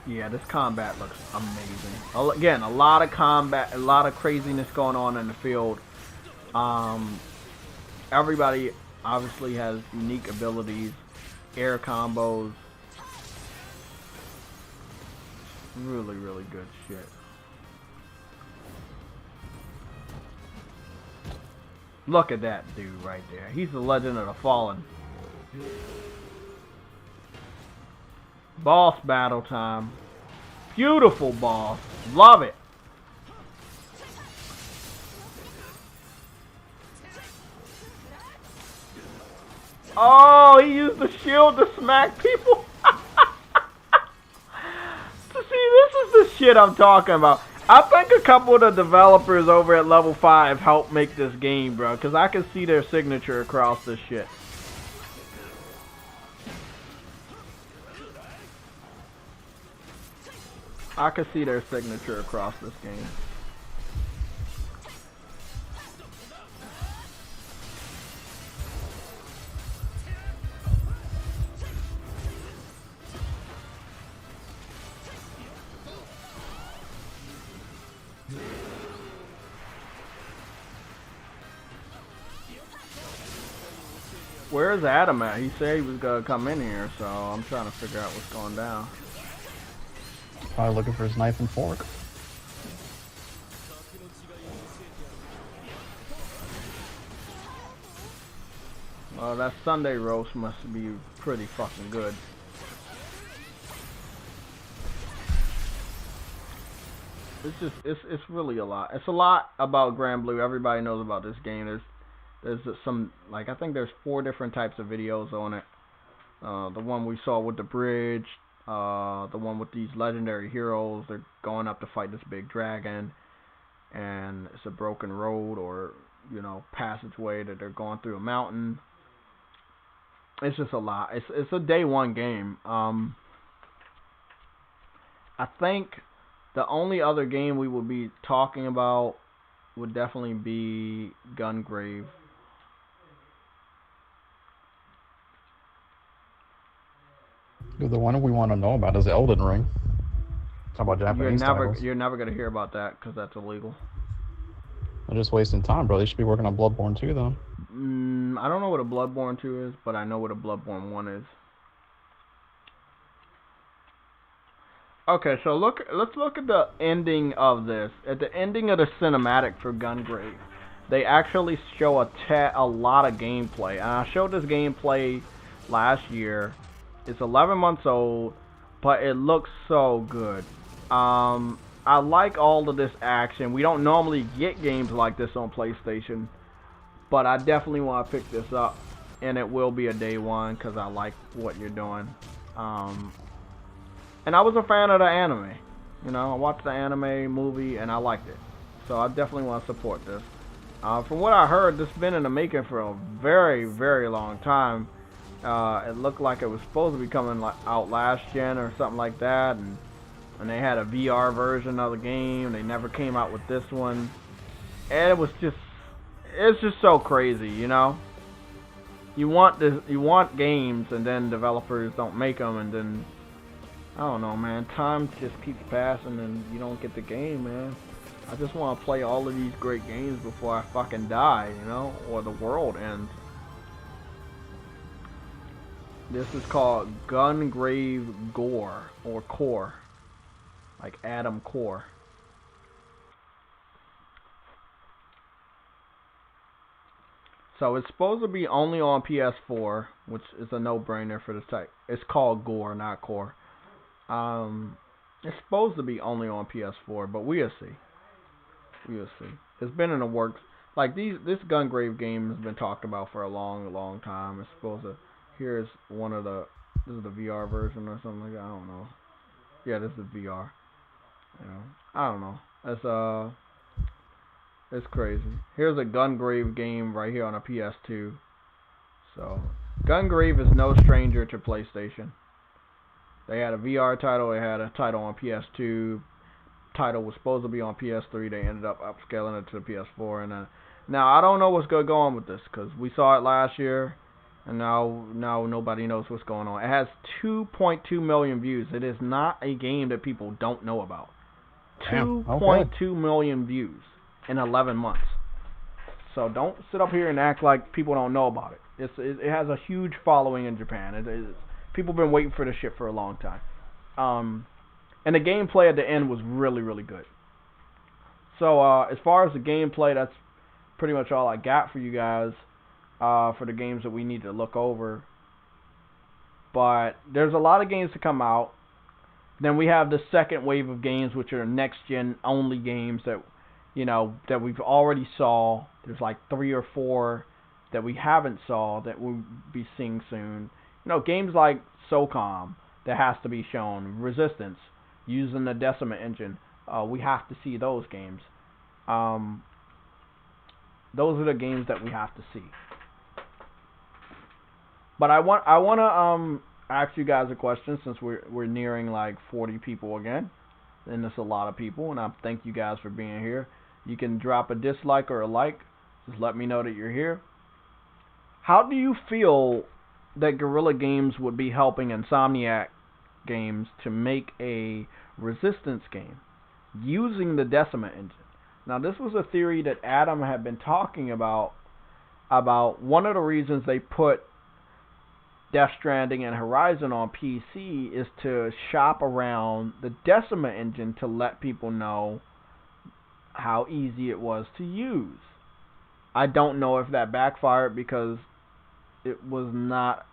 Yeah, this combat looks amazing. Again, a lot of combat, a lot of craziness going on in the field. Everybody obviously has unique abilities, air combos. Really, really good shit. Look at that dude right there. He's the Legend of the Fallen. Boss battle time. Beautiful boss. Love it. Oh, he used the shield to smack people. See, this is the shit I'm talking about. I think a couple of the developers over at Level 5 helped make this game, bro. Because I can see their signature across this shit. I can see their signature across this game. Where's Adam at? He said he was gonna come in here, so I'm trying to figure out what's going down. Probably looking for his knife and fork. Well, that Sunday roast must be pretty fucking good. It's really a lot. It's a lot about Grand Blue. Everybody knows about this game. There's some, like, I think there's 4 different types of videos on it. The one we saw with the bridge, the one with these legendary heroes. They're going up to fight this big dragon, and it's a broken road or, you know, passageway that they're going through a mountain. It's just a lot. It's a day one game. I think the only other game we would be talking about would definitely be Gungrave. The one we want to know about is Elden Ring. Talk about Japanese titles. You're never gonna hear about that because that's illegal. They're just wasting time, bro. They should be working on Bloodborne 2, though. I don't know what a Bloodborne 2 is, but I know what a Bloodborne 1 is. Okay, so let's look at the ending of this. At the ending of the cinematic for Gungrave, they actually show a lot of gameplay. And I showed this gameplay last year. It's 11 months old, but it looks so good. I like all of this action. We don't normally get games like this on PlayStation, but I definitely want to pick this up, and it will be a day one because I like what you're doing. And I was a fan of the anime. You know, I watched the anime movie and I liked it, so I definitely want to support this. From what I heard, this has been in the making for a very, very long time. It looked like it was supposed to be coming out last gen or something like that, and they had a VR version of the game. They never came out with this one, and it's just so crazy, you know. You want games, and then developers don't make them, and then I don't know, man. Time just keeps passing, and you don't get the game, man. I just want to play all of these great games before I fucking die, you know, or the world ends. This is called Gungrave Gore, or Core, like Adam Core. So it's supposed to be only on PS4, which is a no-brainer for this type. It's called Gore, not Core. It's supposed to be only on PS4, but we'll see. We'll see. It's been in the works. Like this Gungrave game has been talked about for a long, long time. It's supposed to. Here's one of the. This is the VR version or something like that. I don't know. Yeah, this is VR. You know, I don't know. It's crazy. Here's a Gungrave game right here on a PS2. So, Gungrave is no stranger to PlayStation. They had a VR title. They had a title on PS2. Title was supposed to be on PS3. They ended up upscaling it to the PS4. And now I don't know what's going to go on with this because we saw it last year. And now nobody knows what's going on. It has 2.2 million views. It is not a game that people don't know about. Damn, 2.2 million views in 11 months. So don't sit up here and act like people don't know about it. It has a huge following in Japan. People have been waiting for this shit for a long time. And the gameplay at the end was really, really good. So as far as the gameplay, that's pretty much all I got for you guys for the games that we need to look over. But there's a lot of games to come out. Then we have the second wave of games, which are next gen only games that that we've already saw. There's like 3 or 4 that we haven't saw that we'll be seeing soon. Games like SOCOM that has to be shown. Resistance using the Decima engine. We have to see those games. Those are the games that we have to see. But I want to ask you guys a question, since we're nearing like 40 people again, and that's a lot of people, and I thank you guys for being here. You can drop a dislike or a like. Just let me know that you're here. How do you feel that Guerrilla Games would be helping Insomniac Games to make a Resistance game using the Decima engine? Now, this was a theory that Adam had been talking about one of the reasons they put Death Stranding and Horizon on PC is to shop around the Decima engine to let people know how easy it was to use. I don't know if that backfired, because it was not...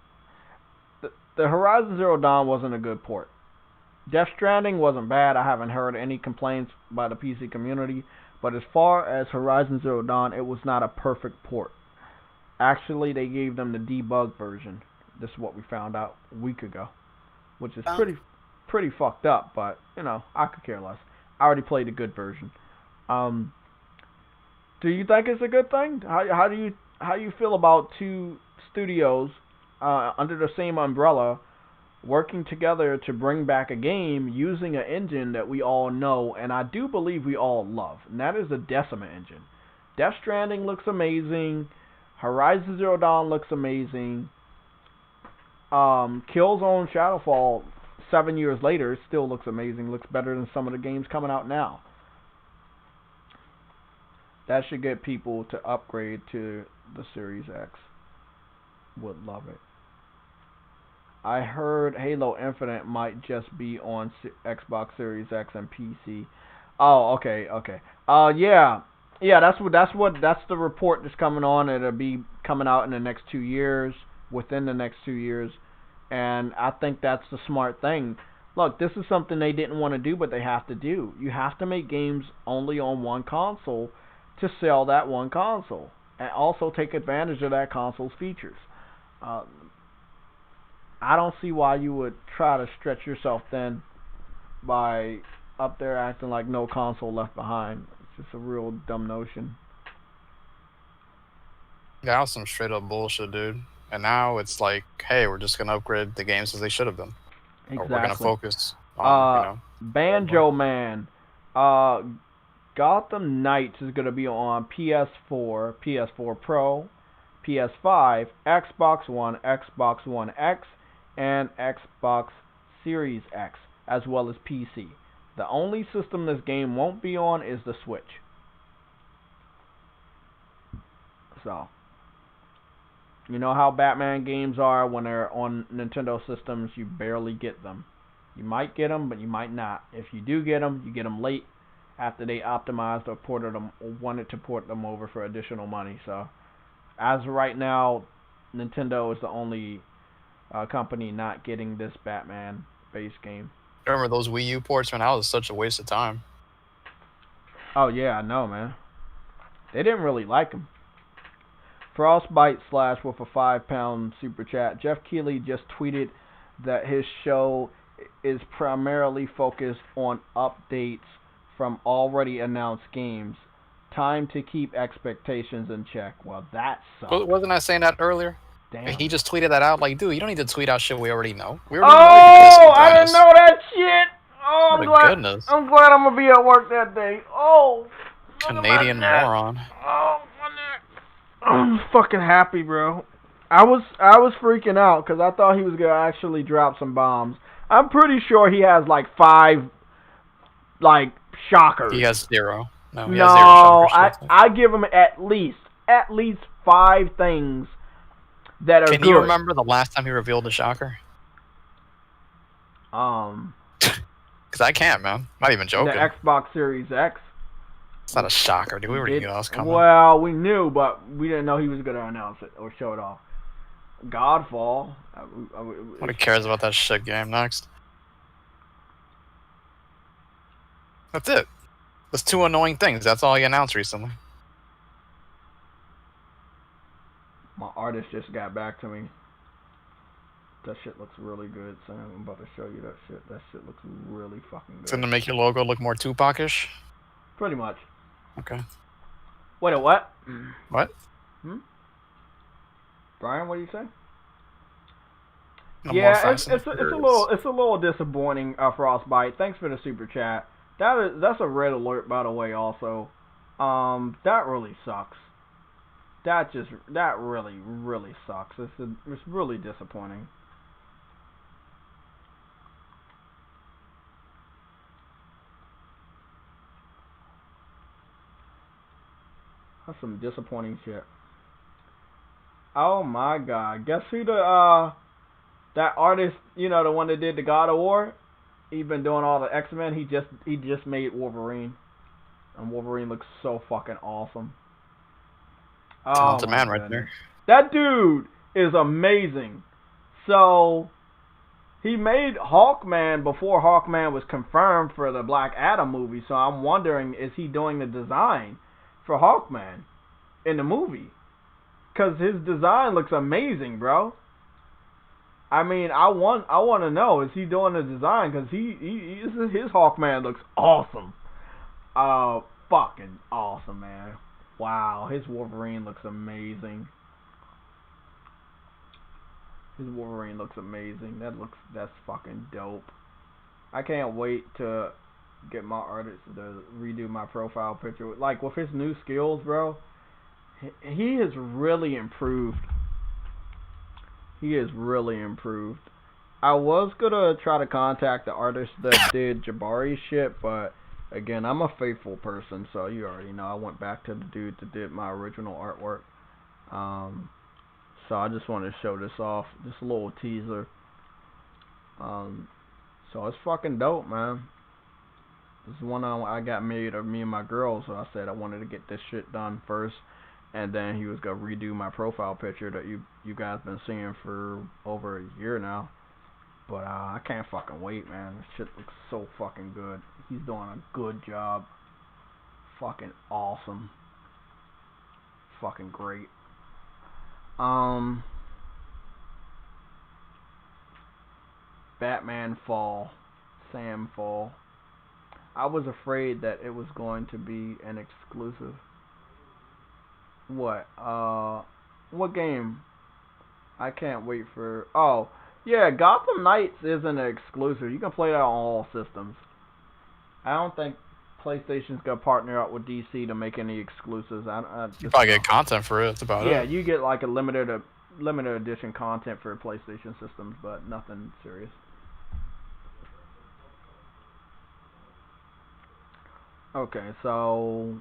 The Horizon Zero Dawn wasn't a good port. Death Stranding wasn't bad. I haven't heard any complaints by the PC community. But as far as Horizon Zero Dawn, it was not a perfect port. Actually, they gave them the debug version. This is what we found out a week ago, which is pretty fucked up. But I could care less. I already played the good version. Do you think it's a good thing? How do you feel about 2 studios under the same umbrella working together to bring back a game using an engine that we all know, and I do believe we all love, and that is the Decima engine. Death Stranding looks amazing. Horizon Zero Dawn looks amazing. Killzone Shadowfall 7 years later still looks amazing. Looks better than some of the games coming out now. That should get people to upgrade to the Series X. Would love it. I heard Halo Infinite might just be on Xbox Series X and PC. Oh, okay. Yeah, that's the report that's coming on. It'll be coming out in the next 2 years, within the next 2 years, and I think that's the smart thing. Look, this is something they didn't want to do, but they have to do. You have to make games only on one console to sell that one console, and also take advantage of that console's features. I don't see why you would try to stretch yourself thin by up there acting like no console left behind. It's just a real dumb notion. Yeah, that was some straight up bullshit, dude. And now it's like, hey, we're just gonna upgrade the games as they should have been. Exactly. Or we're gonna focus on, Banjo Man. Gotham Knights is gonna be on PS4, PS4 Pro, PS5, Xbox One, Xbox One X, and Xbox Series X, as well as PC. The only system this game won't be on is the Switch. So, you know how Batman games are when they're on Nintendo systems, you barely get them. You might get them, but you might not. If you do get them, you get them late after they optimized or ported them, or wanted to port them over for additional money. So, as of right now, Nintendo is the only company not getting this Batman base game. Remember those Wii U ports, man? That was such a waste of time. Oh yeah, I know, man. They didn't really like them. Frostbite / with a £5 super chat. Jeff Keighley just tweeted that his show is primarily focused on updates from already announced games. Time to keep expectations in check. Well, that sucks. Wasn't I saying that earlier? Damn. He just tweeted that out like, dude, you don't need to tweet out shit we already know. We Oh, I didn't know that shit. Oh, goodness. I'm glad I'm going to be at work that day. Oh, Canadian moron. Oh, my neck. I'm fucking happy, bro. I was freaking out because I thought he was gonna actually drop some bombs. I'm pretty sure he has like 5, like, shockers. He has 0. No, he No, has 0 shockers. I give him at least 5 things that are good. Can you remember the last time he revealed a shocker? Because I can't, man. Not even joking. The Xbox Series X. It's not a shocker, dude. We already knew that was coming. Well, we knew, but we didn't know he was gonna announce it or show it off. Godfall. Nobody cares about that shit game. Next. That's it. Those 2 annoying things. That's all he announced recently. My artist just got back to me. That shit looks really good, Sam. I'm about to show you that shit. That shit looks really fucking good. It's gonna make your logo look more Tupac-ish? Pretty much. Okay. Wait, what? What? Brian, what do you say? I'm yeah, it's a little disappointing, Frostbite. Thanks for the super chat. That's a red alert, by the way. Also, that really sucks. That really sucks. It's really disappointing. That's some disappointing shit. Oh my god. Guess who that artist, the one that did the God of War? He been doing all the X-Men. He just made Wolverine. And Wolverine looks so fucking awesome. Talented man right there. That dude is amazing. So he made Hawkman before Hawkman was confirmed for the Black Adam movie. So I'm wondering, is he doing the design for Hawkman in the movie? Because his design looks amazing, bro. I mean, I want to know, is he doing the design? Because his Hawkman looks awesome. Fucking awesome, man. Wow, his Wolverine looks amazing. His Wolverine looks amazing. That's fucking dope. I can't wait to get my artist to redo my profile picture. Like, with his new skills, bro, he has really improved. He has really improved. I was gonna try to contact the artist that did Jabari shit, but again, I'm a faithful person, so you already know. I went back to the dude that did my original artwork. So I just wanted to show this off, just a little teaser. So it's fucking dope, man. This is one I got made of me and my girl, so I said I wanted to get this shit done first, and then he was gonna redo my profile picture that you guys been seeing for over a year now. But I can't fucking wait, man. This shit looks so fucking good. He's doing a good job. Fucking awesome. Fucking great. Batman Fall. Sam Fall. I was afraid that it was going to be an exclusive. What? What game? I can't wait for... Oh, yeah, Gotham Knights isn't an exclusive. You can play that on all systems. I don't think PlayStation's gonna partner up with DC to make any exclusives. You probably get content for it. That's about it. Yeah, you get like a limited edition content for PlayStation systems, but nothing serious. Okay, so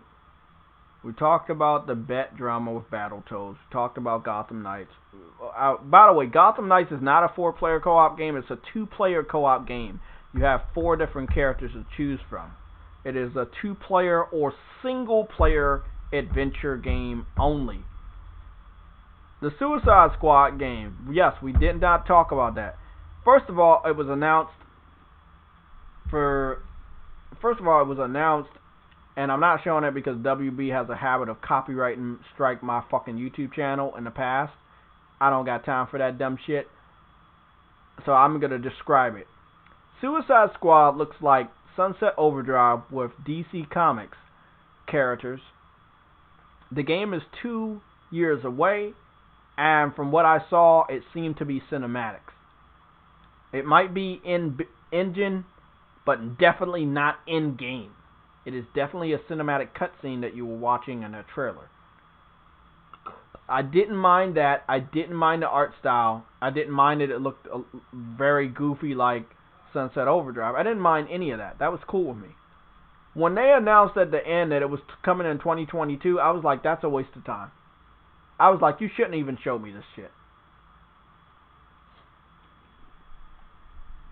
we talked about the bet drama with Battletoads. We talked about Gotham Knights. By the way, Gotham Knights is not a 4-player co-op game. It's a 2-player co-op game. You have 4 different characters to choose from. It is a 2-player or single-player adventure game only. The Suicide Squad game. Yes, we did not talk about that. First of all, it was announced, and I'm not showing it because WB has a habit of copyrighting strike my fucking YouTube channel in the past. I don't got time for that dumb shit. So I'm going to describe it. Suicide Squad looks like Sunset Overdrive with DC Comics characters. The game is 2 years away, and from what I saw, it seemed to be cinematics. It might be in-engine, but definitely not in-game. It is definitely a cinematic cutscene that you were watching in a trailer. I didn't mind that. I didn't mind the art style. I didn't mind it. It looked very goofy like Sunset Overdrive. I didn't mind any of that. That was cool with me. When they announced at the end that it was coming in 2022, I was like, that's a waste of time. I was like, you shouldn't even show me this shit.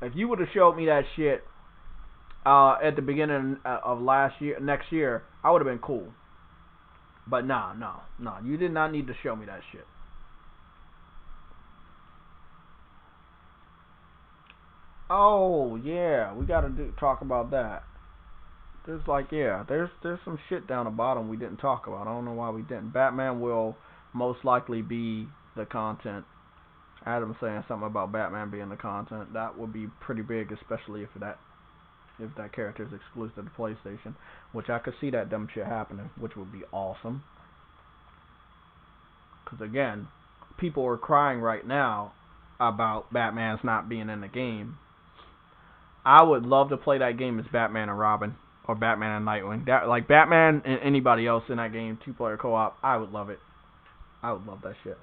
If you would have showed me that shit at the beginning of next year, I would have been cool. But no, you did not need to show me that shit. Oh yeah, we gotta talk about that. There's some shit down the bottom we didn't talk about. I don't know why we didn't. Batman will most likely be the content. Adam saying something about Batman being the content. That would be pretty big, especially if that character is exclusive to PlayStation, which I could see that dumb shit happening, which would be awesome. Because again, people are crying right now about Batman's not being in the game. I would love to play that game as Batman and Robin, or Batman and Nightwing. Like Batman and anybody else in that game, 2-player co-op. I would love it. I would love that shit.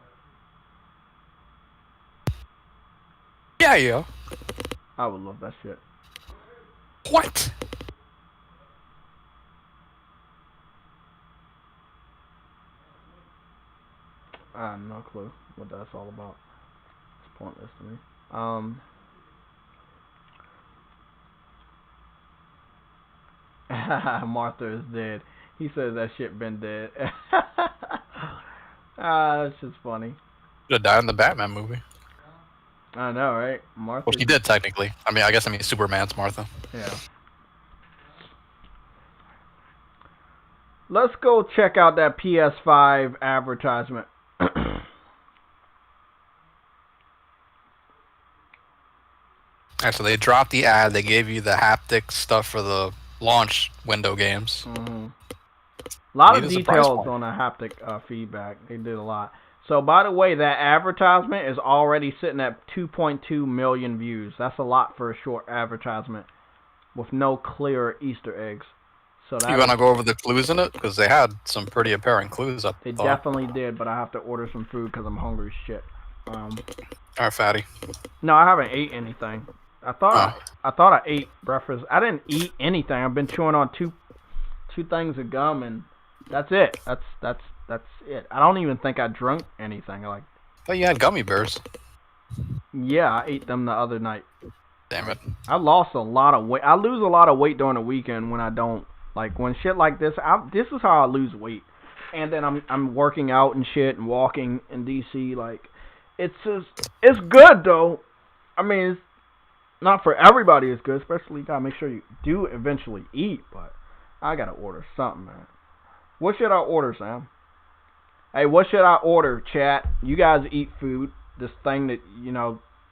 Yeah. I would love that shit. What? I have no clue what that's all about. It's pointless to me. Martha is dead. He says that shit been dead. That's just funny. Should have died in the Batman movie. I know, right? Martha. Well, she did technically. I mean Superman's Martha. Yeah. Let's go check out that PS5 advertisement. Alright, so they dropped the ad. They gave you the haptic stuff for the launch window games. Mm-hmm. A lot of Needed details on the haptic feedback. They did a lot. So, by the way, that advertisement is already sitting at 2.2 million views. That's a lot for a short advertisement with no clear Easter eggs. So that you want to go over the clues in it? Because they had some pretty apparent clues up there. They definitely did, but I have to order some food because I'm hungry as shit. Alright, fatty. No, I haven't ate anything. I thought I ate breakfast. I didn't eat anything. I've been chewing on two things of gum, and that's it. That's it. I don't even think I drank anything. Oh, you had gummy bears. Yeah, I ate them the other night. Damn it. I lost a lot of weight. I lose a lot of weight during the weekend when I don't. Like, when shit like this, this is how I lose weight. And then I'm working out and shit and walking in DC. Like, it's good, though. I mean, it's not for everybody it's good, especially you gotta make sure you do eventually eat, but I gotta order something, man. What should I order, Sam? Hey, what should I order, chat? You guys eat food, this thing that,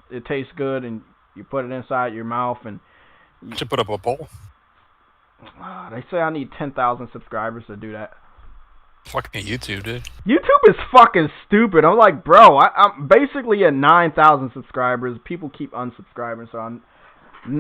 it tastes good and you put it inside your mouth and... You should put up a poll. They say I need 10,000 subscribers to do that. Fucking YouTube, dude. YouTube is fucking stupid. I'm like, bro, I'm basically at 9,000 subscribers. People keep unsubscribing, so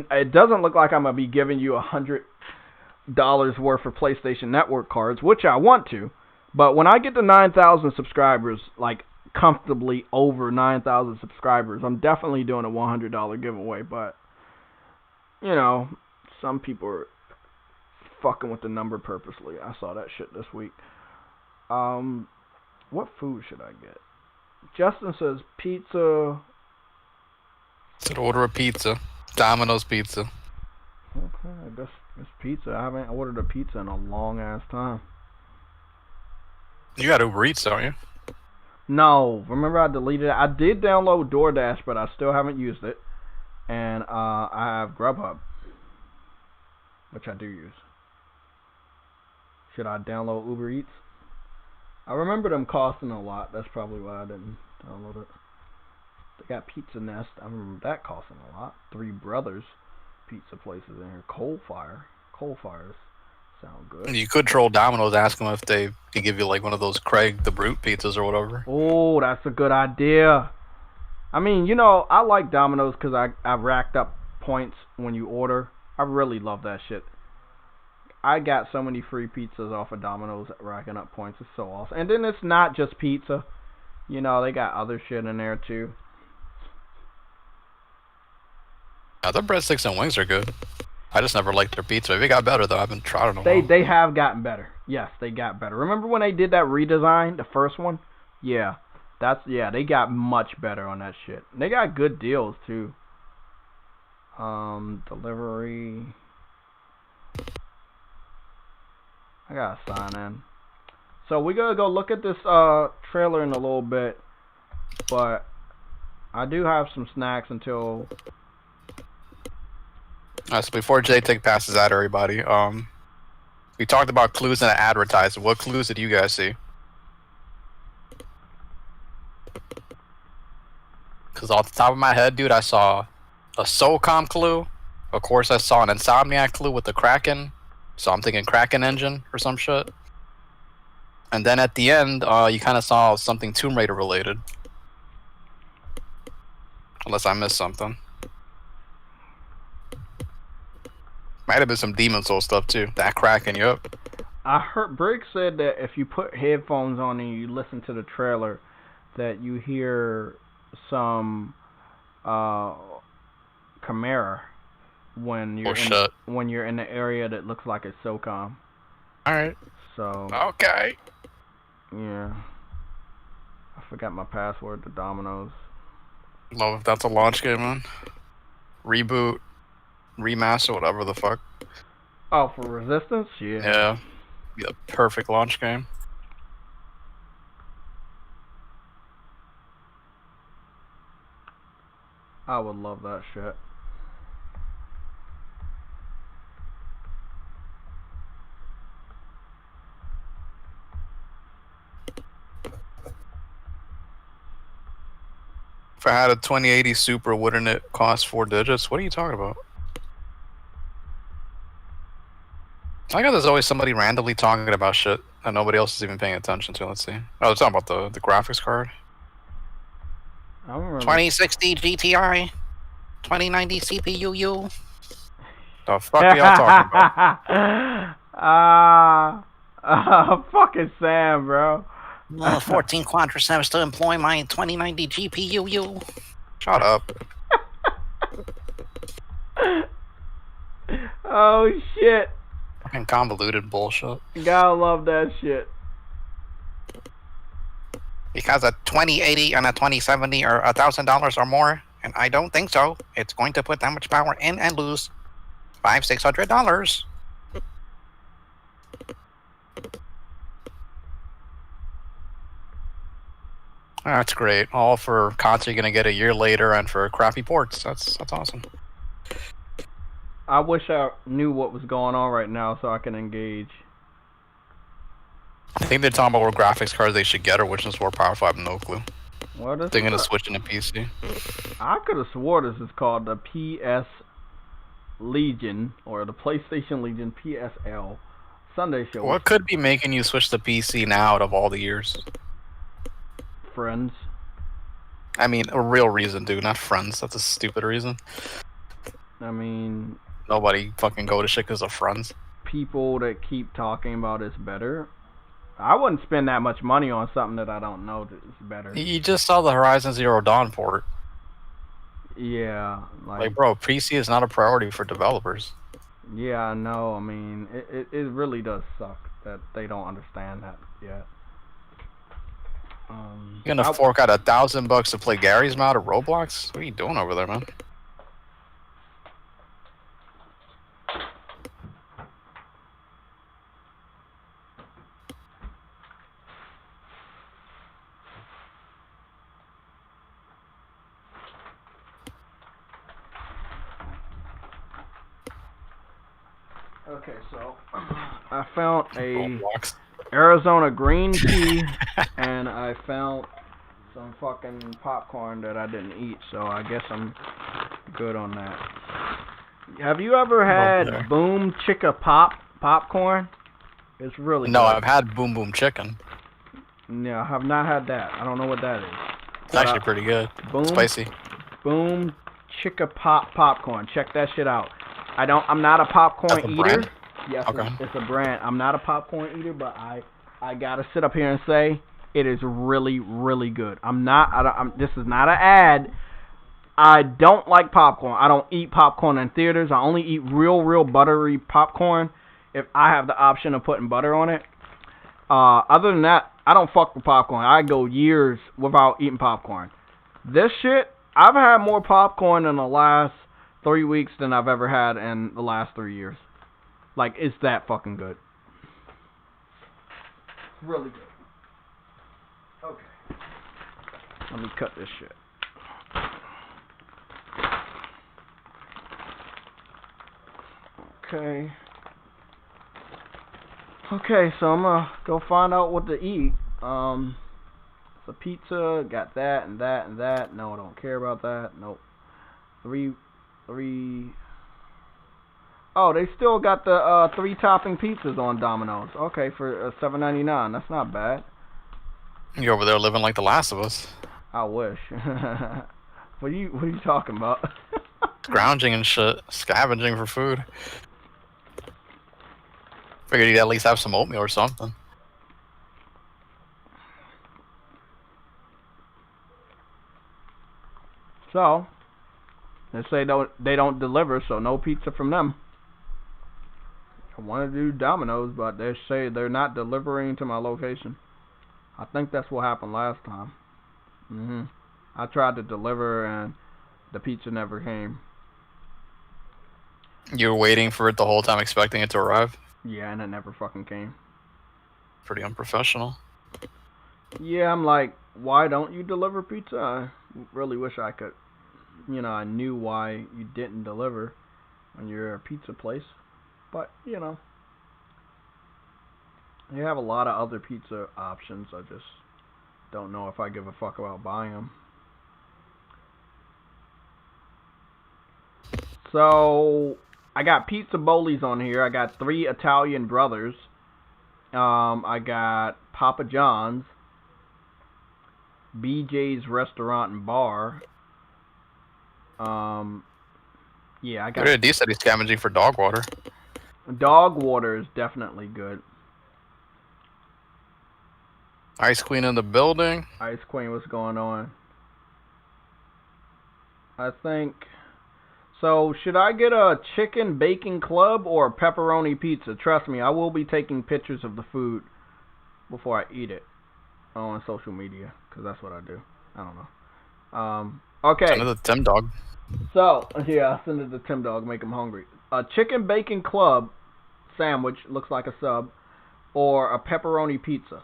it doesn't look like I'm going to be giving you $100 worth of PlayStation Network cards, which I want to. But when I get to 9,000 subscribers, like comfortably over 9,000 subscribers, I'm definitely doing a $100 giveaway. But, some people are fucking with the number purposely. I saw that shit this week. What food should I get? Justin says pizza. Should order a pizza. Domino's pizza. Okay, I guess it's pizza. I haven't ordered a pizza in a long ass time. You got Uber Eats, don't you? No, remember I deleted it. I did download DoorDash, but I still haven't used it. And I have Grubhub, which I do use. Should I download Uber Eats? I remember them costing a lot. That's probably why I didn't download it. They got Pizza Nest. I remember that costing a lot. Three Brothers pizza places in here. Coal Fires sound good. You could troll Domino's, ask them if they can give you like one of those Craig the Brute pizzas or whatever. Oh, that's a good idea. I mean, I like Domino's because I racked up points when you order. I really love that shit. I got so many free pizzas off of Domino's racking up points. It's so awesome. And then it's not just pizza. You know, they got other shit in there too. Yeah, the breadsticks and wings are good. I just never liked their pizza. They got better though. I haven't tried it in a while. They have gotten better. Yes, they got better. Remember when they did that redesign, the first one? Yeah. They got much better on that shit. They got good deals too. Delivery. I gotta sign in. So we're gonna go look at this trailer in a little bit, but I do have some snacks until. So before JayTech passes out, everybody, we talked about clues in an advertisement. What clues did you guys see? Because off the top of my head, dude, I saw a SOCOM clue. Of course, I saw an Insomniac clue with the Kraken. So I'm thinking Kraken engine or some shit. And then at the end, you kind of saw something Tomb Raider related. Unless I missed something. Might have been some Demon Soul stuff too. That Kraken, yup. I heard Briggs said that if you put headphones on and you listen to the trailer, that you hear some Chimera when you're in the area that looks like it's SOCOM. All right. So. Okay. Yeah. I forgot my password to Domino's. Love if that's a launch game, man. Reboot, remaster, whatever the fuck. Oh, for Resistance? Yeah. Yeah. Be a perfect launch game. I would love that shit. If I had a 2080 Super, wouldn't it cost 4 digits? What are you talking about? I got there's always somebody randomly talking about shit that nobody else is even paying attention to. Let's see. Oh, it's talking about the graphics card. I remember. 2060 GTI, 2090 CPU. The fuck are y'all talking about? Fucking Sam, bro. 14 quadriceps to employ my 2090 GPU. Shut up. Oh shit. Fucking convoluted bullshit. Gotta love that shit. Because a 2080 and a 2070 are $1,000 or more, and I don't think so. It's going to put that much power in and lose $500-600. That's great. All for content you're gonna get a year later, and for crappy ports. That's awesome. I wish I knew what was going on right now so I can engage. I think they're talking about what graphics cards they should get or which one's more powerful. I have no clue. What is they're gonna switch into PC. I could have swore this is called the PS Legion or the PlayStation Legion PSL Sunday Show. What could be making you switch to PC now out of all the years? Friends. I mean, a real reason, dude, not friends. That's a stupid reason. I mean, nobody fucking go to shit because of friends. People that keep talking about it's better. I wouldn't spend that much money on something that I don't know that is better. You just saw the Horizon Zero Dawn port. Yeah. Like, bro, PC is not a priority for developers. Yeah, I know. I mean, it really does suck that they don't understand that yet. You're gonna fork out $1,000 to play Gary's mod or Roblox? What are you doing over there, man? Okay, so I found a Roblox. Arizona green tea, and I found some fucking popcorn that I didn't eat, so I guess I'm good on that. Have you ever had Boom Chicka popcorn? It's really no, good. I've had Boom Boom Chicken. No, I have not had that. I don't know what that is. It's actually pretty good. Boom, spicy. Boom Chicka popcorn. Check that shit out. I'm not a popcorn eater. Brand? Yes, okay. It's a brand. I'm not a popcorn eater, but I gotta sit up here and say It is really, really good. This is not an ad. I don't like popcorn. I don't eat popcorn in theaters. I only eat real buttery popcorn if I have the option of putting butter on it. Other than that, I don't fuck with popcorn. I go years without eating popcorn. This shit, I've had more popcorn in the last 3 weeks than I've ever had in the last 3 years. Like, it's that fucking good. Really good. Okay. Let me cut this shit. Okay. Okay, so I'm gonna go find out what to eat. The pizza, got that and that and that. No, I don't care about that. Nope. Three. Oh, they still got the 3 topping pizzas on Domino's. Okay, for $7.99. That's not bad. You're over there living like the Last of Us. I wish. What are you talking about? Scrounging and shit, scavenging for food. Figured you'd at least have some oatmeal or something. So, they say they don't deliver, so no pizza from them. I want to do Domino's, but they say they're not delivering to my location. I think that's what happened last time. I tried to deliver and the pizza never came. You were waiting for it the whole time, expecting it to arrive? Yeah, and it never fucking came. Pretty unprofessional. Yeah, I'm like, why don't you deliver pizza? I really wish I could. I knew why you didn't deliver when you're a pizza place. But, you have a lot of other pizza options. I just don't know if I give a fuck about buying them. So, I got Pizza Boli's on here. I got 3 Italian Brothers. I got Papa John's, BJ's Restaurant and Bar. Yeah, I got. D said he's scavenging for dog water. Dog water is definitely good. Ice Queen in the building. Ice Queen, what's going on? I think. So, should I get a chicken bacon club or a pepperoni pizza? Trust me, I will be taking pictures of the food before I eat it on social media, because that's what I do. I don't know. Okay. Send it to Tim Dog. So, yeah, I'll send it to Tim Dog, make him hungry. A chicken bacon club sandwich, looks like a sub, or a pepperoni pizza.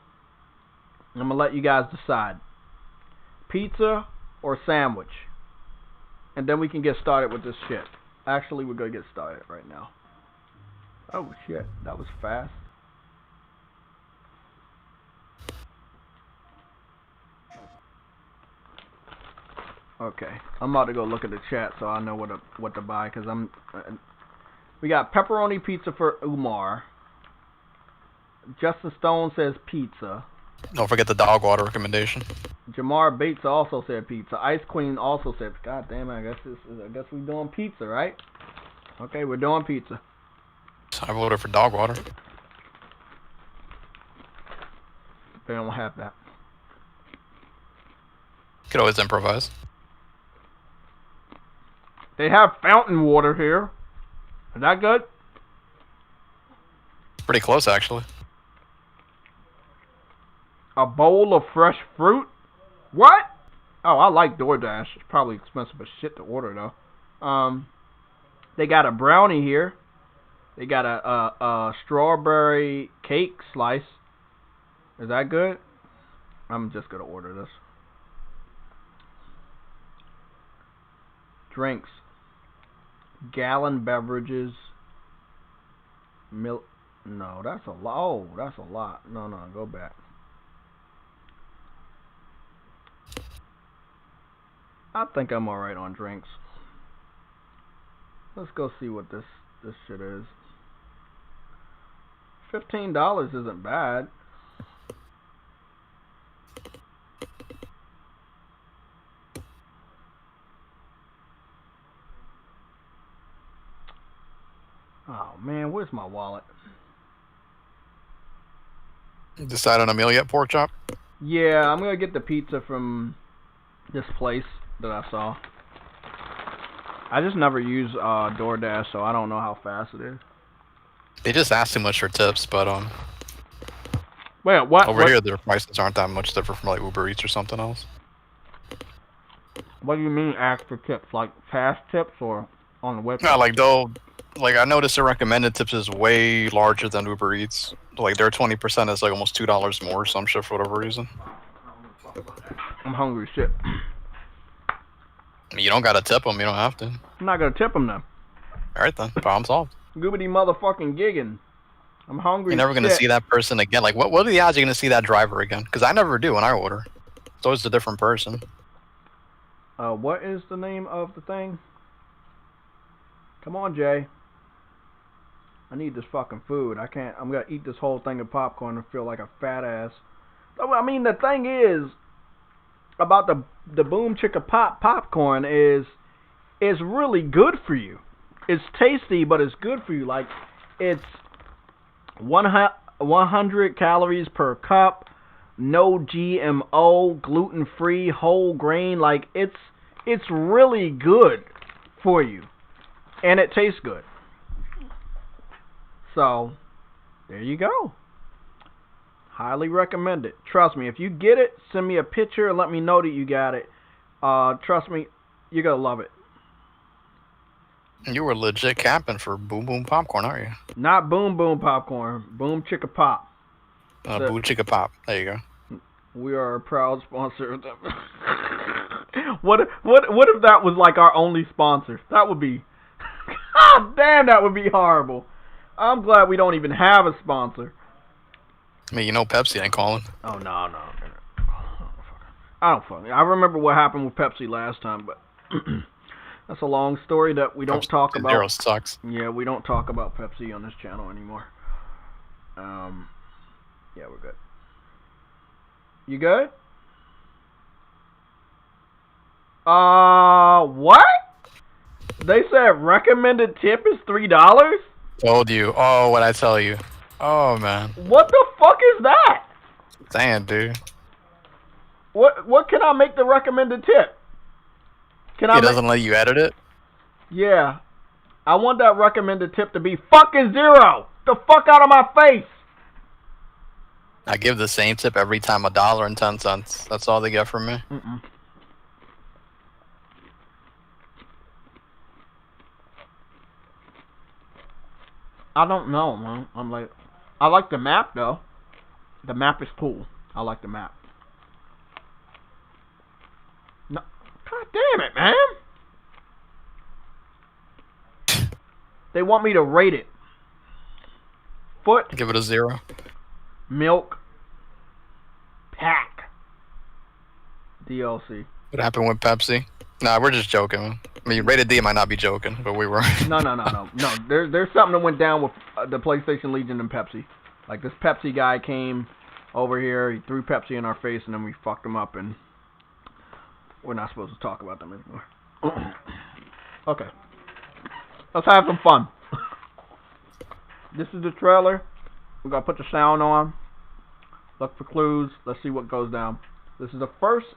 I'm going to let you guys decide. Pizza or sandwich? And then we can get started with this shit. Actually, we're going to get started right now. Oh, shit. That was fast. Okay. I'm about to go look at the chat so I know what to buy. Because we got pepperoni pizza for Umar. Justin Stone says pizza. Don't forget the dog water recommendation. Jamar Bates also said pizza. Ice Queen also said, God damn it, I guess we're doing pizza, right? Okay, we're doing pizza. I voted for dog water. They don't have that. Could always improvise. They have fountain water here. Is that good? Pretty close, actually. A bowl of fresh fruit? What? Oh, I like DoorDash. It's probably expensive as shit to order, though. They got a brownie here. They got a strawberry cake slice. Is that good? I'm just going to order this. Drinks. Gallon beverages. Milk. No, that's a lot. Oh, that's a lot. No, go back. I think I'm alright on drinks. Let's go see what this shit is. $15 isn't bad. Oh man, where's my wallet? Decide on a meal yet, pork chop? Yeah, I'm gonna get the pizza from this place that I saw. I just never use DoorDash, so I don't know how fast it is. They just ask too much for tips, but Wait, what? over here their prices aren't that much different from like Uber Eats or something else. What do you mean ask for tips? Like fast tips or on the website? No, like I noticed their recommended tips is way larger than Uber Eats. Like their 20% is like almost $2 more or some shit for whatever reason. I'm hungry as shit. I mean, you don't gotta tip them, you don't have to. I'm not gonna tip them then. Alright then, problem solved. Goobity motherfucking gigging. I'm hungry. You're never gonna see that person again. Like, what are the odds you're gonna see that driver again? Because I never do when I order. It's always a different person. What is the name of the thing? Come on, Jay. I need this fucking food. I can't. I'm gonna eat this whole thing of popcorn and feel like a fat ass. I mean, the thing is about the Boom Chicka Pop popcorn is it's really good for you. It's tasty, but it's good for you. Like it's 100 calories per cup, no GMO, gluten free, whole grain. Like it's really good for you, and it tastes good. So there you go. Highly recommend it. Trust me, if you get it, send me a picture and let me know that you got it. Trust me, you're gonna love it. You were legit camping for Boom Boom Popcorn, aren't you? Not Boom Boom Popcorn, Boom Chicka Pop. Boom Chicka Pop. There you go. We are a proud sponsor of them. What if that was like our only sponsor? That would be, God damn, that would be horrible. I'm glad we don't even have a sponsor. I mean, you know Pepsi ain't calling. Oh, no. I don't fucking. I remember what happened with Pepsi last time, but that's a long story that we don't talk about. Zero sucks. Yeah, we don't talk about Pepsi on this channel anymore. Yeah, we're good. You good? What? They said recommended tip is $3? Told you. Oh, what I tell you. Oh, man. What the fuck is that? Damn, dude. What can I make the recommended tip? It doesn't let you edit it? Yeah. I want that recommended tip to be fucking $0. The fuck out of my face. I give the same tip every time, $1.10. That's all they get from me. Mm-mm. I don't know, man. I like the map though. The map is cool. I like the map. No, God damn it, man. They want me to rate it. Foot. Give it a 0. Milk. Pack. DLC. What happened with Pepsi? Nah, we're just joking, man. I mean, Rated D might not be joking, but we were. No. There's something that went down with the PlayStation Legion and Pepsi. Like this Pepsi guy came over here, he threw Pepsi in our face, and then we fucked him up, and we're not supposed to talk about them anymore. Okay. Let's have some fun. This is the trailer. We're gonna put the sound on. Look for clues. Let's see what goes down. This is the first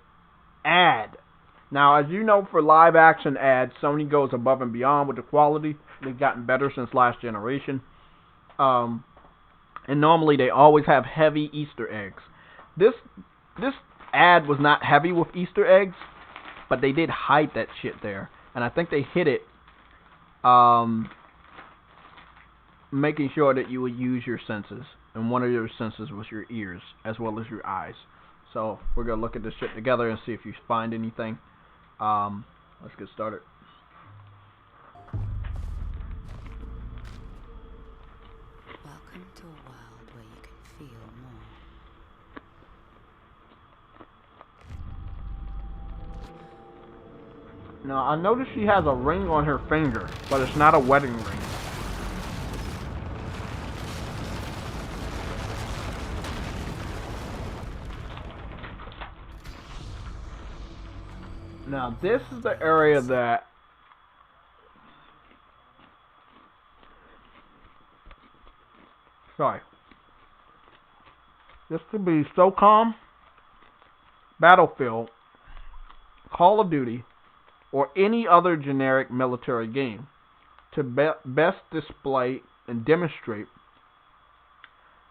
ad. Now, as you know, for live action ads, Sony goes above and beyond with the quality. They've gotten better since last generation. And normally they always have heavy Easter eggs. This ad was not heavy with Easter eggs, but they did hide that shit there. And I think they hid it, making sure that you would use your senses. And one of your senses was your ears, as well as your eyes. So we're going to look at this shit together and see if you find anything. Let's get started. Welcome to a world where you can feel more. Now, I noticed she has a ring on her finger, but it's not a wedding ring. Now, this is the area that sorry. This could be so calm. Battlefield, Call of Duty, or any other generic military game to best display and demonstrate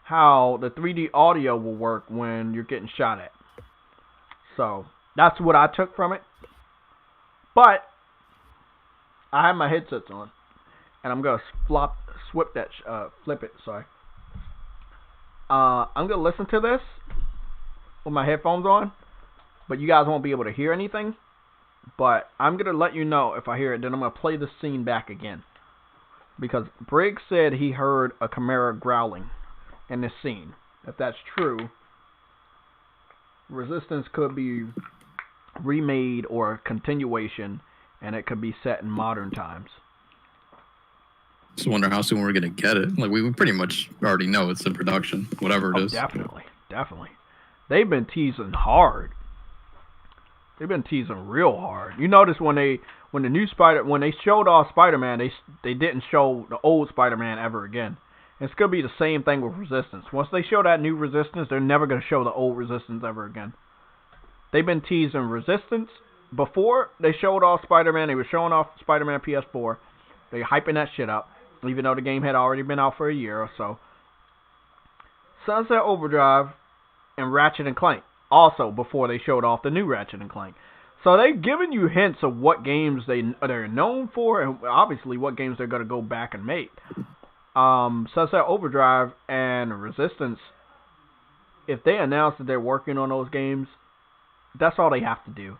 how the 3D audio will work when you're getting shot at. So that's what I took from it. But I have my headsets on, and I'm gonna flip it. Sorry. I'm gonna listen to this with my headphones on, but you guys won't be able to hear anything. But I'm gonna let you know if I hear it. Then I'm gonna play the scene back again, because Briggs said he heard a Chimera growling in this scene. If that's true, Resistance could be remade or a continuation, and it could be set in modern times. Just wonder how soon we're gonna get it. Like we pretty much already know it's in production, whatever it is. Definitely. They've been teasing hard. They've been teasing real hard. You notice when they showed off Spider-Man, they didn't show the old Spider-Man ever again. It's gonna be the same thing with Resistance. Once they show that new Resistance, they're never gonna show the old Resistance ever again. They've been teasing Resistance before they showed off Spider-Man. They were showing off Spider-Man PS4. They hyping that shit up, even though the game had already been out for a year or so. Sunset Overdrive and Ratchet and Clank, also before they showed off the new Ratchet and Clank. So they've given you hints of what games they're known for, and obviously what games they're going to go back and make. Sunset Overdrive and Resistance, if they announce that they're working on those games, that's all they have to do.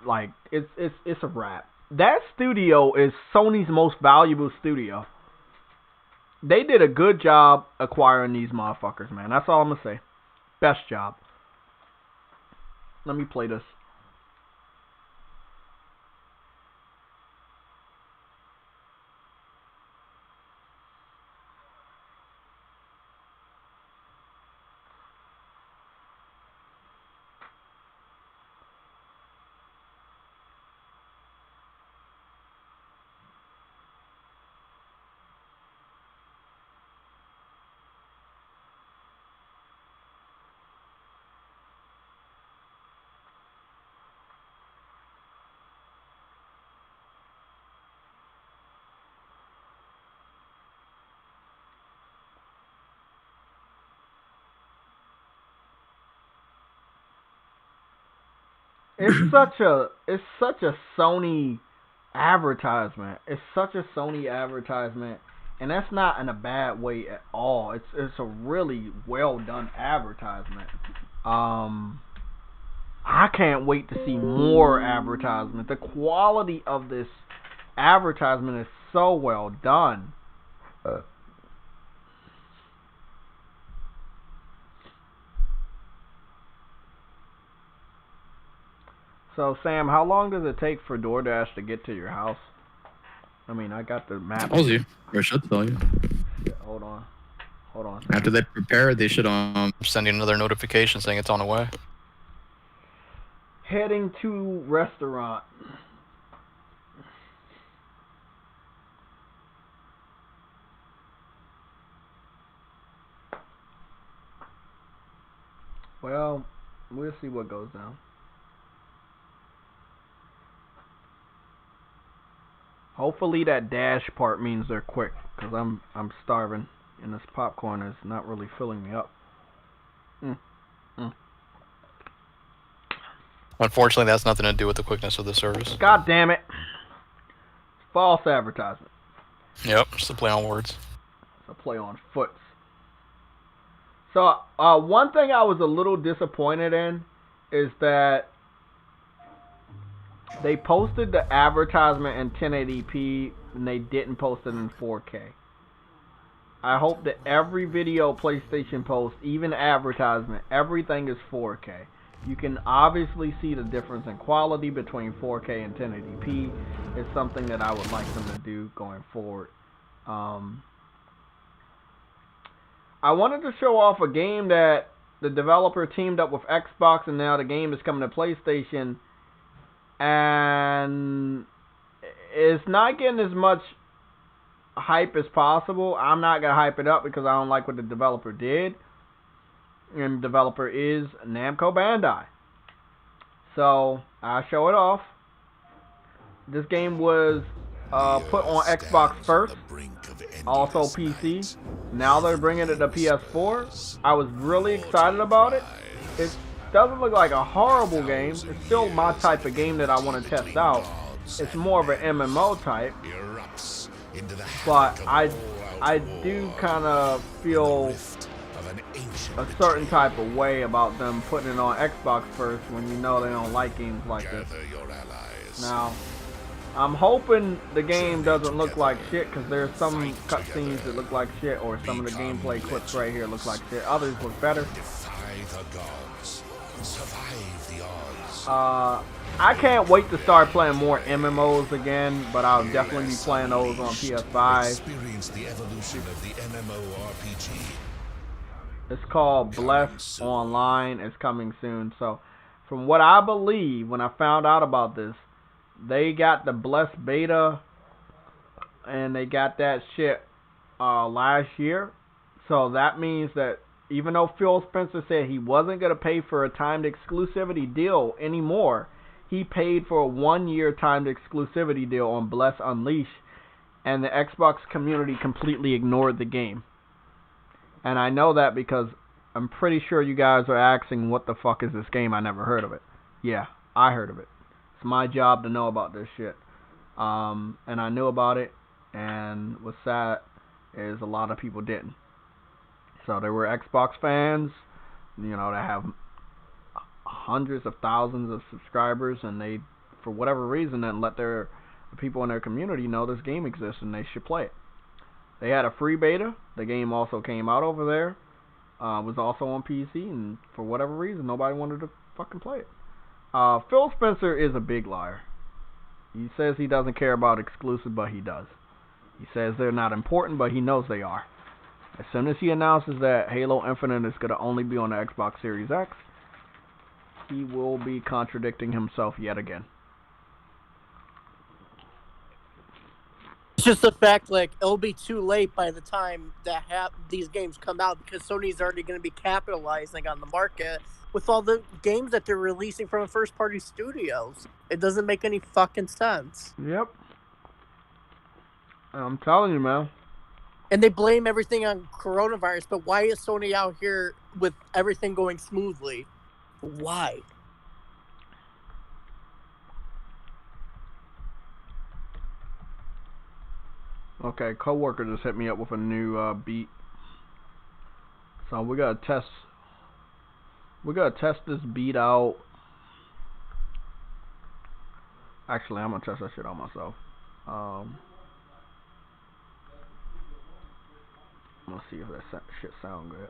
Like, it's a wrap. That studio is Sony's most valuable studio. They did a good job acquiring these motherfuckers, man. That's all I'm going to say. Best job. Let me play this. It's such a Sony advertisement. It's such a Sony advertisement, and that's not in a bad way at all. It's a really well done advertisement. I can't wait to see more advertisement. The quality of this advertisement is so well done. So, Sam, how long does it take for DoorDash to get to your house? I mean, I got the map. Tells you, or should tell you. Yeah, hold on. After they prepare it, they should send you another notification saying it's on the way. Heading to restaurant. Well, we'll see what goes down. Hopefully that dash part means they're quick, because I'm starving, and this popcorn is not really filling me up. Unfortunately, that's nothing to do with the quickness of the service. God damn it. False advertisement. Yep, just a play on words. It's a play on foots. So, one thing I was a little disappointed in is that they posted the advertisement in 1080p and they didn't post it in 4K. I hope that every video PlayStation posts, even advertisement, everything is 4K. You can obviously see the difference in quality between 4K and 1080p. It's something that I would like them to do going forward. I wanted to show off a game that the developer teamed up with Xbox, and now the game is coming to PlayStation. And it's not getting as much hype as possible. I'm not going to hype it up because I don't like what the developer did. And the developer is Namco Bandai. So I show it off. This game was put on Xbox first, also PC. Now they're bringing it to PS4. I was really excited about it. It doesn't look like a horrible game. It's still my type of game that I want to test out. It's more of an MMO type, but I do kind of feel a certain type of way about them putting it on Xbox first when you know they don't like games like this. Now, I'm hoping the game doesn't look like shit, because there's some cutscenes that look like shit, or some of the gameplay clips right here look like shit. Others look better. I can't wait to start playing more MMOs again, but I'll definitely be playing those on PS5. Experience the evolution of the MMORPG. It's called Bless Online. It's coming soon. So, from what I believe, when I found out about this, they got the Bless beta, and they got that shit last year. So that means that even though Phil Spencer said he wasn't going to pay for a timed exclusivity deal anymore, he paid for a 1-year timed exclusivity deal on Bless Unleashed, and the Xbox community completely ignored the game. And I know that because I'm pretty sure you guys are asking, what the fuck is this game? I never heard of it. Yeah, I heard of it. It's my job to know about this shit. And I knew about it, and what's sad is a lot of people didn't. So there were Xbox fans, you know, that have hundreds of thousands of subscribers, and they, for whatever reason, didn't let the people in their community know this game exists and they should play it. They had a free beta. The game also came out over there. Was also on PC, and for whatever reason, nobody wanted to fucking play it. Phil Spencer is a big liar. He says he doesn't care about exclusive, but he does. He says they're not important, but he knows they are. As soon as he announces that Halo Infinite is going to only be on the Xbox Series X, he will be contradicting himself yet again. It's just the fact, like, it'll be too late by the time that these games come out, because Sony's already going to be capitalizing on the market with all the games that they're releasing from first-party studios. It doesn't make any fucking sense. Yep. I'm telling you, man. And they blame everything on coronavirus, but why is Sony out here with everything going smoothly? Why? Okay, coworker just hit me up with a new beat. So we gotta test. We gotta test this beat out. Actually, I'm gonna test that shit out myself. I'm gonna see if that shit sound good.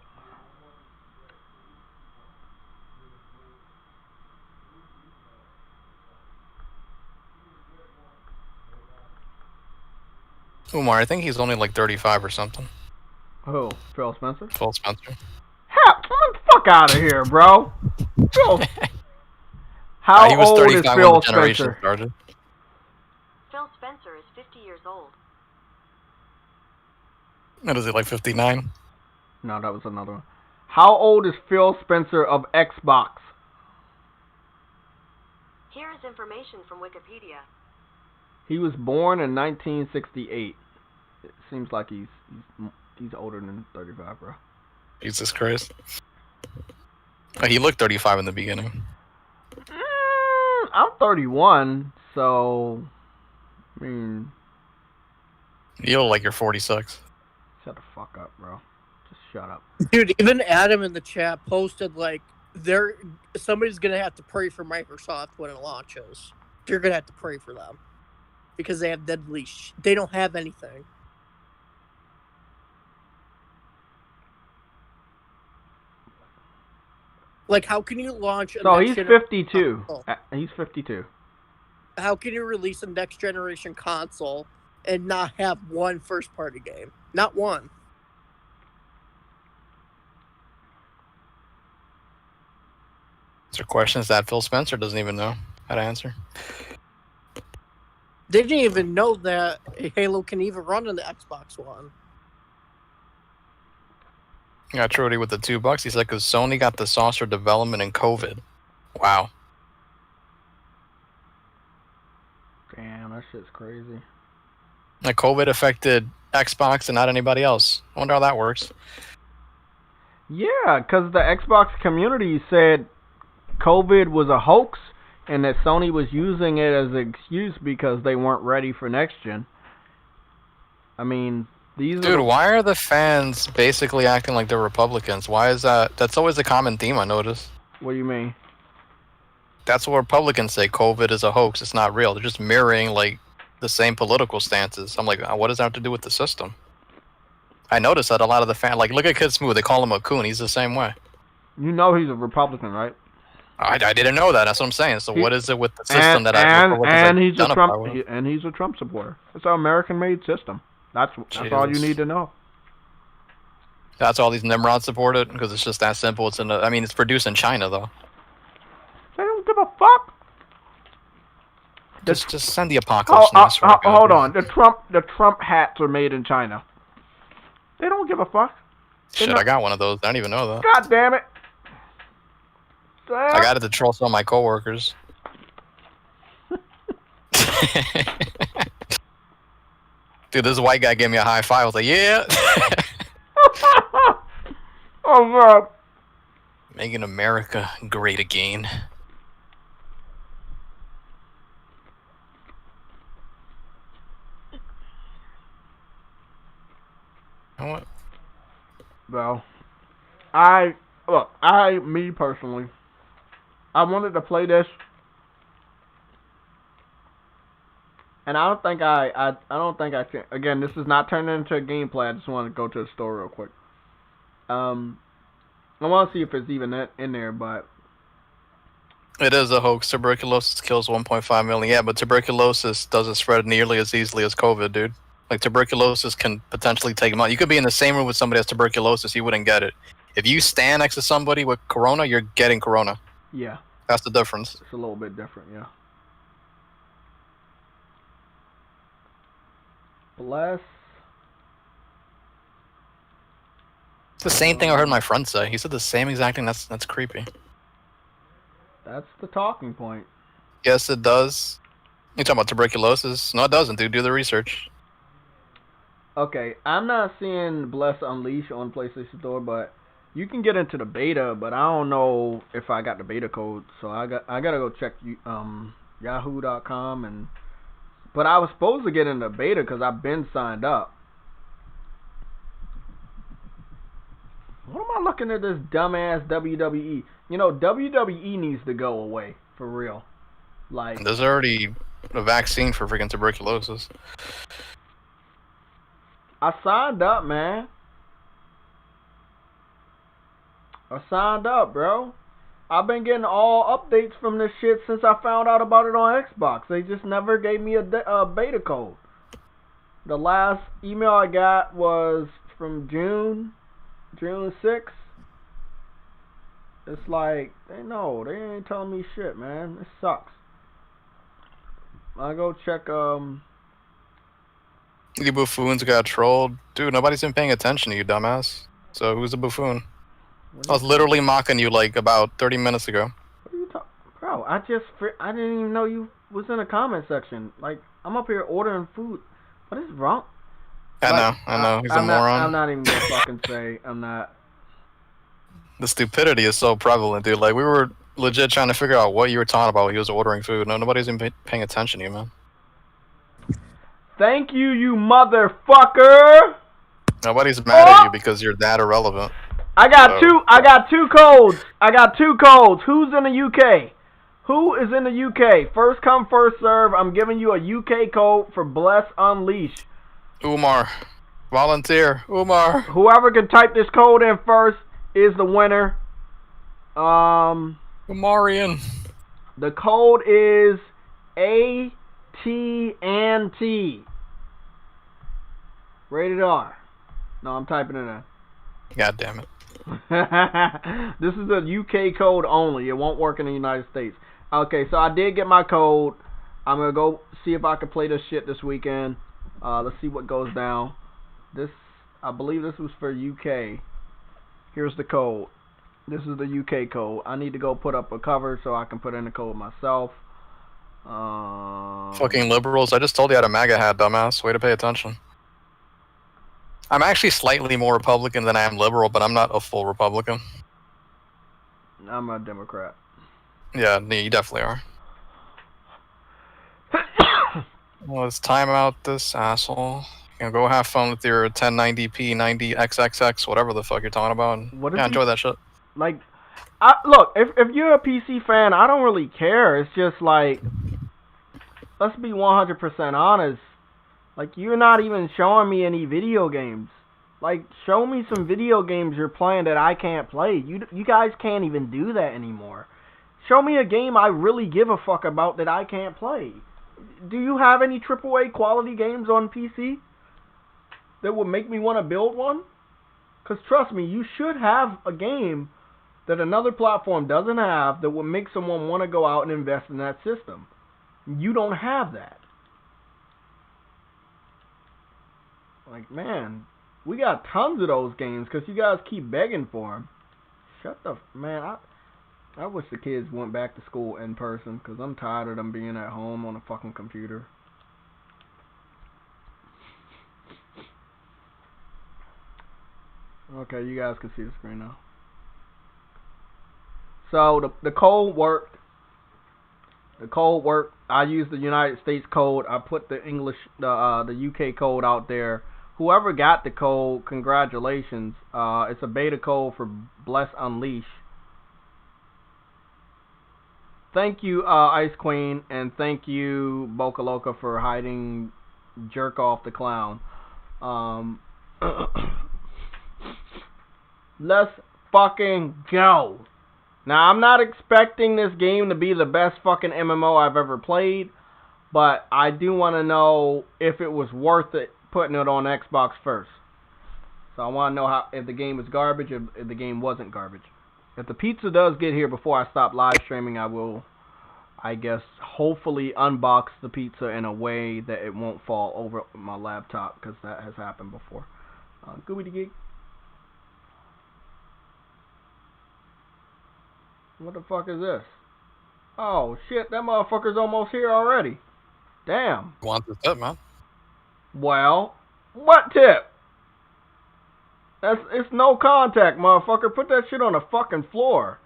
Umar, I think he's only like 35 or something. Who? Phil Spencer? Phil Spencer. Get the fuck out of here, bro. Phil. How he was old 35 is when Phil the generation Spencer? started. Phil Spencer is 50 years old. What is it, like 59? No, that was another one. How old is Phil Spencer of Xbox? Here is information from Wikipedia. He was born in 1968. It seems like he's older than 35, bro. Jesus Christ. He looked 35 in the beginning. I'm 31, so I mean, You look like you're 46. shut the fuck up, bro. Just shut up. Dude, even Adam in the chat posted, like, somebody's going to have to pray for Microsoft when it launches. You're going to have to pray for them. Because they have deadly they don't have anything. Like, how can you launch a So he's 52. He's 52. How can you release a next generation console and not have one first party game? Not one. These are questions that Phil Spencer doesn't even know how to answer. They didn't even know that Halo can even run on the Xbox One. Got Trudy with the $2. He said, because Sony got the saucer development in COVID. Wow. that shit's crazy. Like COVID affected Xbox and not anybody else. I wonder how that works. Yeah, because the Xbox community said COVID was a hoax and that Sony was using it as an excuse because they weren't ready for next gen. I mean, Dude, why are the fans basically acting like they're Republicans? Why is that? That's always a common theme I notice. What do you mean? That's what Republicans say. COVID is a hoax. It's not real. They're just mirroring like the same political stances. I'm like, what does that have to do with the system? I noticed that a lot of the fans, like, look at Kid Smooth. They call him a coon. He's the same way. You know he's a Republican, right? I didn't know that. That's what I'm saying. So what is it with the system he's a Trump supporter. It's an American-made system. That's all you need to know. That's all these Nimrods support it because it's just that simple. I mean, it's produced in China though. They don't give a fuck. Just send the apocalypse. Hold on. The Trump hats are made in China. They don't give a fuck. Shit, I got one of those. I didn't even know that. God damn it. I got it to troll some of my coworkers. Dude, this white guy gave me a high five. I was like, yeah. Oh, God. Making America great again. What? Well, me personally, I wanted to play this, and I don't think I can. Again, this is not turning into a gameplay. I just want to go to the store real quick. I want to see if it's even in there, but it is a hoax. Tuberculosis kills 1.5 million. Yeah, but tuberculosis doesn't spread nearly as easily as COVID, dude. Like, tuberculosis can potentially take them out. You could be in the same room with somebody who has tuberculosis, you wouldn't get it. If you stand next to somebody with corona, you're getting corona. Yeah. That's the difference. It's a little bit different, yeah. Bless. It's the same thing I heard my friend say. He said the same exact thing. That's creepy. That's the talking point. Yes, it does. You talking about tuberculosis? No, it doesn't, dude. Do the research. Okay, I'm not seeing Bless Unleash on PlayStation Store, but you can get into the beta, but I don't know if I got the beta code, so I gotta go check Yahoo.com but I was supposed to get in the beta because I've been signed up. What am I looking at this dumbass WWE? You know, WWE needs to go away for real. Like, there's already a vaccine for freaking tuberculosis. I signed up, man. I signed up, bro. I've been getting all updates from this shit since I found out about it on Xbox. They just never gave me a beta code. The last email I got was from June 6th. It's like, they ain't telling me shit, man. It sucks. I go check, You buffoons got trolled. Dude, nobody's been paying attention to you, dumbass. So who's a buffoon? I was literally mocking you like about 30 minutes ago. What are you talking? Bro, I didn't even know you was in the comment section. Like, I'm up here ordering food. What is wrong? I know. He's a moron. I'm not even gonna fucking say. I'm not. The stupidity is so prevalent, dude. Like, we were legit trying to figure out what you were talking about when he was ordering food. No, nobody's been paying attention to you, man. Thank you, you motherfucker. Nobody's mad at you because you're that irrelevant. I got two codes. Who's in the UK? Who is in the UK? First come, first serve. I'm giving you a UK code for Bless Unleash. Umar. Volunteer. Umar. Whoever can type this code in first is the winner. Umarian. The code is AT&T. Rated R. No, I'm typing it in. God damn it. This is a UK code only. It won't work in the United States. Okay, so I did get my code. I'm going to go see if I can play this shit this weekend. Let's see what goes down. I believe this was for UK. Here's the code. This is the UK code. I need to go put up a cover so I can put in the code myself. Fucking liberals. I just told you I had a MAGA hat, dumbass. Way to pay attention. I'm actually slightly more Republican than I am liberal, but I'm not a full Republican. I'm a Democrat. Yeah, you definitely are. Well, let's time out this asshole. You know, go have fun with your 1090p, 90xxx, whatever the fuck you're talking about. Yeah, enjoy that shit. Like, look, if you're a PC fan, I don't really care. It's just like, let's be 100% honest. Like, you're not even showing me any video games. Like, show me some video games you're playing that I can't play. You guys can't even do that anymore. Show me a game I really give a fuck about that I can't play. Do you have any AAA quality games on PC that would make me want to build one? Because trust me, you should have a game that another platform doesn't have that would make someone want to go out and invest in that system. You don't have that. Like, man, we got tons of those games because you guys keep begging for them. Shut the... Man, I wish the kids went back to school in person because I'm tired of them being at home on a fucking computer. Okay, you guys can see the screen now. So the code worked. The code worked. I used the United States code. I put the UK code out there. Whoever got the code, congratulations. It's a beta code for Bless Unleash. Thank you, Ice Queen, and thank you, Boca Loca, for hiding Jerk Off the Clown. Let's fucking go. Now, I'm not expecting this game to be the best fucking MMO I've ever played, but I do want to know if it was worth it putting it on Xbox first. So I want to know if the game was garbage or if the game wasn't garbage. If the pizza does get here before I stop live streaming, I will, I guess, hopefully unbox the pizza in a way that it won't fall over my laptop, because that has happened before. Gooby Geek. What the fuck is this? Oh shit, that motherfucker's almost here already. Damn. Want the tip, man? Well, what tip? It's no contact, motherfucker. Put that shit on the fucking floor.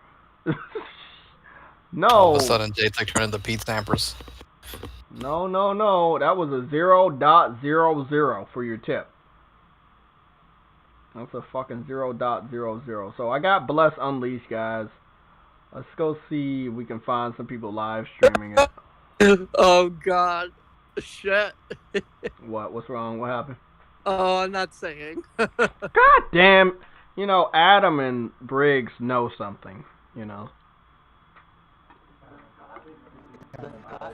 No. All of a sudden, JayTech turned into Pete Sampras. No. That was a 0.00 for your tip. That's a fucking 0.00. So I got Bless Unleashed, guys. Let's go see if we can find some people live streaming it. Oh god. Shit. What? What's wrong? What happened? Oh, I'm not saying. God damn. You know, Adam and Briggs know something, you know. I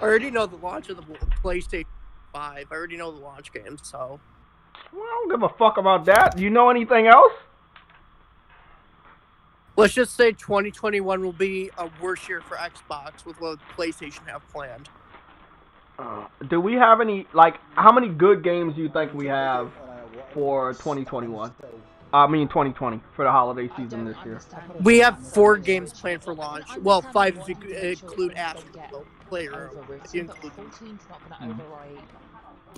already know the launch of the PlayStation 5. I already know the launch game, so. Well, I don't give a fuck about that. Do you know anything else? Let's just say 2021 will be a worse year for Xbox with what PlayStation have planned. Do we have any, like, how many good games do you think we have for 2021? I mean 2020, for the holiday season this year. We have 4 games planned for launch. Well, 5 if you include Astro Player. If you include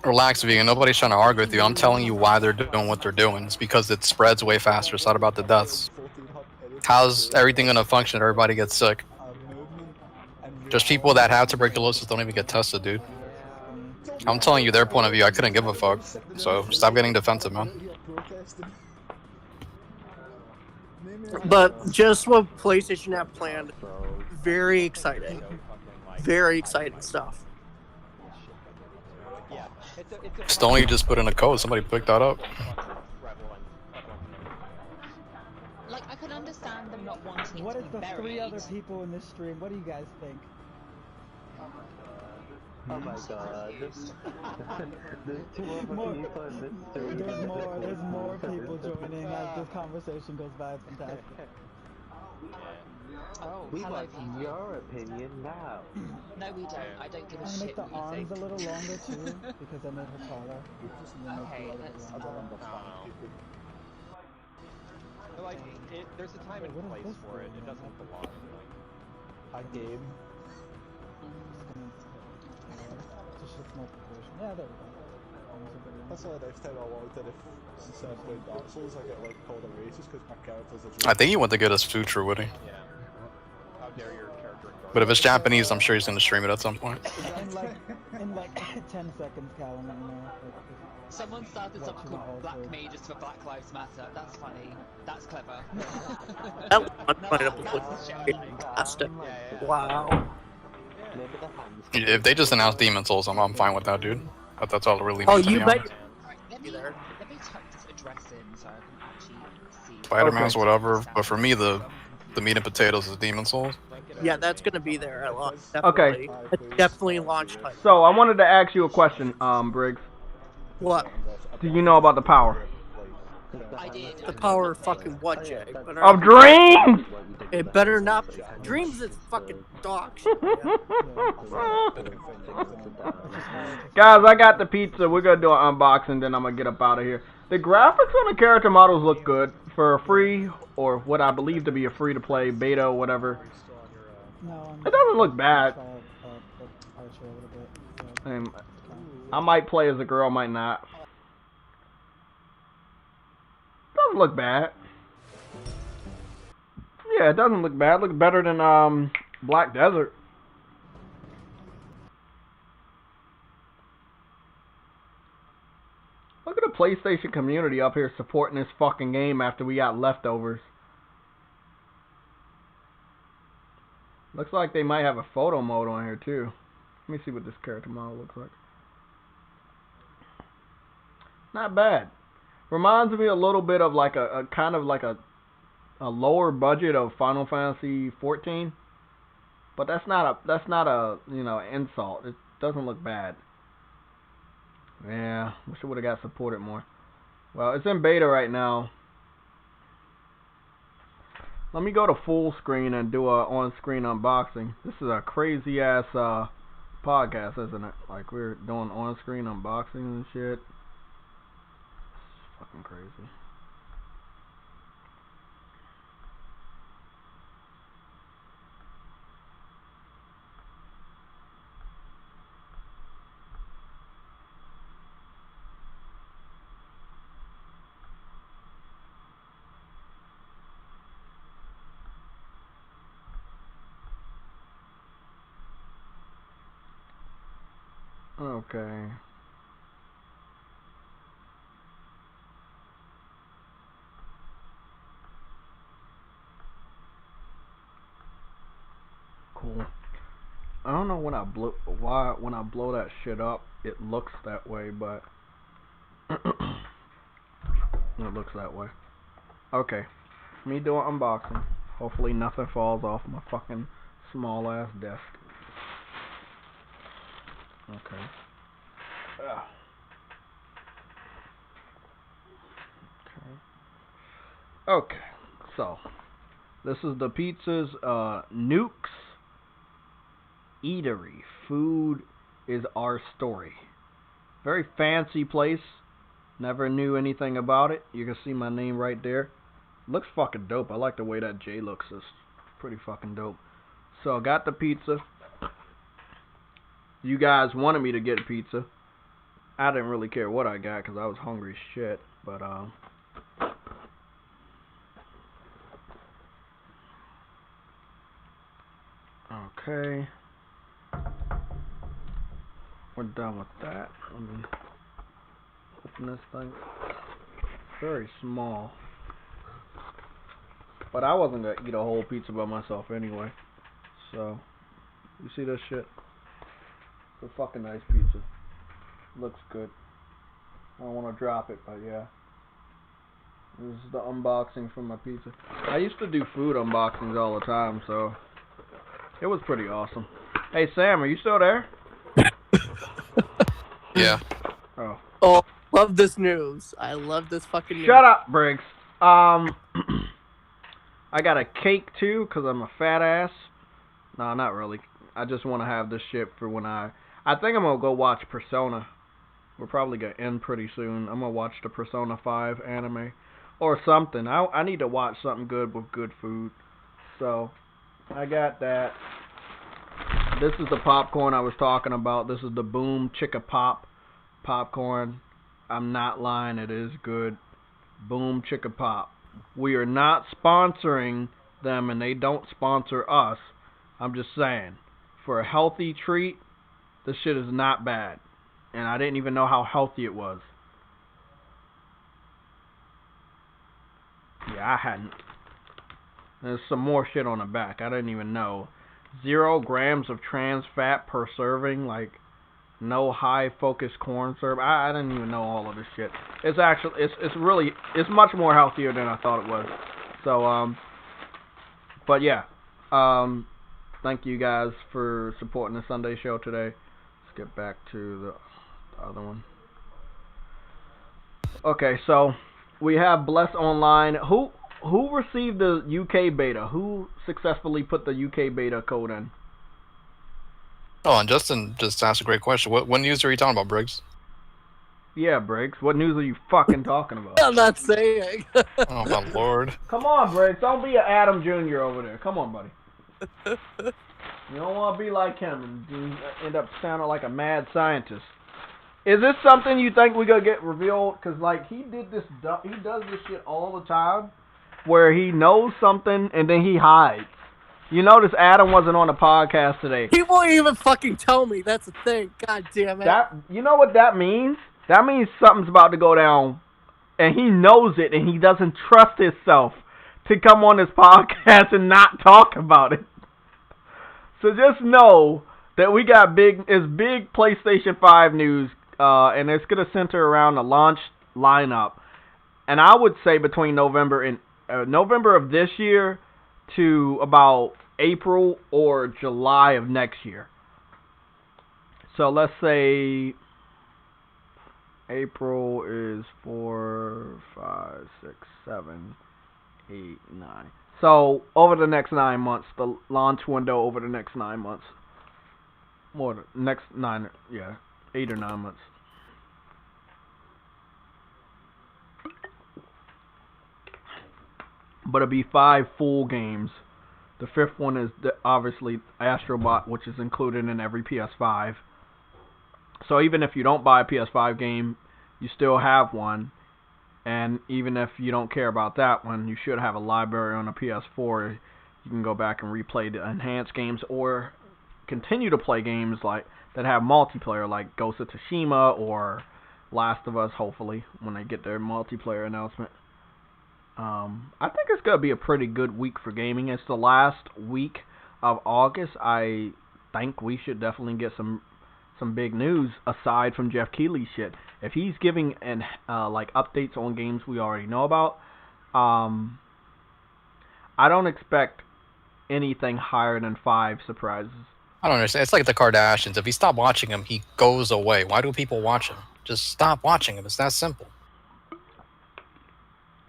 Relax, Vegan. Nobody's trying to argue with you. I'm telling you why they're doing what they're doing. It's because it spreads way faster. It's not about the deaths. How's everything going to function if everybody gets sick? Just people that have tuberculosis don't even get tested, dude. I'm telling you their point of view. I couldn't give a fuck. So stop getting defensive, man. But just what PlayStation have planned, very exciting. Very exciting stuff. Stoney just put in a code. Somebody picked that up. Like, I can understand them not wanting it What to is be the buried. 3 other people in this stream? What do you guys think? Oh my god. There's 2 other people in this stream. There's more people joining as this conversation goes by. It's fantastic. Oh, We hello, want people. your opinion now. No, we don't. I don't give a I'm gonna shit make the what you arms think. a little longer too, because I made her taller. Okay, that's Like, there's a time and What is place this for it. thing? It doesn't belong. A game. multiplication. Yeah, there we go. Almost a good one. That's the next time I logged in, if instead of playing Dark Souls, I get like called a racist because my character's a joke. I think he went to get his future, would he? Yeah. How dare your character in Dark But if it's Souls. Japanese, I'm sure he's going to stream it at some point. in like 10 seconds, Callum, let me know. Someone started something called Black Mages for Black Lives Matter. That's funny. That's clever. Fantastic. Wow. If they just announced Demon Souls, I'm fine with that, dude. But that's all it really Oh, means. you bet. Let me type this address in so I can actually see. Spider-Man's whatever, but for me, the meat and potatoes is Demon Souls. Yeah, that's gonna be there at launch. Okay. It's definitely launch title. So I wanted to ask you a question, Briggs. What? Do you know about the power? I did. The power of fucking what, Jay? Of dreams! It better not be. Dreams is fucking dog shit, man. Guys, I got the pizza. We're gonna do an unboxing, then I'm gonna get up out of here. The graphics on the character models look good for a free, or what I believe to be a free-to-play beta or whatever. It doesn't look bad. I might play as a girl, might not. Doesn't look bad. Yeah, it doesn't look bad. It looks better than Black Desert. Look at the PlayStation community up here supporting this fucking game after we got leftovers. Looks like they might have a photo mode on here too. Let me see what this character model looks like. Not bad. Reminds me a little bit of like a kind of like a lower budget of Final Fantasy 14. But that's not a you know, insult. It doesn't look bad. Yeah, wish it would have got supported more. Well, it's in beta right now. Let me go to full screen and do a on-screen unboxing. This is a crazy ass podcast, isn't it? Like we're doing on-screen unboxing and shit. It's fucking crazy. Okay. Cool. I don't know when I blow that shit up it looks that way, but it looks that way. Okay. Me doing unboxing. Hopefully nothing falls off my fucking small ass desk. Okay. Okay. So, this is the pizza's Nuke's Eatery. Food is our story. Very fancy place. Never knew anything about it. You can see my name right there. Looks fucking dope. I like the way that J looks. It's pretty fucking dope. So, I got the pizza. You guys wanted me to get pizza. I didn't really care what I got because I was hungry as shit. But, okay. We're done with that. Let me open this thing. Very small. But I wasn't going to eat a whole pizza by myself anyway. So, you see this shit? It's a fucking nice pizza. Looks good. I don't want to drop it, but yeah. This is the unboxing for my pizza. I used to do food unboxings all the time, so it was pretty awesome. Hey Sam, are you still there? Yeah. Oh, love this news. I love this fucking news. Shut up, Briggs. I got a cake too, because I'm a fat ass. No, not really. I just want to have this shit for when I think I'm going to go watch Persona. We're probably going to end pretty soon. I'm going to watch the Persona 5 anime. Or something. I need to watch something good with good food. So, I got that. This is the popcorn I was talking about. This is the Boom Chicka Pop popcorn. I'm not lying. It is good. Boom Chicka Pop. We are not sponsoring them, and they don't sponsor us. I'm just saying, for a healthy treat, this shit is not bad. And I didn't even know how healthy it was. Yeah, I hadn't. There's some more shit on the back. I didn't even know. 0 grams of trans fat per serving. Like, no high focus corn syrup. I didn't even know all of this shit. It's actually, it's really, it's much more healthier than I thought it was. So, but yeah. Thank you guys for supporting the Sunday show today. Let's get back to the other one. Okay, so we have Bless Online. Who received the UK beta? Who successfully put the UK beta code in? Oh, and Justin just asked a great question. What news are you talking about, Briggs? Yeah, Briggs. What news are you fucking talking about? I'm not saying. Oh, my lord. Come on, Briggs. Don't be an Adam Jr. over there. Come on, buddy. You don't want to be like him and end up sounding like a mad scientist. Is this something you think we gonna get revealed? Cause like he does this shit all the time, where he knows something and then he hides. You notice Adam wasn't on the podcast today. He won't even fucking tell me. That's the thing. God damn it. You know what that means? That means something's about to go down, and he knows it, and he doesn't trust himself to come on this podcast and not talk about it. So just know that we got big PlayStation 5 news, and it's gonna center around the launch lineup. And I would say between November of this year to about April or July of next year. So let's say April is 4, 5, 6, 7, 8, 9. So over the next 9 months, the launch window over the next 9 months. More next 9, yeah, 8 or 9 months. But it'll be 5 full games. The 5th one is obviously Astrobot, which is included in every PS5. So even if you don't buy a PS5 game, you still have one. And even if you don't care about that one, you should have a library on a PS4. You can go back and replay the enhanced games or continue to play games like that have multiplayer, like Ghost of Tsushima or Last of Us, hopefully, when they get their multiplayer announcement. I think it's going to be a pretty good week for gaming. It's the last week of August. I think we should definitely get some big news aside from Jeff Keighley's shit. If he's giving like updates on games we already know about, I don't expect anything higher than 5 surprises. I don't understand. It's like the Kardashians. If you stop watching him, he goes away. Why do people watch him? Just stop watching him. It's that simple.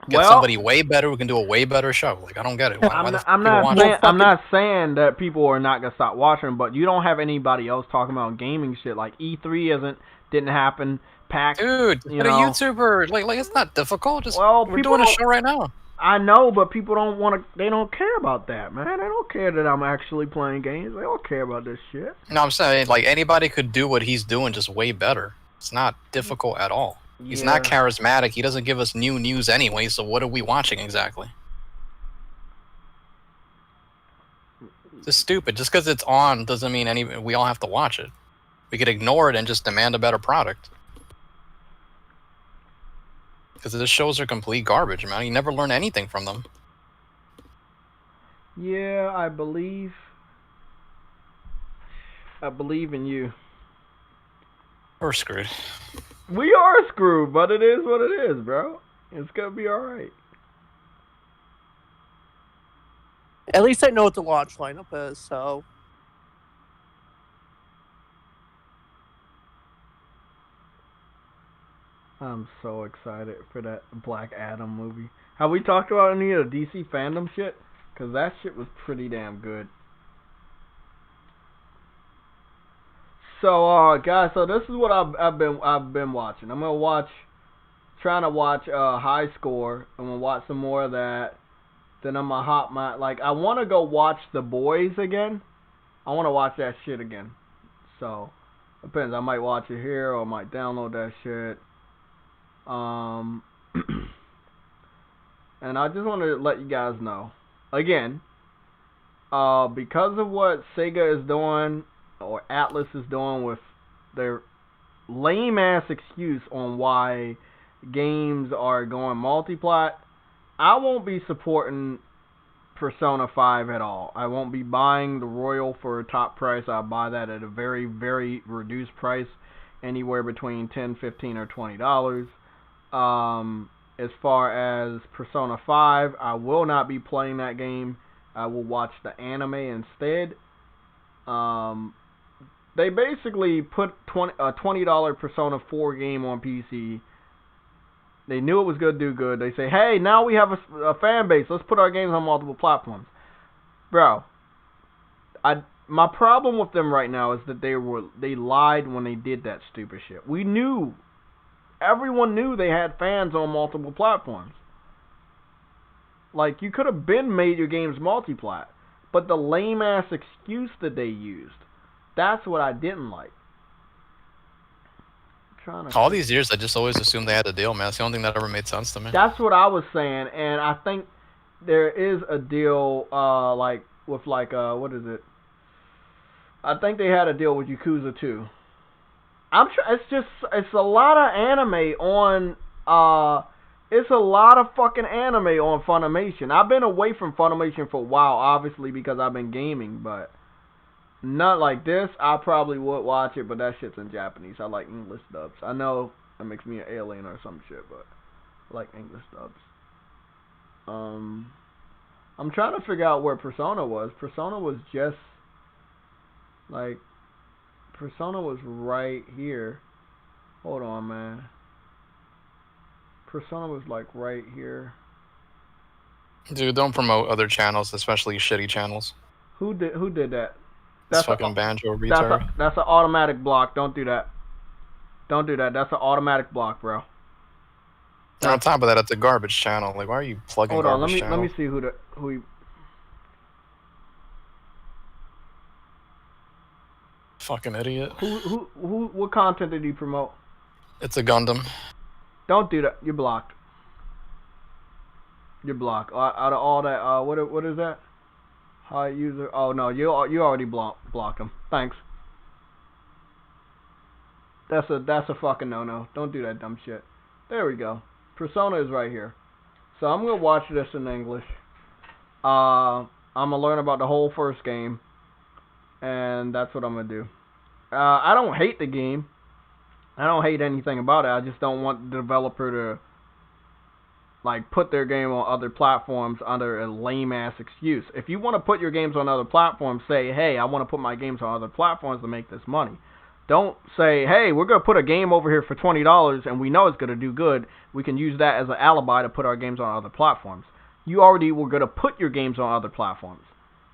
Get somebody way better who can do a way better show. Like, I don't get it. I'm not saying that people are not gonna stop watching, but you don't have anybody else talking about gaming shit. Like E3 didn't happen. PAX, dude, but a YouTuber, like it's not difficult. Just we're doing a show right now. I know, but people don't want to. They don't care about that, man. They don't care that I'm actually playing games. They don't care about this shit. No, I'm saying like anybody could do what he's doing, just way better. It's not difficult at all. He's not charismatic. He doesn't give us new news anyway, so what are we watching exactly? It's stupid. Just because it's on doesn't mean we all have to watch it. We could ignore it and just demand a better product. Because the shows are complete garbage, man. You never learn anything from them. Yeah, I believe in you. We're screwed. We are screwed, but it is what it is, bro. It's gonna be alright. At least I know what the launch lineup is, so. I'm so excited for that Black Adam movie. Have we talked about any of the DC fandom shit? Because that shit was pretty damn good. So, guys, so this is what I've been watching. I'm trying to watch High Score. I'm gonna watch some more of that. Then I'm gonna I want to go watch The Boys again. I want to watch that shit again. So, depends. I might watch it here or I might download that shit. And I just want to let you guys know, again, because of what Sega is doing or Atlas is doing with their lame ass excuse on why games are going multi-plat, I won't be supporting Persona 5 at all. I won't be buying the Royal for a top price. I'll buy that at a very, very reduced price, anywhere between $10, $15, or $20. As far as Persona 5, I will not be playing that game. I will watch the anime instead. They basically put a $20 Persona 4 game on PC. They knew it was going to do good. They say, hey, now we have a fan base. Let's put our games on multiple platforms. Bro, my problem with them right now is that they lied when they did that stupid shit. We knew. Everyone knew they had fans on multiple platforms. Like, you could have made your games multi-plat. But the lame-ass excuse that they used, that's what I didn't like. All these years, I just always assumed they had a deal, man. That's the only thing that ever made sense to me. That's what I was saying, and I think there is a deal, what is it? I think they had a deal with Yakuza 2. I'm sure it's a lot of anime on, it's a lot of fucking anime on Funimation. I've been away from Funimation for a while, obviously, because I've been gaming, but not like this. I probably would watch it, but that shit's in Japanese. I like English dubs. I know that makes me an alien or some shit, but I like English dubs. I'm trying to figure out where Persona was. Persona was just, like, Persona was right here. Hold on, man. Persona was, like, right here. Dude, don't promote other channels, especially shitty channels. Who did that? That's fucking Banjo retard. That's an automatic block. Don't do that. Don't do that. That's an automatic block, bro. And on top of that, it's a garbage channel. Like, why are you plugging garbage channels? Let me see who he... Fucking idiot. What content did he promote? It's a Gundam. Don't do that. You're blocked. You're blocked. Out of all that, what is that? High user. Oh no, you already blocked him. Thanks. That's a fucking no-no. Don't do that dumb shit. There we go. Persona is right here. So I'm gonna watch this in English. I'm gonna learn about the whole first game, and that's what I'm gonna do. I don't hate the game. I don't hate anything about it. I just don't want the developer to, like, put their game on other platforms under a lame-ass excuse. If you want to put your games on other platforms, say, hey, I want to put my games on other platforms to make this money. Don't say, hey, we're going to put a game over here for $20 and we know it's going to do good. We can use that as an alibi to put our games on other platforms. You already were going to put your games on other platforms.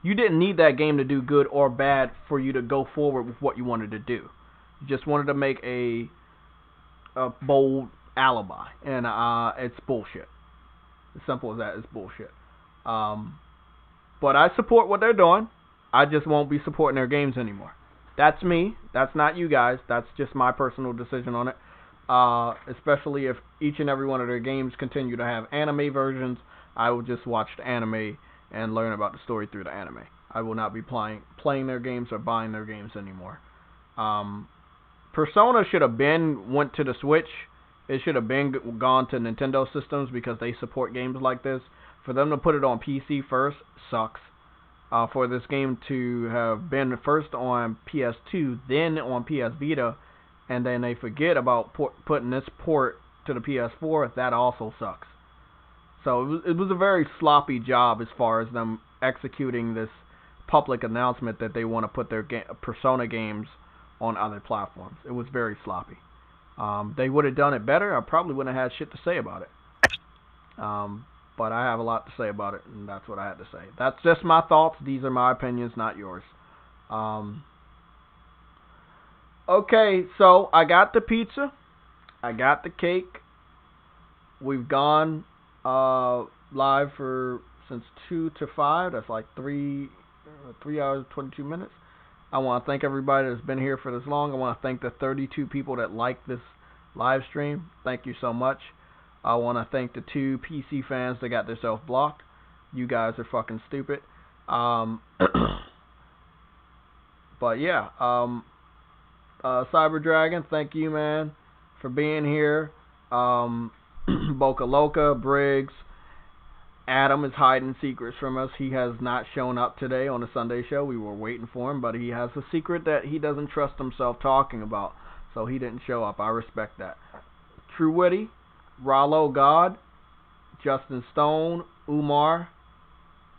You didn't need that game to do good or bad for you to go forward with what you wanted to do. You just wanted to make a bold alibi, and it's bullshit. As simple as that. It's bullshit. But I support what they're doing. I just won't be supporting their games anymore. That's me. That's not you guys. That's just my personal decision on it. Especially if each and every one of their games continue to have anime versions, I will just watch the anime and learn about the story through the anime. I will not be playing their games or buying their games anymore. Persona should have went to the Switch. It should have gone to Nintendo systems because they support games like this. For them to put it on PC first sucks. For this game to have been first on PS2, then on PS Vita, and then they forget about putting this port to the PS4, that also sucks. So it was a very sloppy job as far as them executing this public announcement that they want to put their Persona games on other platforms. It was very sloppy. They would have done it better. I probably wouldn't have had shit to say about it. But I have a lot to say about it, and that's what I had to say. That's just my thoughts. These are my opinions, not yours. Okay, so I got the pizza. I got the cake. We've gone live since 2 to 5. That's like 3 hours, 22 minutes. I want to thank everybody that's been here for this long. I want to thank the 32 people that liked this live stream. Thank you so much. I want to thank the 2 PC fans that got themselves blocked. You guys are fucking stupid. But yeah, Cyber Dragon, thank you, man, for being here. Boca Loca, Briggs, Adam is hiding secrets from us. He has not shown up today on the Sunday Show. We were waiting for him, but he has a secret that he doesn't trust himself talking about, so he didn't show up. I respect that. True Witty, Rollo God, Justin Stone, Umar,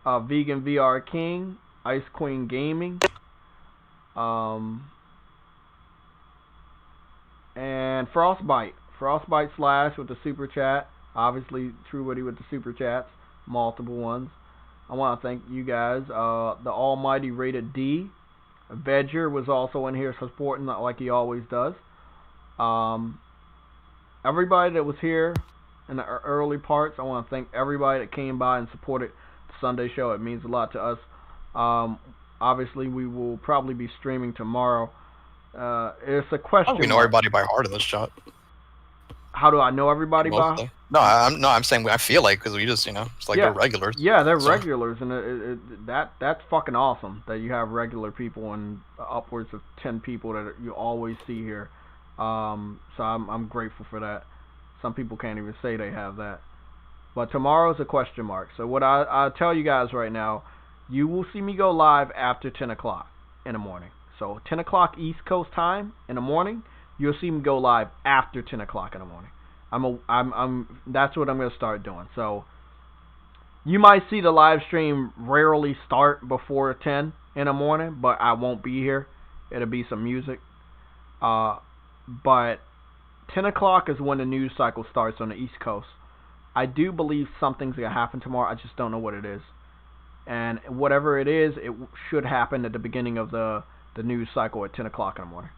Vegan VR King, Ice Queen Gaming, and Frostbite. Frostbite Slash with the super chat. Obviously, True Witty with the super chats. Multiple ones. I want to thank you guys. The Almighty Rated D. Vedger was also in here supporting like he always does. Everybody that was here in the early parts, I want to thank everybody that came by and supported the Sunday Show. It means a lot to us. Obviously, we will probably be streaming tomorrow. It's a question. We know everybody by heart in this chat. How do I know everybody by? No, I'm saying I feel like because we just it's like they're regulars. Yeah, they're regulars, and that's fucking awesome that you have regular people and upwards of 10 people that you always see here. So I'm grateful for that. Some people can't even say they have that. But tomorrow's a question mark. So what I'll tell you guys right now, you will see me go live after 10 o'clock in the morning. So 10 o'clock East Coast time in the morning, you'll see me go live after 10 o'clock in the morning. That's what I'm going to start doing. So you might see the live stream rarely start before 10 in the morning, but I won't be here. It'll be some music. But 10 o'clock is when the news cycle starts on the East Coast. I do believe something's going to happen tomorrow. I just don't know what it is. And whatever it is, it should happen at the beginning of the news cycle at 10 o'clock in the morning.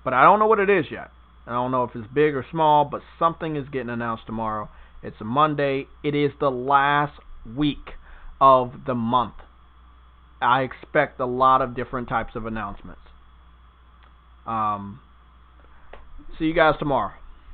But I don't know what it is yet. I don't know if it's big or small, but something is getting announced tomorrow. It's a Monday. It is the last week of the month. I expect a lot of different types of announcements. See you guys tomorrow.